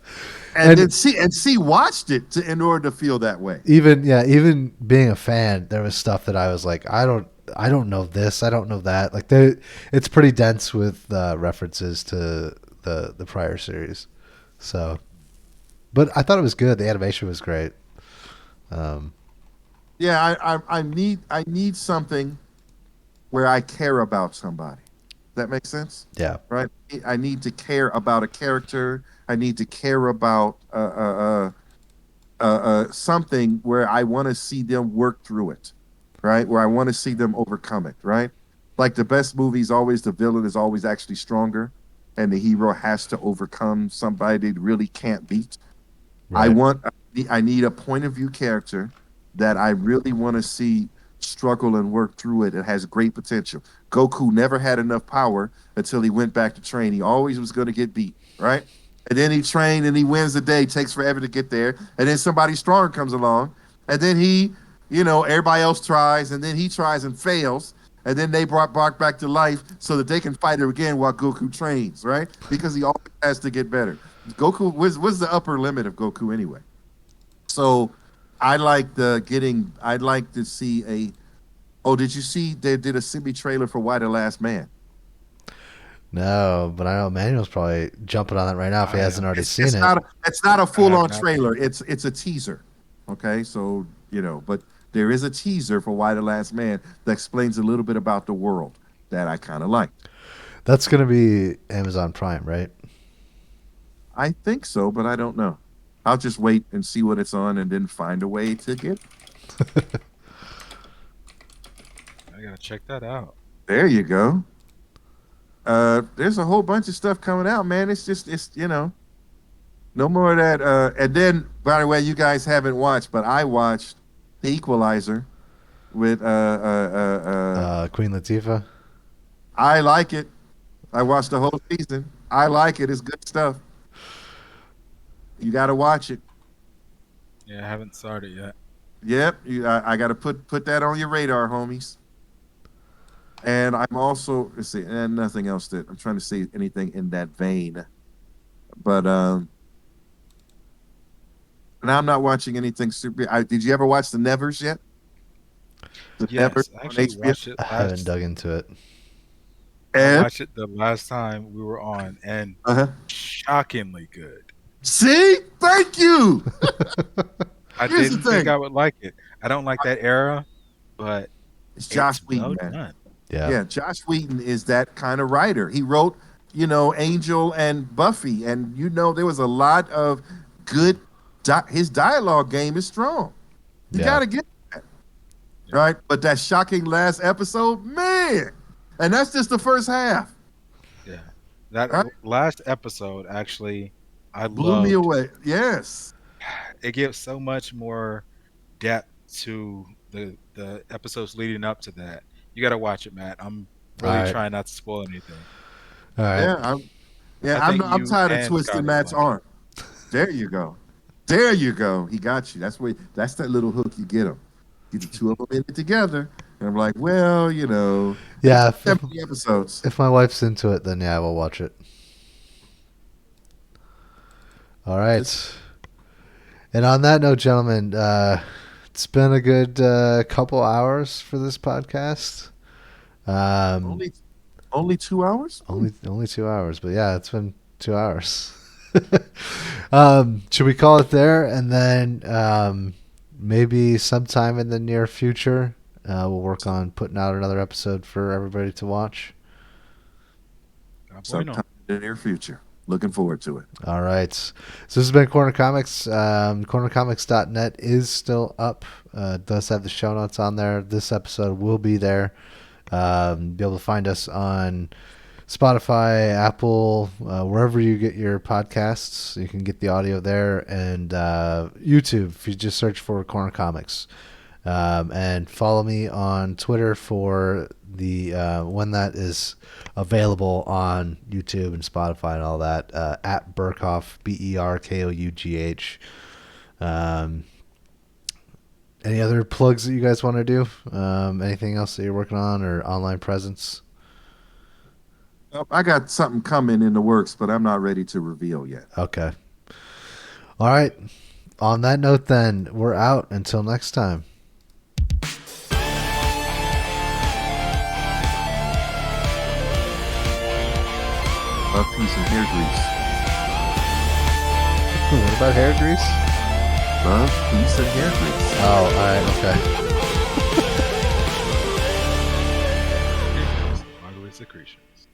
Speaker 2: And then
Speaker 1: and
Speaker 2: see watched it in order to feel that way.
Speaker 1: even being a fan, there was stuff that I was like, I don't know this, I don't know that. Like it's pretty dense with references to the prior series. So, but I thought it was good. The animation was great. Um,
Speaker 2: Yeah, I need something where I care about somebody. That makes sense,
Speaker 1: yeah,
Speaker 2: right? I need to care about a character. I need to care about something where I want to see them work through it, right? Where I want to see them overcome it, right? Like the best movies, always the villain is always actually stronger, and the hero has to overcome somebody they really can't beat. I
Speaker 1: right,
Speaker 2: want I need a point of view character that I really want to see struggle and work through it. It has great potential. Goku never had enough power until he went back to train. He always was going to get beat, right? And then he trained and he wins the day. Takes forever to get there. And then somebody stronger comes along, and then everybody else tries, and then he tries and fails. And then they brought Bark back to life so that they can fight her again while Goku trains, right? Because he always has to get better. Goku was the upper limit of Goku anyway. So I'd like to see a oh, did you see they did a semi trailer for Why the Last Man?
Speaker 1: no, but I know Manuel's probably jumping on that right now if he
Speaker 3: I
Speaker 1: hasn't
Speaker 3: am.
Speaker 1: already
Speaker 2: It's
Speaker 1: seen
Speaker 2: it's
Speaker 1: it.
Speaker 2: not it's not a
Speaker 3: I
Speaker 2: full
Speaker 3: have
Speaker 2: on
Speaker 3: not seen
Speaker 2: trailer.
Speaker 3: it.
Speaker 2: It's a teaser. Okay, so but there is a teaser for Why the Last Man that explains a little bit about the world that I kind of like.
Speaker 1: That's going to be Amazon Prime, right?
Speaker 2: I think so, but I don't know. I'll just wait and see what it's on and then find a way to get.
Speaker 3: I gotta check that out.
Speaker 2: There you go. There's a whole bunch of stuff coming out, man. It's no more of that. And then, by the way, you guys haven't watched, but I watched The Equalizer with
Speaker 1: Queen Latifah.
Speaker 2: I like it. I watched the whole season. I like it. It's good stuff. You got to watch it.
Speaker 3: Yeah, I haven't started yet.
Speaker 2: Yep, I got to put that on your radar, homies. And I'm also let's see, and nothing else that I'm trying to say anything in that vein. But and I'm not watching anything super. Did you ever watch The Nevers yet? The Nevers
Speaker 3: Yes, I
Speaker 2: on
Speaker 3: actually
Speaker 2: HBO.
Speaker 3: watched it
Speaker 1: I haven't
Speaker 3: last.
Speaker 1: dug into it.
Speaker 3: I
Speaker 2: And
Speaker 3: watched it the last time we were on, and
Speaker 2: uh-huh.
Speaker 3: shockingly good.
Speaker 2: See, thank you.
Speaker 3: I
Speaker 2: Here's the
Speaker 3: didn't think
Speaker 2: thing.
Speaker 3: I would like it. I don't like that era, but
Speaker 2: It's Josh
Speaker 3: it's
Speaker 2: Whedon,
Speaker 3: well
Speaker 2: man.
Speaker 3: done.
Speaker 1: Yeah.
Speaker 2: Yeah, Josh Whedon is that kind of writer. He wrote, Angel and Buffy, and there was a lot of good. His dialogue game is strong. You
Speaker 1: Yeah.
Speaker 2: got to get that, right? But that shocking last episode, man, and that's just the first half.
Speaker 3: Yeah, that
Speaker 2: Right?
Speaker 3: last episode actually, I
Speaker 2: Blew me
Speaker 3: loved.
Speaker 2: away. Yes.
Speaker 3: It gives so much more depth to the episodes leading up to that. You got to watch it, Matt. I'm
Speaker 1: All
Speaker 3: really
Speaker 1: right.
Speaker 3: trying not to spoil anything.
Speaker 1: All right.
Speaker 2: Yeah.
Speaker 3: I
Speaker 2: I'm
Speaker 3: think
Speaker 2: I'm
Speaker 3: you
Speaker 2: tired of
Speaker 3: and
Speaker 2: twisting
Speaker 3: Scotty
Speaker 2: Matt's
Speaker 3: like it.
Speaker 2: arm. There you go. There you go. He got you. That's that little hook you get him. Get the two of them in it together. And I'm like, well,
Speaker 1: Yeah.
Speaker 2: it's 70 episodes.
Speaker 1: If my wife's into it, then yeah, I will watch it. All right. And on that note, gentlemen, it's been a good couple hours for this podcast.
Speaker 2: Only 2 hours?
Speaker 1: Only 2 hours, but yeah, it's been 2 hours. Should we call it there, and then maybe sometime in the near future, we'll work on putting out another episode for everybody to watch.
Speaker 2: Sometime in the near future. Looking forward to it.
Speaker 1: All right. So this has been Corner Comics. Cornercomics.net is still up. It does have the show notes on there. This episode will be there. Be able to find us on Spotify, Apple, wherever you get your podcasts. You can get the audio there. And YouTube, if you just search for Corner Comics. And follow me on Twitter for the one that is available on YouTube and Spotify and all that, at Berkhoff, BERKOUGH. Any other plugs that you guys want to do? Anything else that you're working on or online presence?
Speaker 2: I got something coming in the works, but I'm not ready to reveal yet.
Speaker 1: Okay. All right. On that note, then, we're out. Until next time.
Speaker 2: Love, peace, and hair grease.
Speaker 1: What about hair grease?
Speaker 2: Love, peace, and hair grease.
Speaker 1: Oh, all right. Okay.
Speaker 3: Margaret secretions.